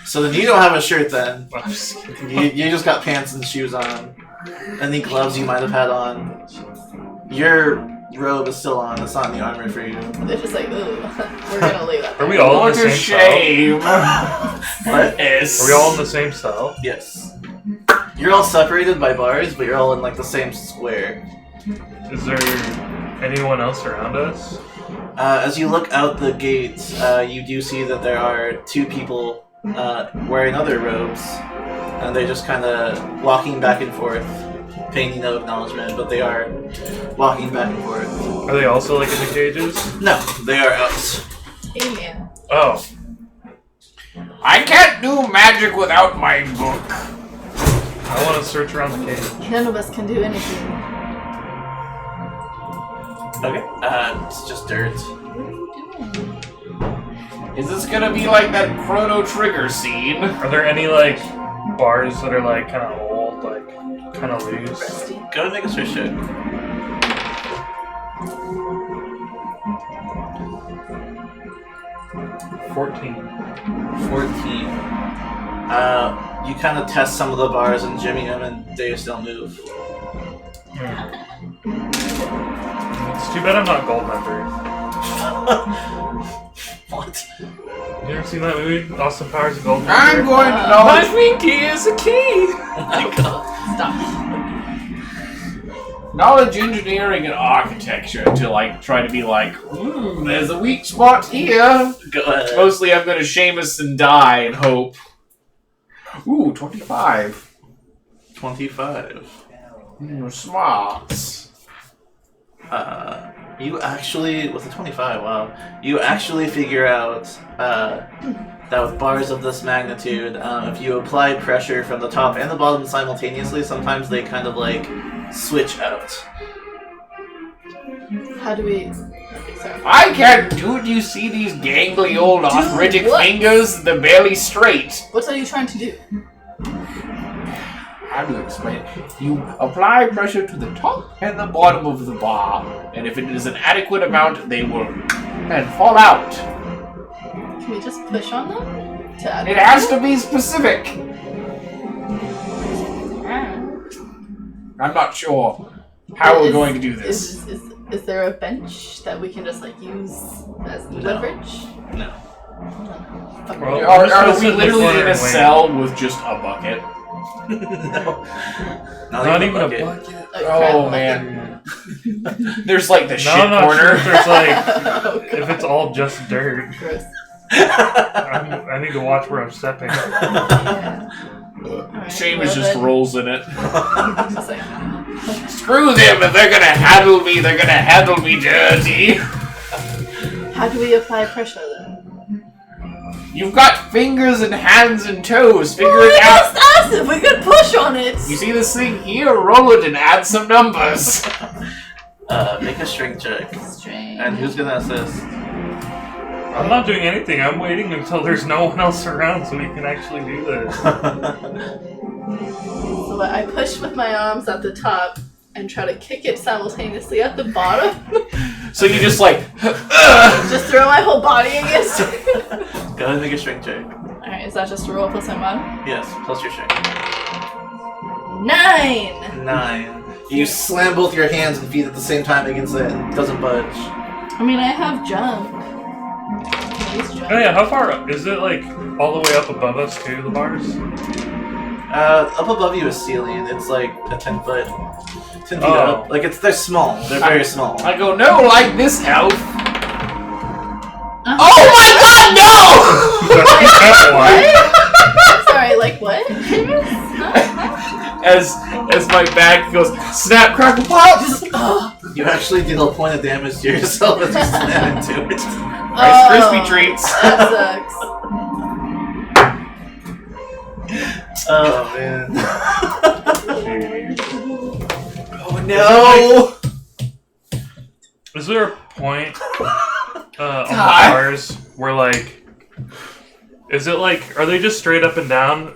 So then you don't have a shirt then. I'm just kidding. You just got pants and shoes on. Any gloves you might have had on. Your robe is still on. It's not in the armor for you. They're just like, ooh, we're gonna leave that. Are we all in What the a same cell? shame. What? Yes. Are we all in the same cell? Yes. You're all separated by bars, but you're all in like the same square. Is there anyone else around us? As you look out the gates, you do see that there are two people wearing other robes, and they're just kind of walking back and forth, paying no acknowledgement, but they are walking back and forth. Are they also like in the cages? No, they are out. Hey, man. Oh. I can't do magic without my book. I want to search around the cage. None of us can do anything. Okay. It's just dirt. What are you doing? Is this gonna be like that Chrono Trigger scene? Are there any like bars that are like kind of old, like kind of loose? Rusty. Go to make a search check. 14. 14. You kind of test some of the bars and jimmy them, and they just don't move. It's too bad I'm not a gold member. What? You ever seen that movie, Austin Powers and Gold Member? I'm going to know. My pinky is a key. Oh my god. Stop. Knowledge engineering and architecture to like try to be like, there's a weak spot here. Go ahead. Mostly I'm gonna Seamus and die and hope. Ooh, 25. 25. Smarts. You actually, with a 25, wow. You actually figure out that with bars of this magnitude, if you apply pressure from the top and the bottom simultaneously, sometimes they kind of like switch out. How do we... Okay, sorry. I can't do it. You see these gangly old arthritic what? fingers? They're barely straight. What are you trying to do? How do you explain it? You apply pressure to the top and the bottom of the bar, and if it is an adequate amount, they will and fall out. Can we just push on them? To add It has to be specific. I'm not sure how we're going to do this. Is there a bench that we can just like use as leverage? No. Fuck. Well, Are just we sit in the literally corner in a and wait. cell with just a bucket? No. Not even a bucket. bucket. Like, Oh crap, man. There's like the No, shit I'm not corner. sure if there's like, Oh, if it's all just dirt. Gross. I need to watch where I'm stepping. Yeah. Alright, Seamus well just then- rolls in it. Just like, Screw them! If they're gonna handle me, they're gonna handle me dirty. how do we apply pressure then? You've got fingers and hands and toes. Figure Well, it out. just asked if we could push on it. You see this thing here? Roll it and add some numbers. Make a strength check. Strange. And who's gonna assist? I'm not doing anything. I'm waiting until there's no one else around so we can actually do this. So I push with my arms at the top and try to kick it simultaneously at the bottom. So you just like, Just throw my whole body against it. Go ahead and make a strength check. Alright, is that just a roll plus my mod? Yes, plus your strength. 9! 9. You slam both your hands and feet at the same time against it. It doesn't budge. I mean, I have jump. Can I use jump? Oh yeah, how far is it? Like all the way up above us too? The bars? Up above you is ceiling. It's like a 10 foot. 10 feet Oh. up. Like they're small. They're very small. I go, no, like this elf. Uh-huh. Oh my god, no! What? Sorry, like what? As my back goes, snap, crackle, pop! You actually deal a point of damage to yourself as you slam into it. Rice Krispie treats. That sucks. Oh man. Oh no! Is there a point on the God. bars where like, is it like, are they just straight up and down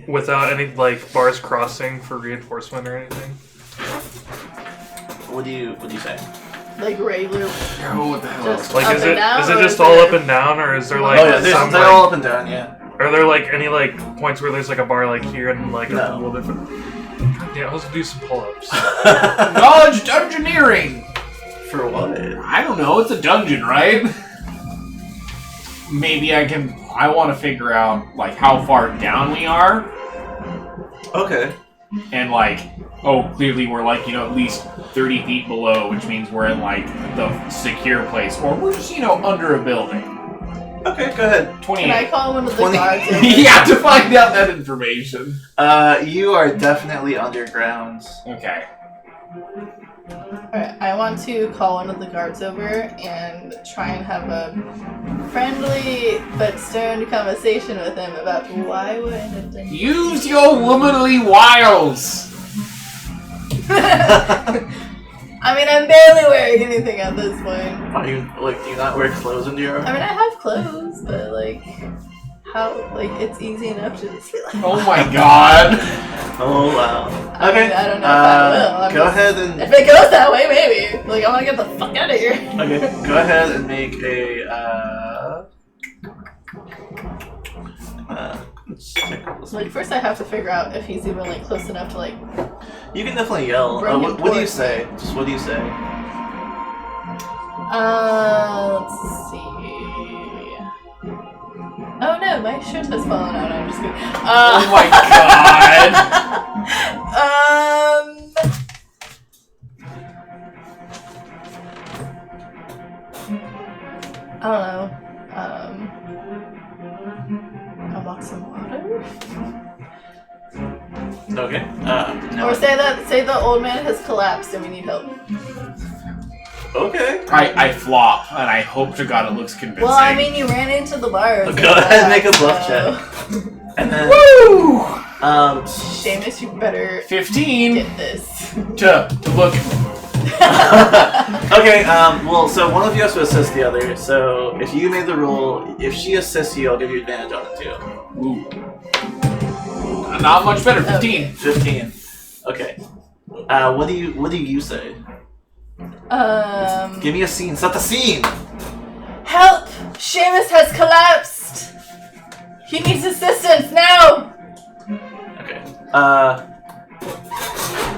without any like bars crossing for reinforcement or anything? What do you say? Like regular. Oh, what the hell? Just Like, up is and it down, is it or just is all it- up and down, or is there like Oh yeah, some they're like, all up and down, yeah. are there like any like points where there's like a bar like here and like No. a little different? Yeah, let's do some pull-ups. Knowledge dungeoneering! For what? I don't know, it's a dungeon, right? Maybe I want to figure out, like, how far down we are. Okay. And clearly we're at least 30 feet below, which means we're in the secure place, or we're just under a building. Okay, go ahead. 28. Can I call one of the 20. guards? Yeah, to find out that information. You are definitely underground. Okay. Alright, I want to call one of the guards over and try and have a friendly but stern conversation with him about why we're in a dungeon. Use your womanly wiles! I mean, I'm barely wearing anything at this point. Are you do you not wear clothes in your? I mean, I have clothes, but how? It's easy enough to just be like. Oh my god! Oh wow. I Okay. mean, I don't know if I will. Go ahead and. If it goes that way, maybe. I want to get the fuck out of here. Okay. Go ahead and make a. Let's check this. First I have to figure out if he's even close enough to You can definitely yell. Bring him What do you towards say? Just what do you say? Let's see. Oh no, my shirt has fallen out. I'm just kidding. Oh my I don't know. I'll box some water. Okay. No. Or say the old man has collapsed and we need help. Okay. I flop, and I hope to God it looks convincing. Well, I mean, you ran into the bar. Go ahead and make a bluff check. And then. Woo! Seamus, you better 15 get this. to look. Okay, well, so one of you has to assist the other, so if you made the roll, if she assists you, I'll give you advantage on it too. Ooh. Not much better, 15. 15. Okay. What do you say? Give me a scene. Set the scene! Help! Seamus has collapsed! He needs assistance now! Okay.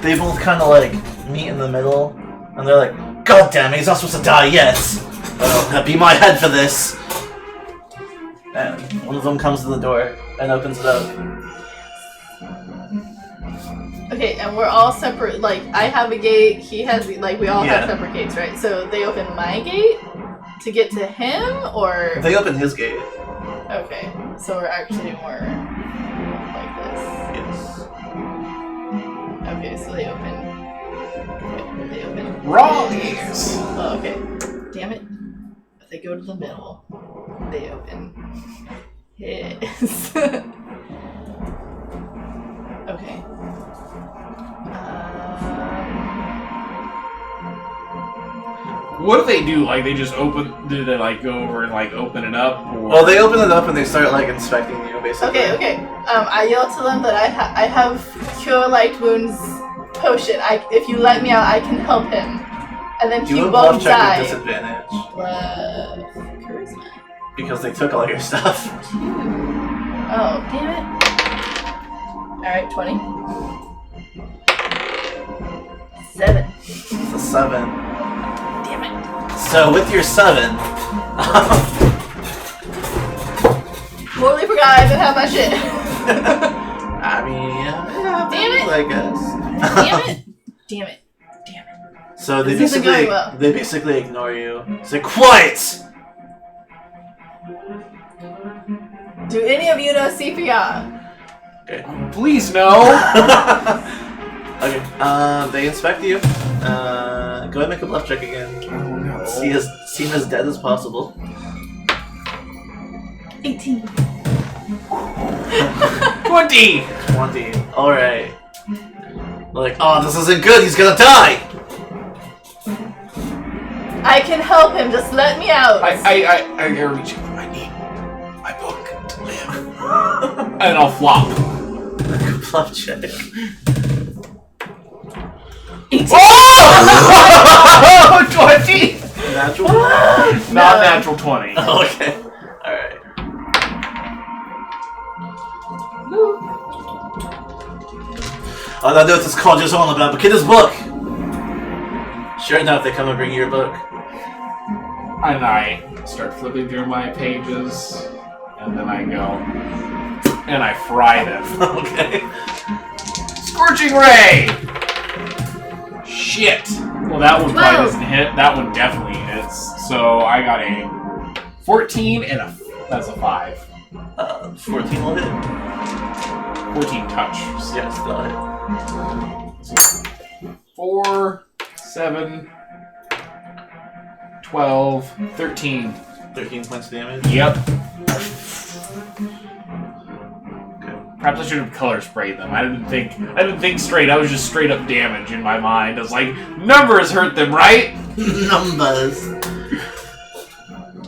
They both kind of meet in the middle, and they're like, God damn it, he's not supposed to die yet! That'd be my head for this! And one of them comes to the door and opens it up. Okay, and we're all separate. I have a gate, he has, we all have separate gates, right? So they open my gate to get to him, or? They open his gate. Okay, so we're actually more like this. Yes. Okay, so they open. Okay, they open. Wrong ears. Oh, okay. Damn it. If they go to the middle, they open. Yes. Okay. What do they do? They just open? Do they go over and open it up? Or? Well, they open it up and they start inspecting you, basically. Okay. I yell to them that I have Cure Light Wounds potion. If you let me out, I can help him, and then he Do a won't bluff check die. with disadvantage. Charisma. Because they took all your stuff. Oh, damn it. Alright, 20. 7. It's a 7. Damn it. So with your 7, Totally forgot I didn't have my shit. I mean, yeah, Damn it. I guess. Damn it. Damn it. Damn it. So they This isn't basically going well. they basically ignore you. Say quiet. Do any of you know CPR? Okay. Please no. Okay. They inspect you. Go ahead and make a bluff check again. Oh no. Seem as dead as possible. 18. 20. 20. All right. Oh, this isn't good. He's gonna die. I can help him. Just let me out. I reach. I need my book to live, and I'll flop. Bluff check. 18. Oh! 20. Natural. Not natural 20. Okay. All right. I don't know what this college's all about, but get his book! Sure enough, they come and bring you your book. And I start flipping through my pages, and then I go, and I fry them. Okay. Scorching Ray! Shit. Well, that one probably doesn't hit. That one definitely hits. So I got a 14 and that's a 5. 14 will hit. 14 touch. Yes, that'll hit. 4, 7, 12, 13. 13 points of damage. Yep. Okay. Perhaps I should have color sprayed them. I didn't think straight. I was just straight up damage in my mind. I was like, numbers hurt them, right? Numbers.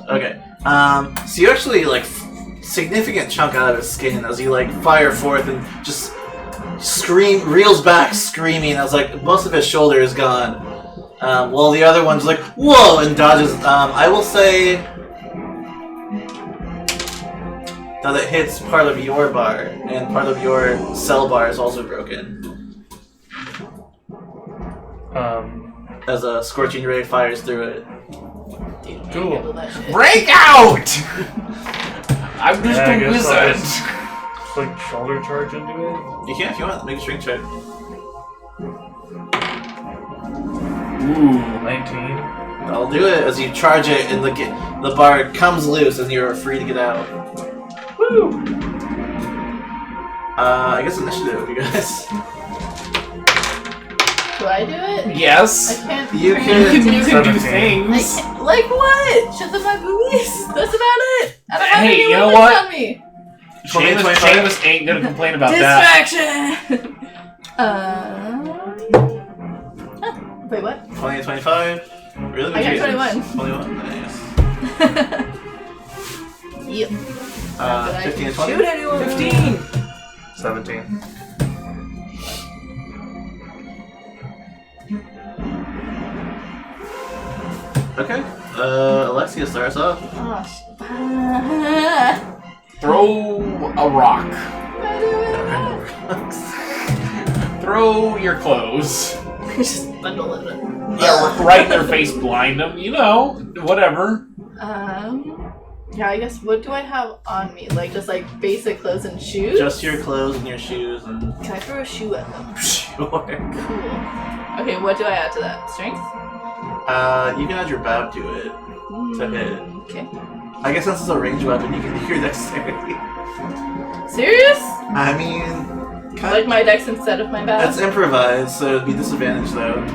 Okay. So you actually like significant chunk out of his skin as you like fire forth and just reels back screaming as like most of his shoulder is gone. While the other one's like, whoa, and dodges. I will say that it hits part of your bar, and part of your cell bar is also broken. As a Scorching Ray fires through it. Dude, can't Cool. handle that shit. Break out! I'm just Yeah, I a guess wizard. Like shoulder charge into it. You can if you want. Make a strength check. Ooh. 19. I'll do it as you charge it, and the bar comes loose, and you're free to get out. Woo! I guess initiative, you guys. Do I do it? Yes. I can't. You I can- You can do 17. things. can't. Like what? Shut up my boobies. That's about it. I don't have Hey, anyone you know that's what? on me. 20, 25? Seamus ain't gonna complain about that. Distraction. Wait, what? 20 and 25? Really? I got 21. Nice. Yep. Not that I 15 can and 20? Shoot anyone. 15. 17. Okay. Alexia starts off. Oh, Throw a rock. Throw your clothes. Just bundle it up. Yeah, right in their face, blind them. You know, whatever. Yeah, I guess what do I have on me? Like just like basic clothes and shoes? Just your clothes and your shoes and... Can I throw a shoe at them? Sure. Cool. Okay, what do I add to that? Strength? You can add your bab to it. To hit. Okay. I guess since it's a ranged weapon, you can do your dexterity. Serious? I mean... Like my dex instead of my bag? That's improvised, so it'd be disadvantage though. Oh, okay.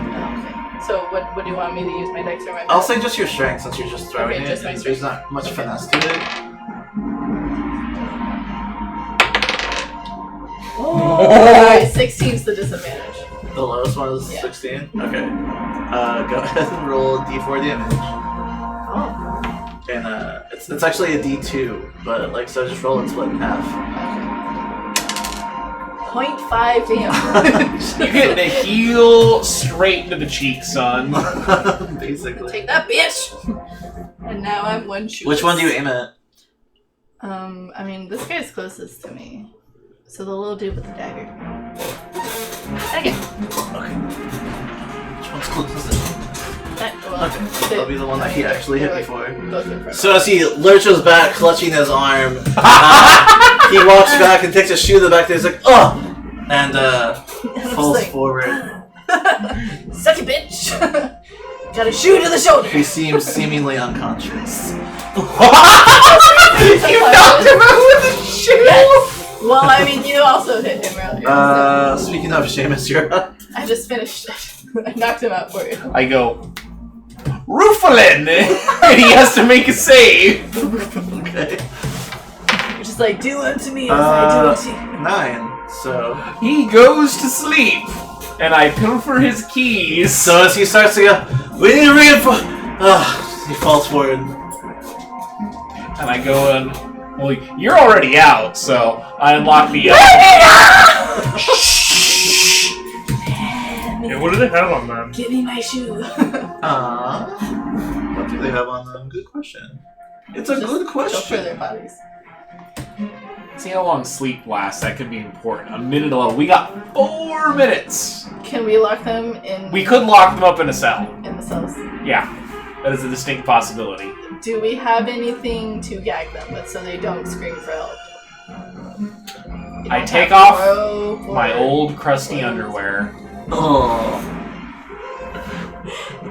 So what do you want me to use my dex or my bag? I'll say just your strength since you're just throwing Okay, it. just my And strength. there's not much finesse to it. Oh, 16's the disadvantage. The lowest one is Yeah. 16? Okay. Go ahead and roll D4 damage. Oh. And it's actually a D2, but like so just roll it split in half. 0.5 damage. You're getting a heel straight into the cheek, son. Basically. Take that, bitch! And now I'm one shoe. Which one do you aim at? I mean, this guy's closest to me. So the little dude with the dagger. Okay. Okay. Which one's closest? Well, Okay. That'll be the one that he actually hit they're, before. like, both in front. So as he lurches back, clutching his arm, he walks back and takes a shoe to the back there. He's like, "Oh!" and falls like, forward. Suck it, bitch! Got a shoe to the shoulder! He seems seemingly unconscious. You knocked him out with a shoe! Yes. Well, I mean, you also hit him earlier. Speaking of Seamus, you're up. I just finished. I knocked him out for you. I go, Roofalin! And he has to make a save. Okay. You're just like, do unto me as I do unto you. 9. So He goes to sleep. And I pilfer his keys. So as he starts to go, we need to reinforce. He falls forward. And I go in, well, you're already out, so I unlock the Yeah, what do they have on them? Give me my shoe. What do they have on them? Good question. It's a Just good Go for question. their bodies. See how long sleep lasts, that could be important. A minute alone. We got 4 minutes. Can we lock them in? We could lock them up in a cell. in the cells. Yeah, that is a distinct possibility. Do we have anything to gag them with so they don't scream for help? I take off my old crusty underwear. Oh.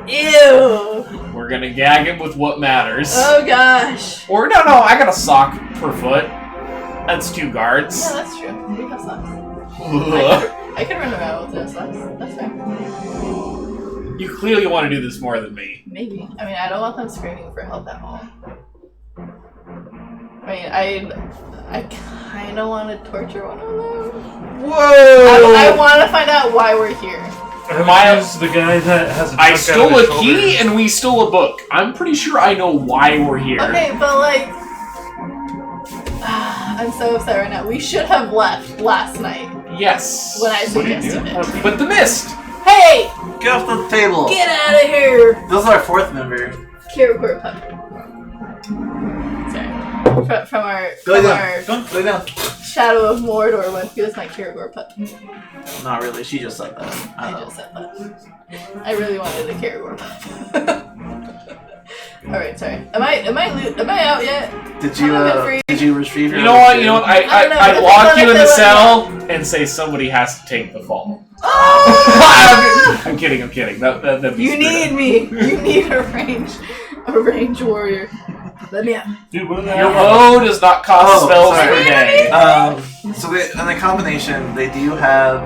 Ew! We're gonna gag him with what matters. Oh gosh. Or no, I got a sock per foot. That's 2 guards. Yeah, that's true. We have socks. I could run around with those socks. That's fine. You clearly want to do this more than me. Maybe. I mean, I don't want them screaming for help at home. I mean, I kind of want to torture one of them. Whoa! I want to find out why we're here. Who's the guy that has a I chunk stole out of his a key shoulder? and we stole a book. I'm pretty sure I know why we're here. Okay, but like... I'm so upset right now. We should have left last night Yes. when I What do you suggested do? it. But the mist. Hey! Get off the table. Get out of here! This is our 4th member. Kirikor pup. Sorry. From our Lay down. Go on, lay down. Shadow of Mordor one. He was my Kirigor pup. Not really. She just said that. I just said that. I really wanted a Kirigor pup. Alright, sorry. Am I out yet? Did you retrieve your You know what? I don't know, I but lock they you in let the me cell and say somebody has to take the fall. Oh! I'm kidding. That'd be You need me. You need a range warrior. Let me out. Dude, what Your bow does not cost Oh, spells sorry. per day. So in the combination, they do have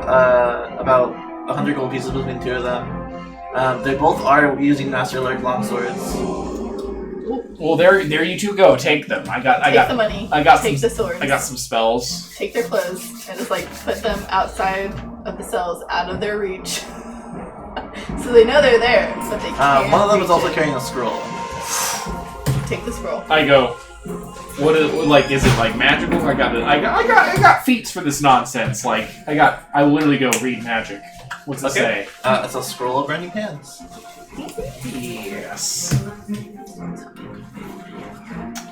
about 100 gold pieces between 2 of them. They both are using Master Lurk longswords. Well, there you two go. Take them. I got the money. I got Take some. the swords. I got some spells. Take their clothes and just like put them outside of the cells, out of their reach. So they know they're there, but they can't. One of them is reach also it. carrying a scroll. Take the scroll. I go. What is like? Is it like magical? I got feats for this nonsense. Like I literally go read magic. What's it say? It's a scroll of burning hands. Yes.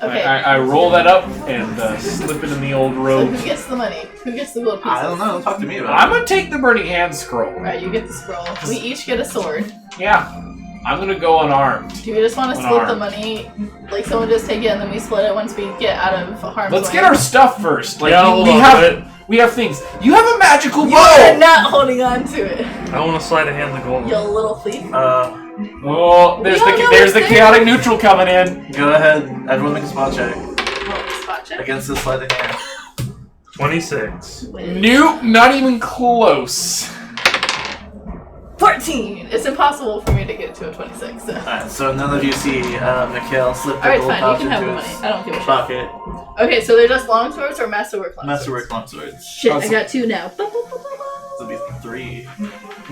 Okay. I roll that up and slip it in the old So robe. who gets the money? Who gets the gold pieces? I don't know. Talk to me about I'm it. gonna take the burning hand scroll. Alright, you get the scroll. We each get a sword. Yeah. I'm gonna go unarmed. Do we just want to split the Unarmed. money? Like someone just take it and then we split it once we get out of harm's way? Let's get our stuff first. Like Yeah, hold on to it. we have things. You have a magical You are bow. not holding on to it. I want to slide a hand the gold. You little thief. Oh, there's We all know the it's there. chaotic neutral coming in. Go ahead. Everyone make a spot check Oh, spot check. against this sleight of hand. 26. Nope, not even close. 14! It's impossible for me to get to a 26. So. Alright, so none of you see Mikhail slip the Alright, gold fine. You pouch can have the into money. his I don't give a shit. pocket. Okay, so they're just longswords or masterwork longswords? Masterwork longswords. Shit, I got 2 now. This will be 3.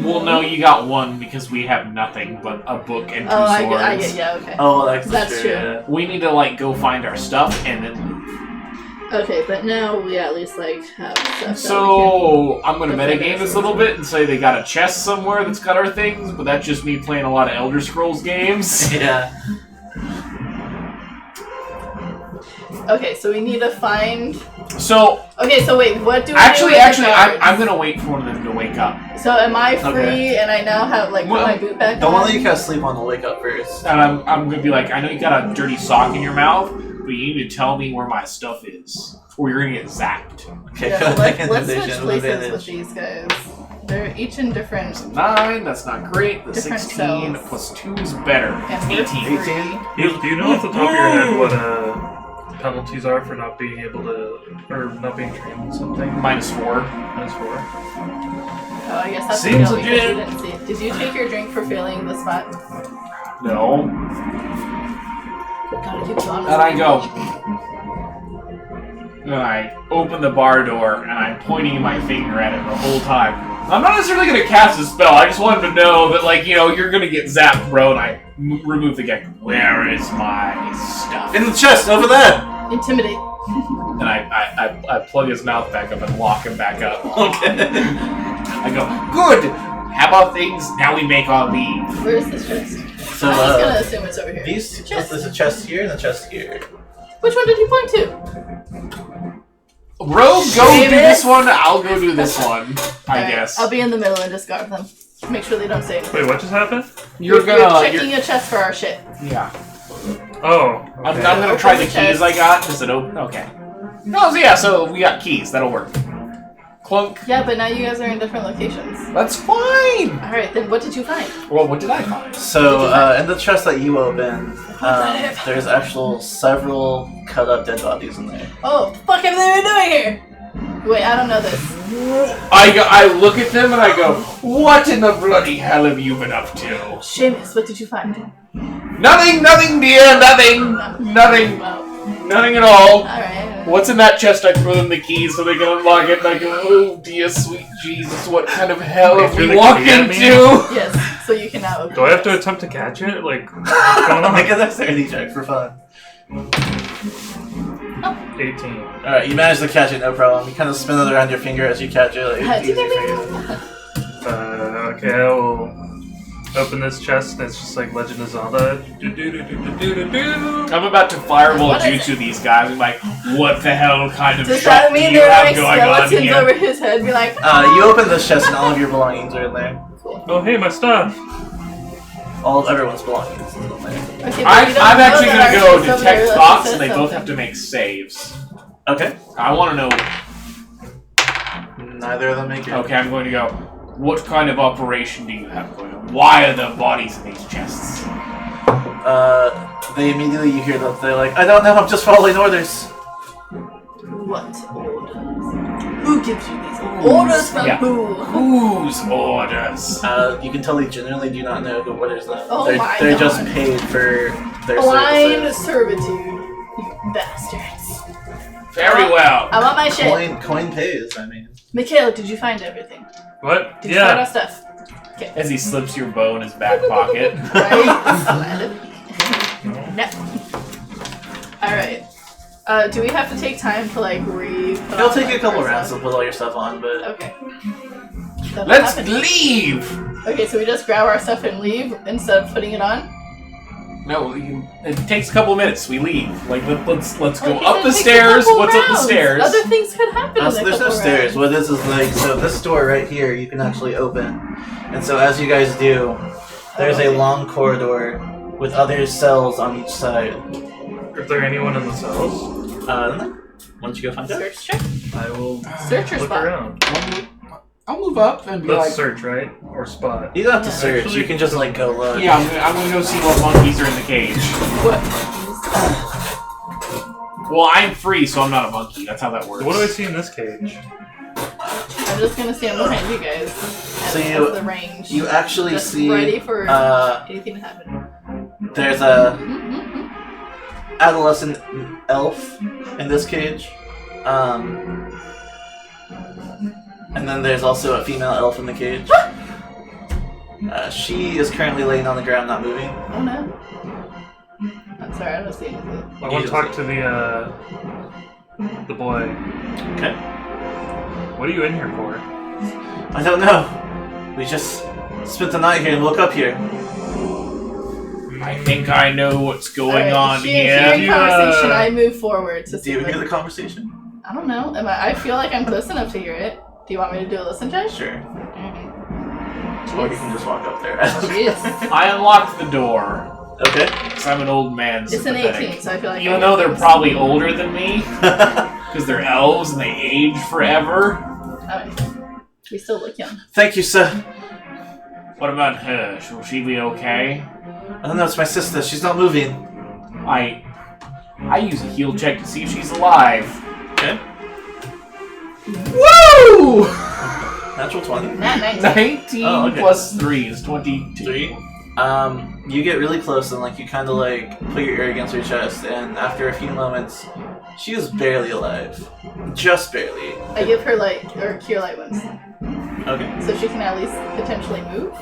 Well, no, you got 1 because we have nothing but a book and 2 Oh, I swords. get, yeah, okay. Oh, That's true. Yeah. We need to like go find our stuff and then. Okay, but now we at least like have stuff. So I'm gonna That's metagame it. this a little bit and say they got a chest somewhere that's got our things, but that's just me playing a lot of Elder Scrolls games. Yeah. Okay, so we need to find. So Okay, so wait, what do we actually, do with the guards? I'm gonna wait for one of them to wake up, So am I free Okay. and I now have like put Well, my boot back Don't on? want to let you guys sleep on the wake up first. and I'm gonna be like, I know you got a dirty sock in your mouth, but you need to tell me where my stuff is, or you're gonna get zapped. Okay, Yeah, go so ahead. let's switch Intimidation with places advantage. with these guys. They're each in different 9, that's not great. The Different 16 cells. plus 2 is better. and we're 18. free. Do you know off the top of your head what penalties are for not being able to, or not being trained in something? -4. -4. Oh, I guess that's Seems the deal because you legit. didn't see. Did you take your drink for failing the spot? No. Gotta keep going. And I go. And I open the bar door and I'm pointing my finger at it the whole time. I'm not necessarily gonna cast a spell. I just wanted to know that, like, you know, you're gonna get zapped, bro. And I remove the gecko. Where is my stuff? In the chest, over there! Intimidate. And I plug his mouth back up and lock him back up. Okay. I go, good. How about things? Now we make our leave. Where is this chest? So, I'm just gonna assume it's over here. these, Chest. there's a chest here and a chest here. Which one did you point to? Rogue, go do David? this one. I'll go do this one. I Alright, guess. I'll be in the middle and just guard them. Make sure they don't say anything. Wait, what just happened? You're You're gonna. checking a chest for our shit. Yeah. Oh, I'm okay. gonna try the Open the keys chest. I got. Does it open? Okay. No, so yeah, so we got keys. That'll work. Clunk. Yeah, but now you guys are in different locations. That's fine. Alright, then what did you find? Well, what did I find? So, in the chest that you open, there's several cut up dead bodies in there. Oh, the fuck have they been doing here? Wait, I don't know this. I look at them and I go, what in the bloody hell have you been up to? Seamus, what did you find? Nothing, dear, nothing. Well, Nothing at all. alright. What's in that chest? I throw them the keys so they can unlock it, and I go, oh dear sweet Jesus, what kind of hell have Threw we the walked key at me? into? Yes, so you can now open Do I have to this. attempt to catch it? Like, what's going on? Make a dexterity check for fun. 18. Alright, you manage to catch it, no problem. You kind of spin it around your finger as you catch it. Like, it's easy for you. Okay, I will open this chest and it's just like Legend of Zelda. I'm about to fireball What is jutsu these guys. I'm like, what the hell kind of Does shop that do mean you there are have like going on skeletons here? over his head? Be like, You open this chest and all of your belongings are in there. Oh, hey, my stuff. All of everyone's belongings is in there. okay, but you I'm don't know actually that gonna our go shit's over detect there, thoughts, let's and they say both something. have to make saves. Okay. I want to know. Neither of them make it. Okay, I'm going to go. What kind of operation do you have going on? Why are the bodies in these chests? They immediately, you hear them, they're like, I don't know, I'm just following orders. What orders? Who gives you these orders from Yeah. who? Whose orders? You can tell they generally do not know who orders them. Oh they're my they're just God. paid for their Blind services. servitude, you bastards. Very well. I want my shit. Coin pays, I mean. Mikhail, did you find everything? What? Did you find our Yeah. stuff? As he slips your bow in his back pocket. Right? No. Alright. Do we have to take time to like re-put It'll on, take like, you a couple our rounds to stuff? put all your stuff on, but Okay. That'll Let's happen. leave! Okay, so we just grab our stuff and leave instead of putting it on? No, it takes a couple minutes. We leave. Like, let's go Okay, up then the take a stairs. couple What's up the rounds. stairs? Other things could happen in so a there's no couple stairs. rounds. What this is like, so this door right here you can actually open. And so as you guys do, there's a long corridor with other cells on each side. Is there anyone in the cells? No. Once you go find out. Search check. I will Search your look spot. around. I'll move up and be Let's like, search, right? Or spot. You don't have to Yeah. search, Actually, you can just like go look. yeah, I'm gonna go see what monkeys are in the cage. What? Well, I'm free, so I'm not a monkey. That's how that works. What do I see in this cage? I'm just gonna stand behind you guys. So At you- the range. You actually just see ready for anything to happen. there's a Mm-hmm. adolescent elf in this cage. And then there's also a female elf in the cage. She is currently laying on the ground, not moving. Oh no. I'm sorry, I don't see anything. I want to talk to the boy. Okay. What are you in here for? I don't know. We just spent the night here and woke up here. I think I know what's going Alright, on Hearing here. conversation, I move forward to Do see you what... hear the conversation? I don't know. I feel like I'm close enough to hear it. Do you want me to do a listen check? Sure. Mm-hmm. Or you can just walk up there. Jeez. I unlocked the door. Okay. Because I'm an old man. It's an sympathetic. 18, so I feel like... Even I though get they're this. probably older than me, because they're elves and they age forever. Alright. We still look young. Thank you, sir. What about her? Will she be okay? I don't know, it's my sister. She's not moving. I use a heal check to see if she's alive. Okay. Woo! Natural 20. Not 19. 19 Oh, okay. plus 3 is 22. 3. You get really close and like you kind of like put your ear against her chest, and after a few moments, she is barely alive, just barely. I give her light, or cure light wounds, Okay. so she can at least potentially move.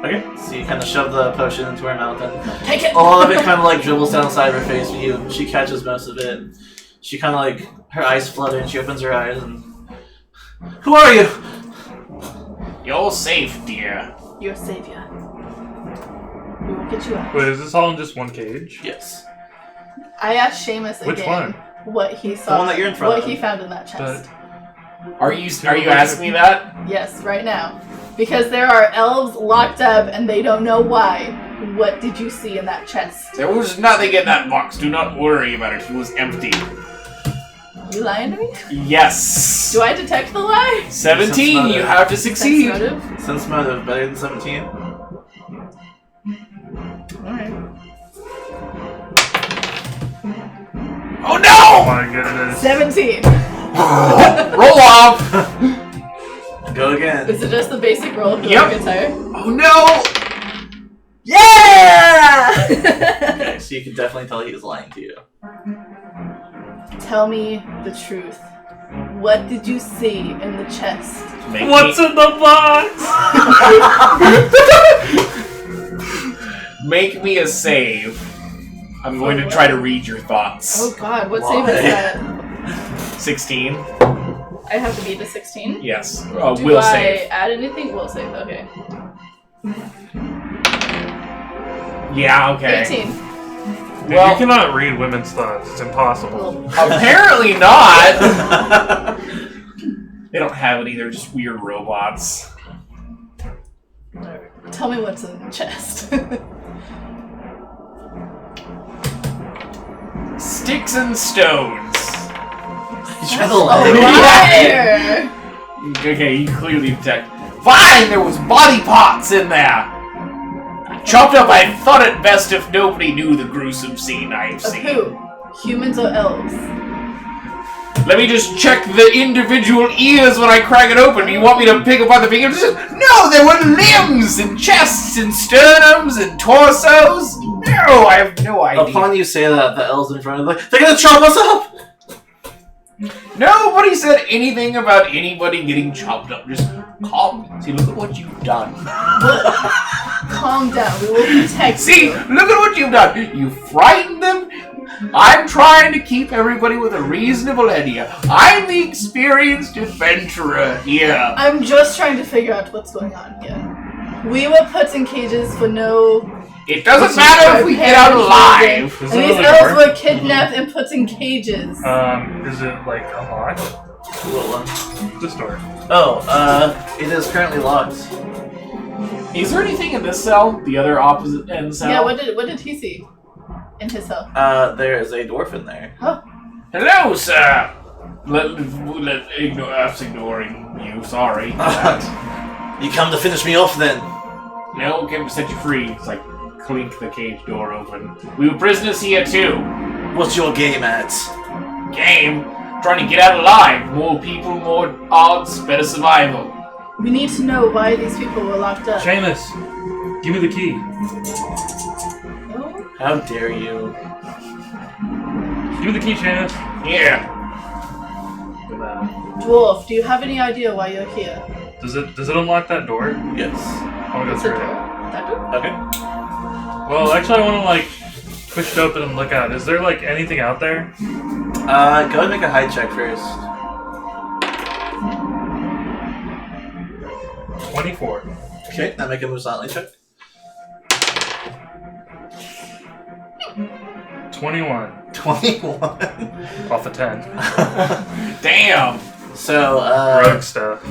Okay. So you kind of shove the potion into her mouth, and Take it! all of it kind of like dribbles down the side of her face. But she catches most of it. And she kind of like her eyes flutter, and she opens her eyes and. Who are you? You're safe, dear. Your savior. We will get you out. Wait, is this all in just one cage? Yes. I asked Seamus Which again what he saw, one that you're in front what of. he found in that chest. Are you asking me that? Yes, right now. Because there are elves locked up and they don't know why. What did you see in that chest? There was nothing in that box. Do not worry about it. It was empty. You lying to me? Yes. Do I detect the lie? 17. You have to succeed. Sense motive? Sense motive better than 17. Alright. Oh Oh no! my goodness. 17. Roll off. Go again. Is it just the basic roll if Yep. gets higher? Oh no! Yeah! Okay, so you can definitely tell he was lying to you. Tell me the truth. What did you see in the chest? What's in the box? Make me a save. I'm going to try to read your thoughts. Oh god, what save is that? 16. I have to beat a 16? Yes. Do Will I save. add anything? Will save, okay. Yeah. Okay. 18. Dude, Well- you cannot read women's thoughts. It's impossible. Apparently not. They don't have it either. Just weird robots. Tell me what's in the chest. Sticks and stones. You trying to Oh, lie? liar! Okay, you clearly detect. Fine, there was body parts in there. Chopped up. I thought it best if nobody knew the gruesome scene I've Of seen. who? Humans or elves? Let me just check the individual ears when I crack it open. Do you want me to pick apart the fingers? No, there were limbs and chests and sternums and torsos. No, I have no idea. Upon you say that, the elves in front of like, they're gonna chop us up! Nobody said anything about anybody getting chopped up. Just calm. See, look at what you've done. Calm down, we will protect See, you. look at what you've done. You frightened them. I'm trying to keep everybody with a reasonable idea. I'm the experienced adventurer here. I'm just trying to figure out what's going on here. We were put in cages for no... It doesn't matter if we get out alive. Does And it these really elves work? were kidnapped and put in cages. Is it like unlocked? What one? This door. Oh, it is currently locked. Is there anything in this cell? The other opposite end cell? Yeah, what did he see in his cell? There is a dwarf in there. Oh, Hello, sir. Us ignoring you. Sorry. You come to finish me off then? No, came to set you free. It's like clink the cage door open. We were prisoners here too. What's your game at? Game. Trying to get out alive. More people, more odds, better survival. we need to know why these people were locked up. Seamus, give me the key. Oh, How dare you? Give me the key, Seamus. Yeah. Dwarf, do you have any idea why you're here? Does it unlock that door? Yes. I want to go It's a through door. it. That door? Okay. Well, actually, I want to like push it open and look out. Is there like anything out there? Go ahead and make a hide check first. 24. Okay, now make a move silently check. 21 21. off of 10. Damn. So, Rogue stuff.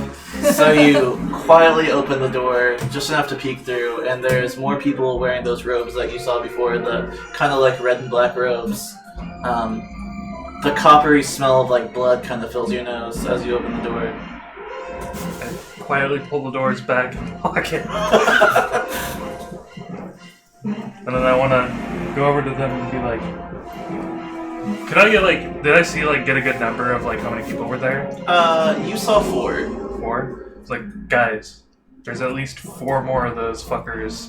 so you quietly open the door, just enough to peek through, and there's more people wearing those robes that you saw before, the kind of like red and black robes. The coppery smell of like blood kind of fills your nose as you open the door. I quietly pull the doors back and lock it. And then I want to go over to them and be like, could I get like, did I see like get a good number of like how many people were there? You saw 4. 4? It's like, guys, there's at least 4 more of those fuckers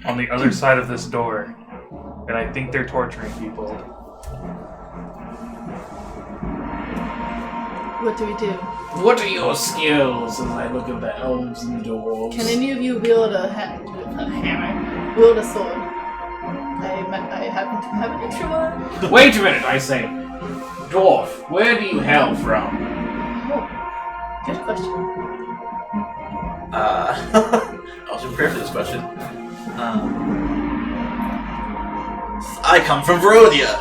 on the other side of this door. And I think they're torturing people. What do we do? What are your skills as I look at the elves and dwarves? Can any of you wield a hammer? Wield a sword? I happen to have an extra one. Wait a minute, I say. Dwarf, where do you hail from? Oh, good question. I was prepared for this question. I come from Verodia.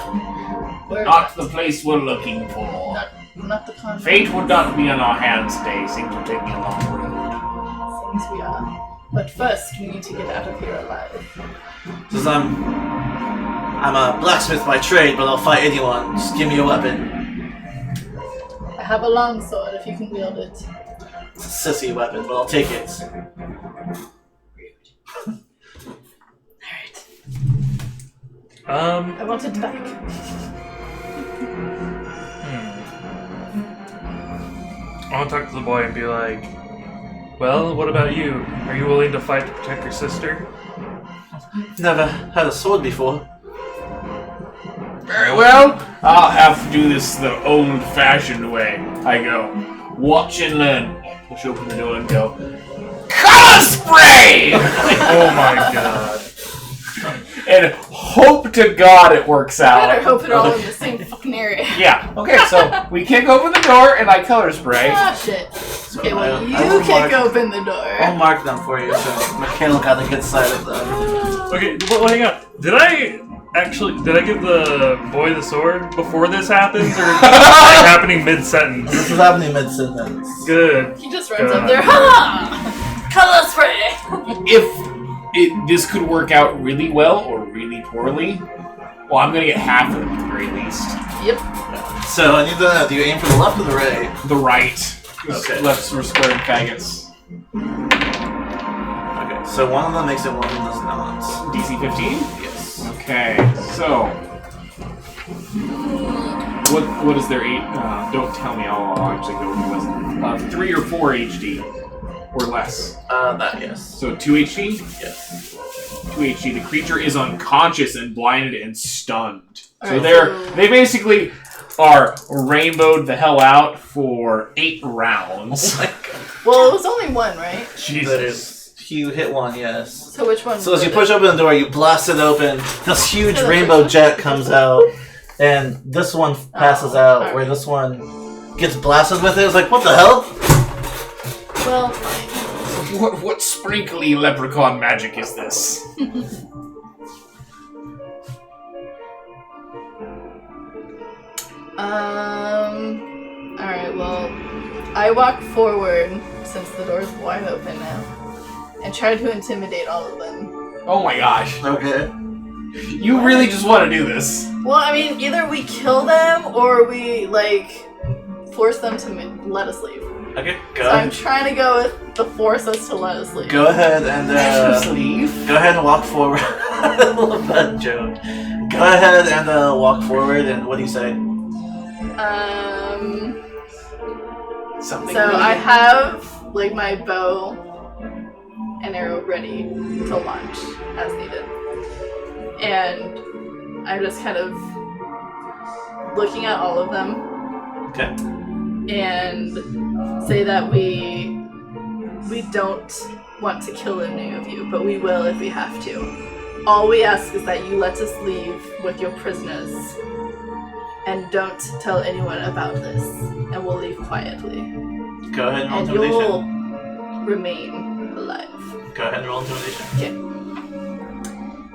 Where? Not the place we're looking for. Not the con. Fate would not be on our hands today. Seems to take me a long road. Things we are. But first, we need to get out of here alive. Says I'm a blacksmith by trade, but I'll fight anyone. Just give me a weapon. have a long sword if you can wield it. It's a sissy weapon, but I'll take it. Alright. I want it back. I want to talk to the boy and be like, well, what about you? Are you willing to fight to protect your sister? Never had a sword before. Very well. I'll have to do this the old-fashioned way. I go, watch and learn. Push open the door and go, color spray! Oh my god. And hope to God it works Better out. hope they're all in the same fucking area. Yeah. Okay. So we kick open the door and I color spray. Ah, shit. Okay, well, I you will kick mark- open the door. I'll mark them for you, so Michaela got a good side of them. Okay, well, hang on. Did I give the boy the sword before this happens, or is it happening mid-sentence? This is happening mid-sentence. Good. He just runs up there. Ha! Color spray! This could work out really well or really poorly. Well, I'm gonna get half of them at the very least. Yep. So I need to know, do you aim for the left or the right? The right. Okay. Left were squaring faggots. Okay, so one of them makes it, one of them does not. DC 15? Yes. Okay, so what is their 8? Don't tell me. I'll actually go with 3 or 4 HD or less. That, yes. So 2 HD. Yes. 2 HD. The creature is unconscious and blinded and stunned. So Alright, they basically are rainbowed the hell out for 8 rounds. Oh my god. Well, it was only one, right? That is, you hit one, yes. So which one? So as you was push it? open the door, you blast it open, this huge So the rainbow first jet comes out, and this one passes out, alright. where this one gets blasted with it. It's like, what the hell? Well, fine. What sprinkly leprechaun magic is this? Alright, well, I walk forward, since the door's wide open now, and try to intimidate all of them. Oh my gosh. Okay. You really just want to do this. Well, I mean, either we kill them, or we, force them to let us leave. Okay, So I'm trying to go with the force us to let us leave. Go ahead and, leave. go ahead and walk forward. I love that joke. Go ahead and, walk forward, and what do you say? Something. So I have, my bow and arrow ready to launch as needed. And I'm just kind of looking at all of them. Okay. And say that we don't want to kill any of you, but we will if we have to. All we ask is that you let us leave with your prisoners, and don't tell anyone about this, and we'll leave quietly. Go ahead and roll And intimidation. you'll remain alive. Go ahead and roll intimidation.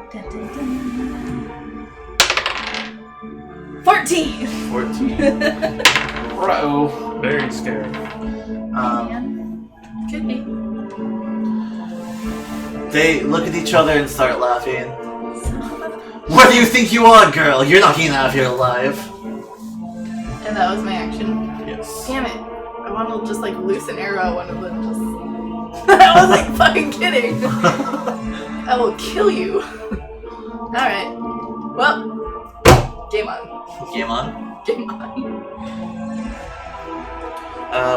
Okay. Dun, dun, dun. 14! 14. Bro. Very scared. Could be. They look at each other and start laughing. What do you think you are, girl? You're not getting out of here alive. And that was my action. Yes. Damn it. I want to just loose an arrow at one of them. Just. I was fucking kidding. I will kill you. Alright. Well, game on. Game on. Game on.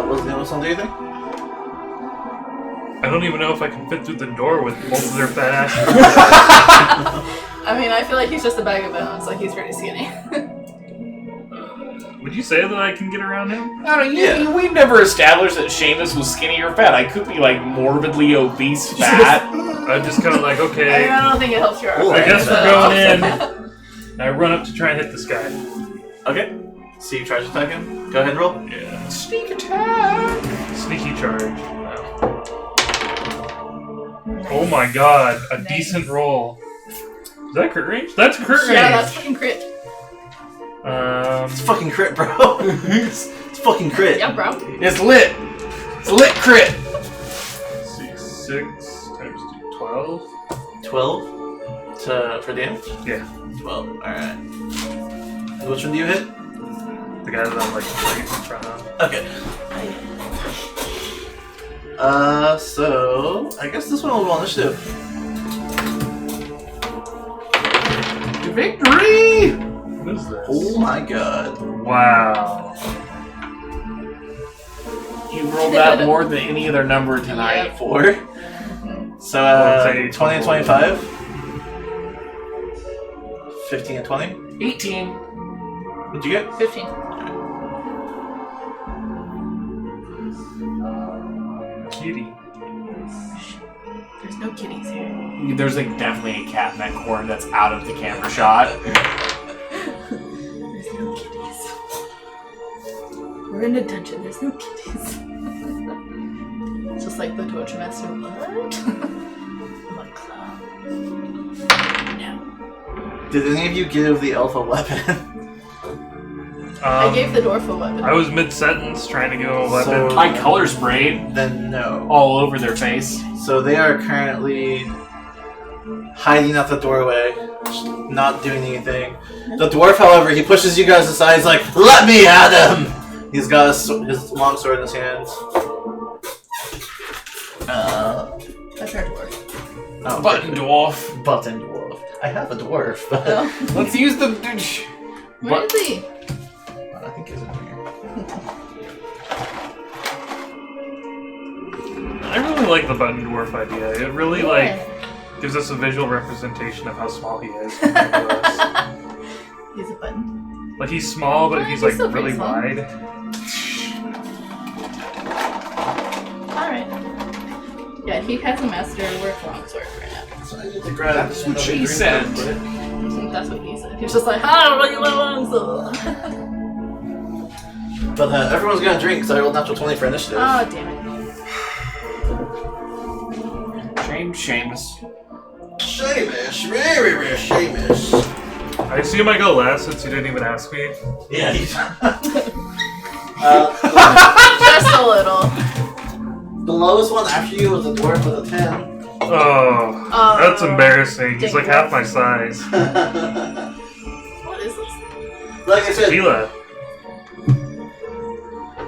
What song do you think? I don't even know if I can fit through the door with both of their fat asses. I mean, I feel like he's just a bag of bones. He's pretty skinny. Would you say that I can get around him? I don't know, we've never established that Seamus was skinny or fat. I could be morbidly obese fat. I'm just kind of like, okay, I don't think it helps your arm. Cool. I guess we're going in. And I run up to try and hit this guy. Okay. So you try to attack him? Go ahead and roll. Yeah. Sneak attack. Sneaky charge. Wow. Oh my god, a decent roll. Is that crit range? That's crit range! Yeah, that's fucking crit. It's fucking crit, bro. it's fucking crit. Yeah, bro. It's lit. It's lit crit. Let's see, 6 times 2, 12. 12 for damage? Yeah. 12, alright. Which one do you hit? The guy that I'm like right in front of. Okay. So I guess this one will go initiative. Victory! What is this? Oh my god. Wow. You rolled that more than any other number tonight. 4. So Well, say 20 and 25. 15 and 20. 18. What'd you get? 15. Cutie. There's no kitties here. There's like definitely a cat in that corner that's out of the camera shot. There's no kitties. We're in a dungeon. There's no kitties. It's just like the torture master. What? I'm like, no. Did any of you give the elf a weapon? I gave the dwarf a weapon. I was mid-sentence trying to give him a weapon. So- I color sprayed Then no. all over their face. So they are currently hiding at the doorway, not doing anything. The dwarf, however, he pushes you guys aside. He's like, "Let me at him!" He's got his long sword in his hands. That's our dwarf. Oh, Button dwarf. Button dwarf. I have a dwarf, but Oh. Let's use the. Where is he? I think he's in here. I really like the button dwarf idea. It really gives us a visual representation of how small he is. compared to us. He's a button. Like he's small, but Yeah, he's he's like still really pretty small. wide. Alright. Yeah, he has a masterwork longsword right now. So I need to grab. That's what she drink said. real quick. I think that's what he said. He's just like, ah, look at my longsword. But everyone's gonna drink because I rolled natural 20 for initiative. Oh, damn it. Seamus. Seamus, very Seamus. I assume I go last since you didn't even ask me. Yeah, he's. Just a little. The lowest one after you was a dwarf with a 10. Oh, Oh, that's embarrassing. He's like dang. half my size. What is this? Like I said, Tequila.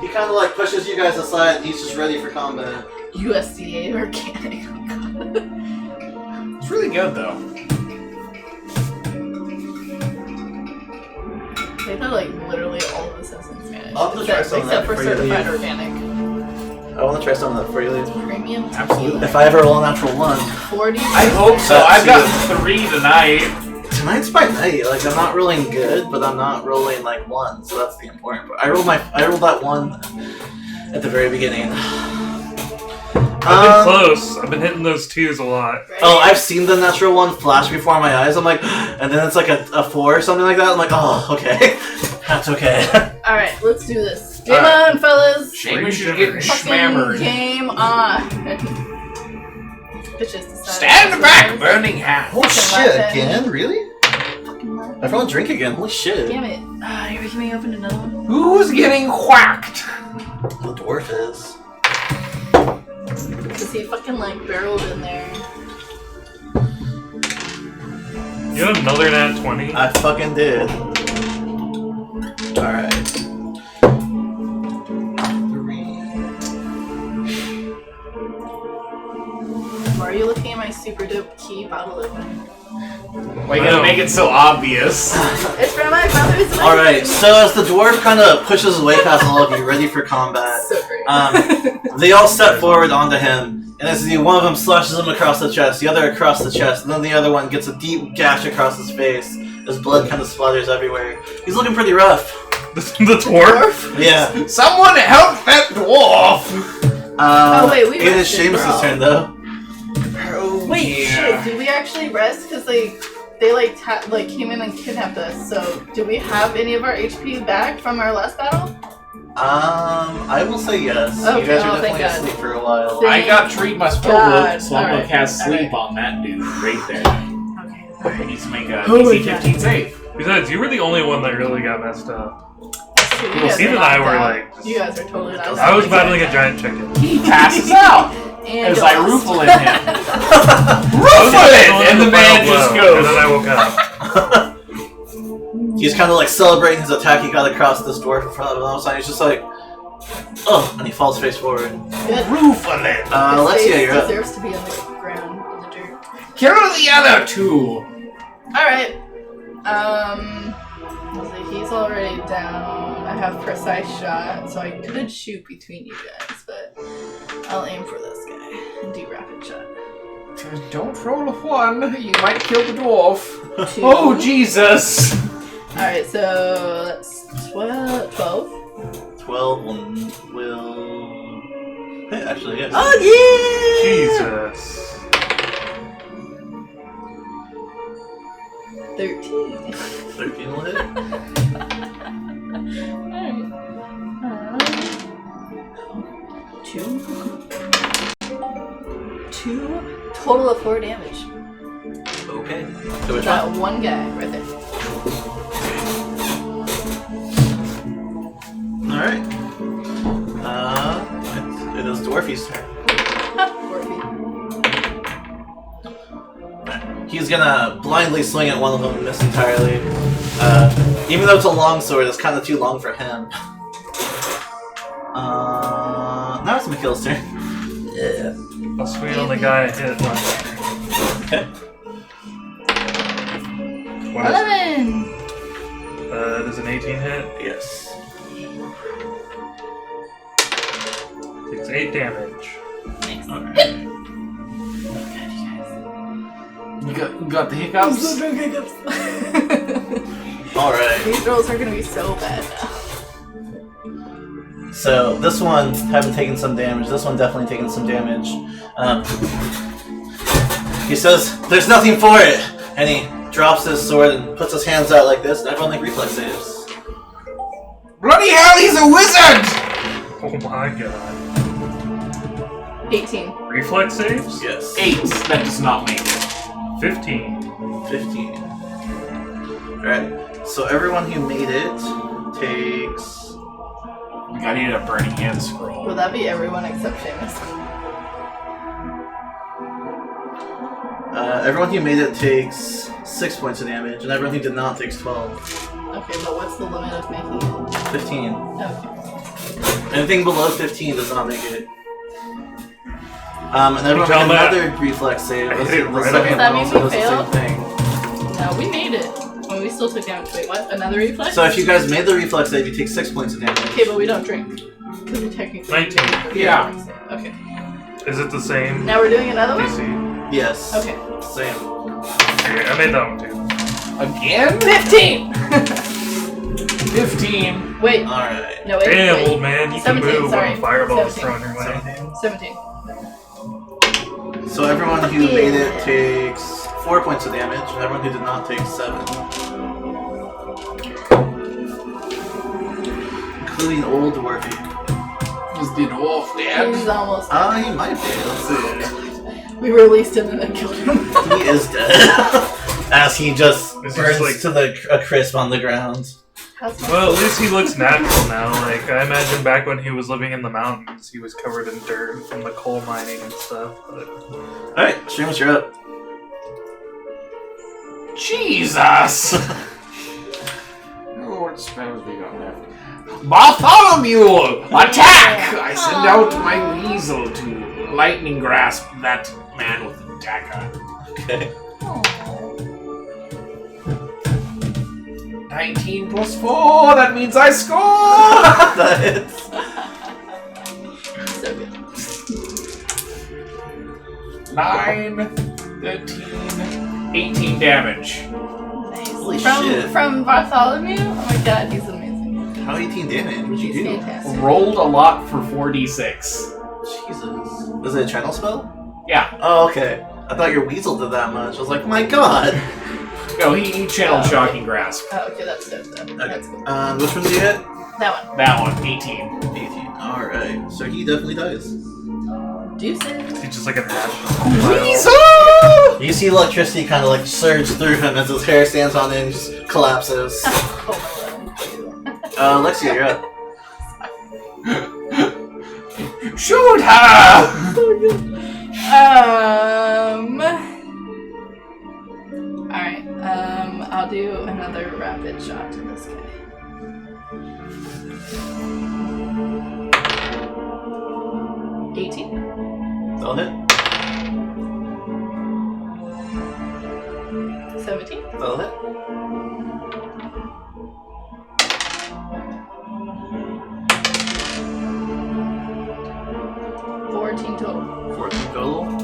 he kind of like pushes you guys aside and he's just ready for combat. USDA organic. Oh, God. It's really good though. They had like literally all of this is in Spanish. I'll have to try some of that except for before you certified leave. organic. I want to try some of that for you. Premium. Absolutely. If I ever roll a natural 1. 40. I hope so. I've got 3 tonight. Tonight's by night. Like, I'm not rolling good, but I'm not rolling like 1, so that's the important part. I rolled that 1 at the very beginning. I've been close. I've been hitting those 2s a lot. Right? Oh, I've seen the natural 1 flash before my eyes. I'm like, and then it's like a 4 or something like that. I'm like, oh, okay. That's okay. Alright, let's do this. Game Alright. on, fellas! Seamus is getting Fucking schmammered. game on! Bitches decided Stand to back, do burning hand. Holy shit, shit, again? again? Really? fucking love. Everyone drink again. Holy shit. Damn it. You're making me open another one? Who's getting whacked? The dwarf is. Because he fucking like barreled in there. You had another nat 20? I fucking did. Alright. 3. Why are you looking at my super dope key bottle opener? Why you gotta make it so obvious? It's from my brother's wedding. Alright, so as the dwarf kind of pushes his way past all of you, ready for combat, So great. they all step forward onto him, and as one of them slashes him across the chest, the other across the chest, and then the other one gets a deep gash across his face. His blood kind of splatters everywhere. He's looking pretty rough. The dwarf? Yeah. Someone help that dwarf! Oh, wait, we It is rested, Seamus' bro. turn, though. Oh, Wait, yeah. shit, did we actually rest? Because they came in and kidnapped us, so do we have any of our HP back from our last battle? I will say yes. Okay, You guys oh, are thank definitely God. asleep for a while. Thank I got treat my spell God. book, so I'm gonna Alright, cast sleep alright. on that dude right there. Okay, He alright. needs to make a Oh my DC 15 save. Besides, you were the only one that really got messed up. You Well, guys Steve are and I knocked were out. like... You guys are totally knocked out. I was battling a giant chicken. He passes out And as you I lost. roofle in him. I was Roofle it! going And for the man final just blow, goes. And then I woke up. He's kind of like celebrating his attack he got across this dwarf in front of him. All of a sudden, he's just like, oh, and he falls face forward. Good. Roof on it. Alexia, you're up. deserves to be on the ground in the dirt. Kill the other two. Alright. Let's see, he's already down. I have precise shot, so I could shoot between you guys, but I'll aim for this guy and do rapid shot. Don't roll a 1. You might kill the dwarf. 2. Oh, Jesus. Alright, so that's 12. 12 will... Hey, actually, yes. Oh, yeah! Jesus. 13. 13 will hit. Alright. 2. Total of 4 damage. Okay. So which That one? one guy right there. Alright. It is Dwarfy's turn. He's gonna blindly swing at one of them and miss entirely. Even though it's a long sword, it's kind of too long for him. Now it's Mikhail's turn. Yeah. I'll swing on the guy I hit last turn. Okay. What is, 11! does an 18 hit? Yes. Takes 8 damage. Nice. Alright. You got the hiccups? Alright. These rolls are gonna be so bad now. So this one having taken some damage. This one definitely taking some damage. He says, "There's nothing for it," and he drops his sword and puts his hands out like this. And everyone make reflex saves. Bloody hell, he's a wizard! Oh my god. 18. Reflex saves? Yes. 8. That does not make it. 15. 15. Alright. So everyone who made it takes. I need a burning hand scroll. Would that be everyone except Seamus? Everyone who made it takes 6 points of damage, and everyone who did not takes 12. Okay, but what's the limit of making it? 15. Okay. Anything below 15 does not make it. And everyone tell make that. another reflex save. I The hit it right second up. Does that one mean also we does the same failed? thing. No, we made it. Well, we still took damage. Wait, what? Another reflex? So if you guys made the reflex save, you take 6 points of damage. Okay, but we don't drink. Because we technically 19. Yeah. Okay. Is it the same? Now we're doing another one? DC? Yes. Okay. Same. Okay, I made that one too. Again? 15! 15. Wait. Alright. No, wait. Damn, wait. old man, you 17, can move sorry. when a fireball is 17. thrown your way. 17. 17. So everyone who made it takes 4 points of damage, and everyone who did not takes 7. Including old Dwarfy. Is the dwarf dead? He's almost He might be. Let's see. We released him and then killed him. He is dead. As he just Is he burns just to a crisp on the ground. How's my- Well, at least he looks natural now. Like, I imagine back when he was living in the mountains, he was covered in dirt from the coal mining and stuff. But Alright, Seamus, you're up. Jesus! Oh, what spells we got left? Bartholomew! Attack! I send out my weasel to lightning grasp that man with the dagger. Okay. 19 plus 4, that means I score! That hits. So good. 9, 13, 18 damage. Nice. Holy shit. From Bartholomew? Oh my god, he's amazing. How 18 damage? What'd you He's do? fantastic. Rolled a lot for 4d6. Jesus. Was it a channel spell? Yeah. Oh, okay. I thought your weasel did that much. I was like, my god. No, he channeled Shocking Grasp. Oh, okay, that's good then. That's cool. Which one did you hit? That one. That one, 18. 18. Alright. So he definitely dies. Deuces. he's just like an ash. Weasel! You see electricity kind of like surge through him as his hair stands on end and just collapses. Oh my god. Alexia, you're up. Shoot her! Alright, I'll I'll do another rapid shot to this guy. 18. That'll hit. 17. That'll hit. Total. 14 total.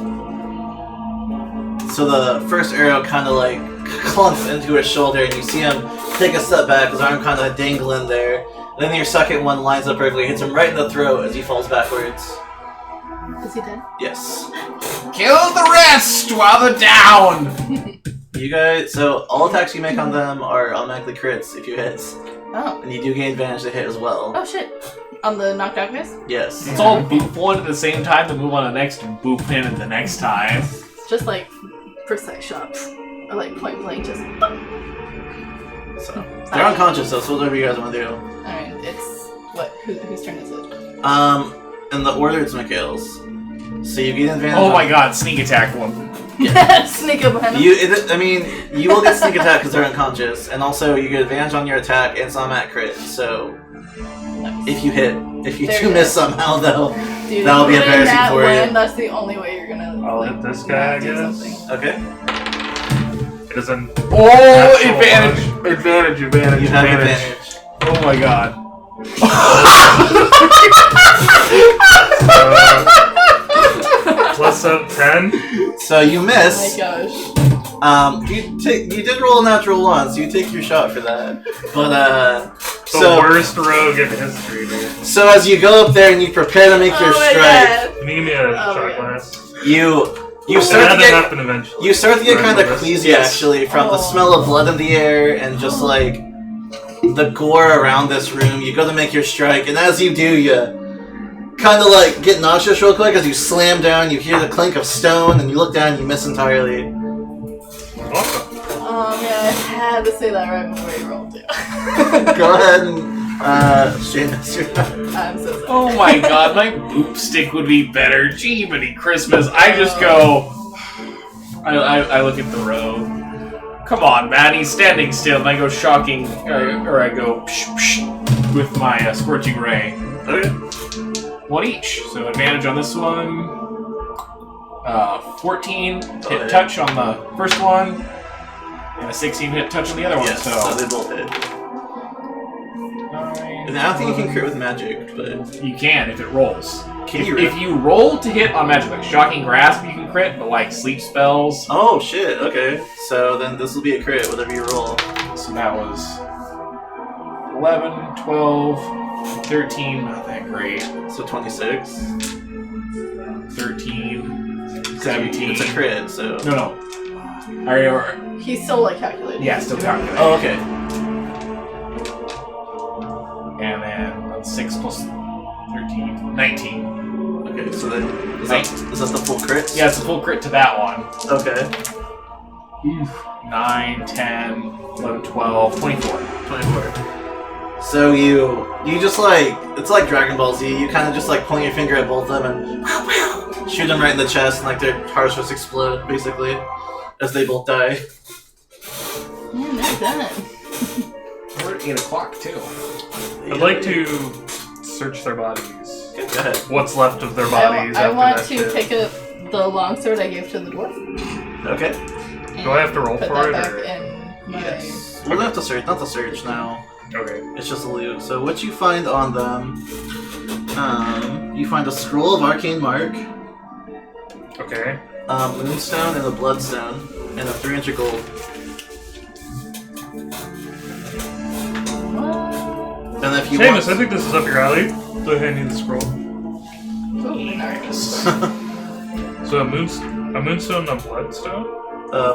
So the first arrow kind of like clunks into his shoulder, and you see him take a step back, his arm kind of dangling there. And then your second one lines up perfectly, hits him right in the throat as he falls backwards. Is he dead? Yes. Kill the rest while they're down! You guys, so all attacks you make on them are automatically crits if you hit. Oh. And you do gain advantage to hit as well. Oh shit. On the knocked out guys? Yes. Let's all boop one at the same time to move on to the next and boop him at the next time. It's just like precise shots. Or like point blank, just. So they're unconscious though, so whatever you guys want to do. Alright, it's. What? Whose turn is it? In the order it's Mikhail's. So you gain advantage. Oh my god, sneak attack one. Sneak up behind him. You will get sneak attack because they're unconscious, and also you get advantage on your attack and it's automatic crit, so. Nice. If you There do you miss go. somehow, though, Dude, that'll be if you embarrassing nat for one, you. That's the only way you're gonna. I'll like, hit this guy, I do guess. something. Okay. It is an Oh, natural advantage! You have advantage. Oh my god. plus up 10. So you Oh miss. my gosh. You did roll a natural one, so you take your shot for that. But The worst rogue in history, dude. so as you go up there and you prepare to make your Oh my strike, god. Can you give me a shot yeah. glass? you That start to had to get happen eventually. you start to get kind of Regardless. queasy Yes. actually from the Oh. smell of blood in the air and just like the gore around this room. You go to make your strike, and as you do, you kind of like get nauseous real quick as you slam down. You hear the clink of stone, and you look down, and you miss entirely. Awesome. Yeah, I had to say that right before you rolled too. Go ahead and Seamus, you're up. I'm so sorry. Oh my god, my boop stick would be better. Gee, many Christmas. I just go. I look at the rogue. Come on, man, he's standing still. And I go shocking, or I go psh, psh, with my scorching ray. Okay. One each. So advantage on this one. 14 hit Okay. touch on the first one, and a 16 hit touch on the other one. Yes, so they both hit. And I don't think you can crit with magic, but You can if it rolls. Can if, you if you roll to hit on magic, like Shocking Grasp, you can crit, but like sleep spells. oh shit. Okay, so then this will be a crit, whatever you roll. So that was 11, 12, 13, not that great. So 26. 13, 17. It's a crit, so. No. Or, He's still like calculating. yeah, still calculating. Oh, okay. And then 6 plus 13, 19. Okay, so then is that the full crit? Yeah, it's a full crit to that one. Okay. 9, 10, 11, 12, 24. 24. So you just like, it's like Dragon Ball Z, you kind of just like point your finger at both of them and shoot them right in the chest and like their hearts just explode, basically, as they both die. Man, they're done. We're at 8 o'clock, too. I'd like to search their bodies. Okay, go ahead. What's left of their bodies I after want that to shit. pick up the longsword I gave to the dwarf. Okay. And Do I have to roll put for that it, back or- in my... Yes. We're gonna have to search, not to search now. Okay. It's just a loot. So what you find on them, you find a scroll of arcane mark, Okay. moonstone and a bloodstone, and a 3-inch of gold. What? And if you Seamus, I want, think this is up your alley. Go ahead and hand you the scroll. Ooh, nice. So a moonstone, a bloodstone,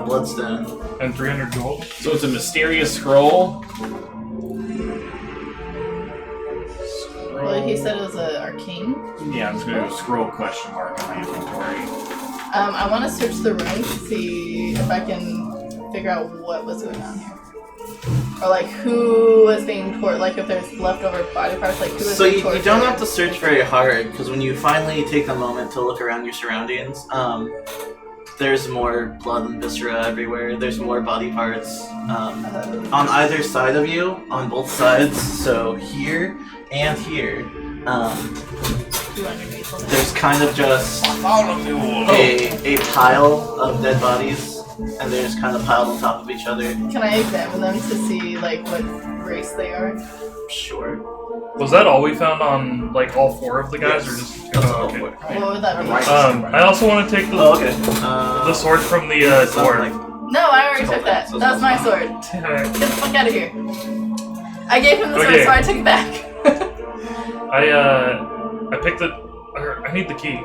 bloodstone. and 300 gold. So it's a mysterious scroll. Well, he said it was an arcane. Yeah, I'm just going to do a scroll question mark on my inventory. I want to search the room to see if I can figure out what was going on here. Or like who was being tortured, like if there's leftover body parts, like who was So being you tortured. don't have to search very hard, because when you finally take a moment to look around your surroundings, there's more blood and viscera everywhere. There's more body parts on either side of you, on both sides. So here and here. There's kind of just a pile of dead bodies, and they're just kind of piled on top of each other. Can I examine them to see like what race they are? Sure. Was that all we found on like all 4 of the guys, or just 2? That's Oh, all okay. for it. What would that be? I also want to take the Oh, okay. the sword from the dwarf. No, I already took that. That was my sword. Alright. Get the fuck out of here. I gave him the sword, Okay. so I took it back. I picked the. I need the key.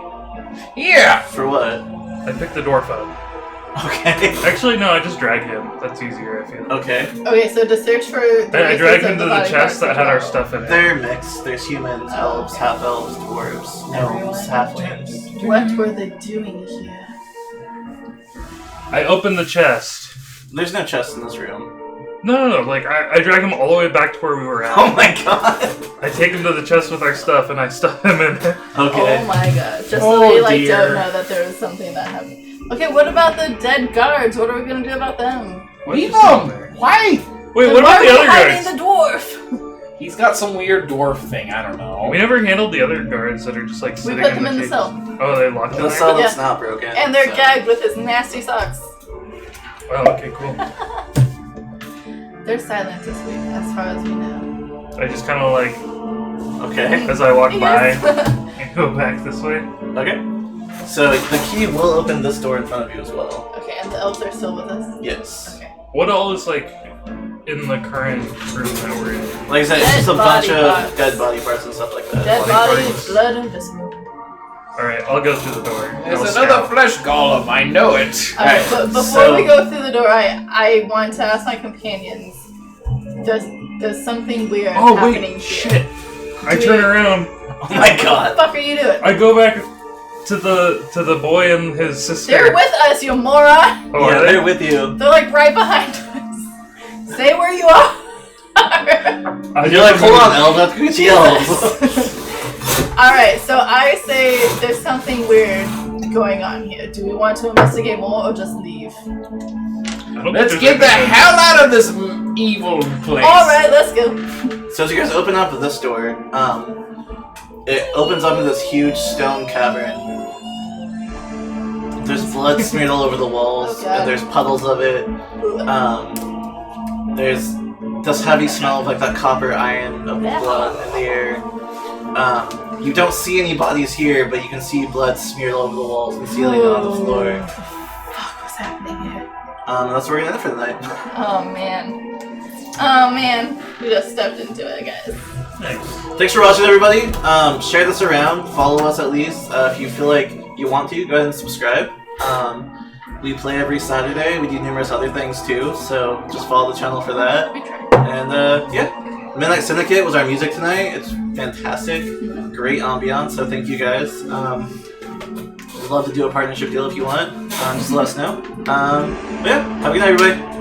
Yeah! For what? I picked the dwarf up. Okay. Actually, no, I just dragged him. That's easier, I feel. Okay. Okay, so to search for the I races dragged of him to the body chest parts that as had our well. stuff in it. They're mixed. There's humans, elves, half-elves, dwarves, gnomes, halflings. What were they doing here? I opened the chest. There's no chest in this room. No, like, I drag him all the way back to where we were at. Oh my god! I take him to the chest with our stuff, and I stuff him in it. Okay. Oh my god. Just Oh, so they like dear. don't know that there was something that happened. Okay, what about the dead guards? What are we gonna do about them? Leave him! Why? Wait, what about the other hiding guards? the dwarf? He's got some weird dwarf thing, I don't know. We never handled the other guards that are just like We sitting put them in the cage. cell. Oh, they locked them The there? cell that's Yeah. not broken. And they're so- gagged with his nasty socks. Oh, okay, cool. They're silent this week, as far as we know. I just kind of like, Okay. as I walk by, Yes. and go back this way. Okay. So the key will open this door in front of you as well. Okay, and the elves are still with us? Yes. Okay. What all is like in the current room that we're in? Like I said, it's Dead just a bunch body of parts. dead body parts and stuff like that. Dead Body body, parts. blood, and viscera. Alright, I'll go through the door. There's I'll another scout. flesh golem, I know it. Alright, but before so- we go through the door, I want to ask my companions, does something weird Oh, happening wait, here? shit. I Do turn we- around. Oh my What the god. fuck are you doing? I go back to the boy and his sister. They're with us, you moron! Oh, yeah, are they? they're with you. They're like right behind us. Stay where you are! You're like, hold on, elves, that's good elves. Alright, so I say there's something weird going on here. Do we want to investigate more or just leave? I don't think Let's there's get the anything. hell out of this evil place. Alright, let's go. So as you guys open up this door, it opens up into this huge stone cavern. There's blood smeared all over the walls, Oh, God. and there's puddles of it. There's this heavy smell of like that copper iron of blood in the air. You don't see any bodies here, but you can see blood smeared all over the walls and ceiling and on the floor. Fuck, what's happening here? That's where we're gonna end for the night. Oh man. Oh man. We just stepped into it, guys. Thanks for watching, everybody. Share this around. Follow us at least. If you feel like you want to, go ahead and subscribe. We play every Saturday. We do numerous other things too, so just follow the channel for that. We tried. And yeah, Midnight Syndicate was our music tonight. It's fantastic. Great ambiance, so thank you guys. We'd love to do a partnership deal if you want. Just let us know. But yeah, have a good night, everybody.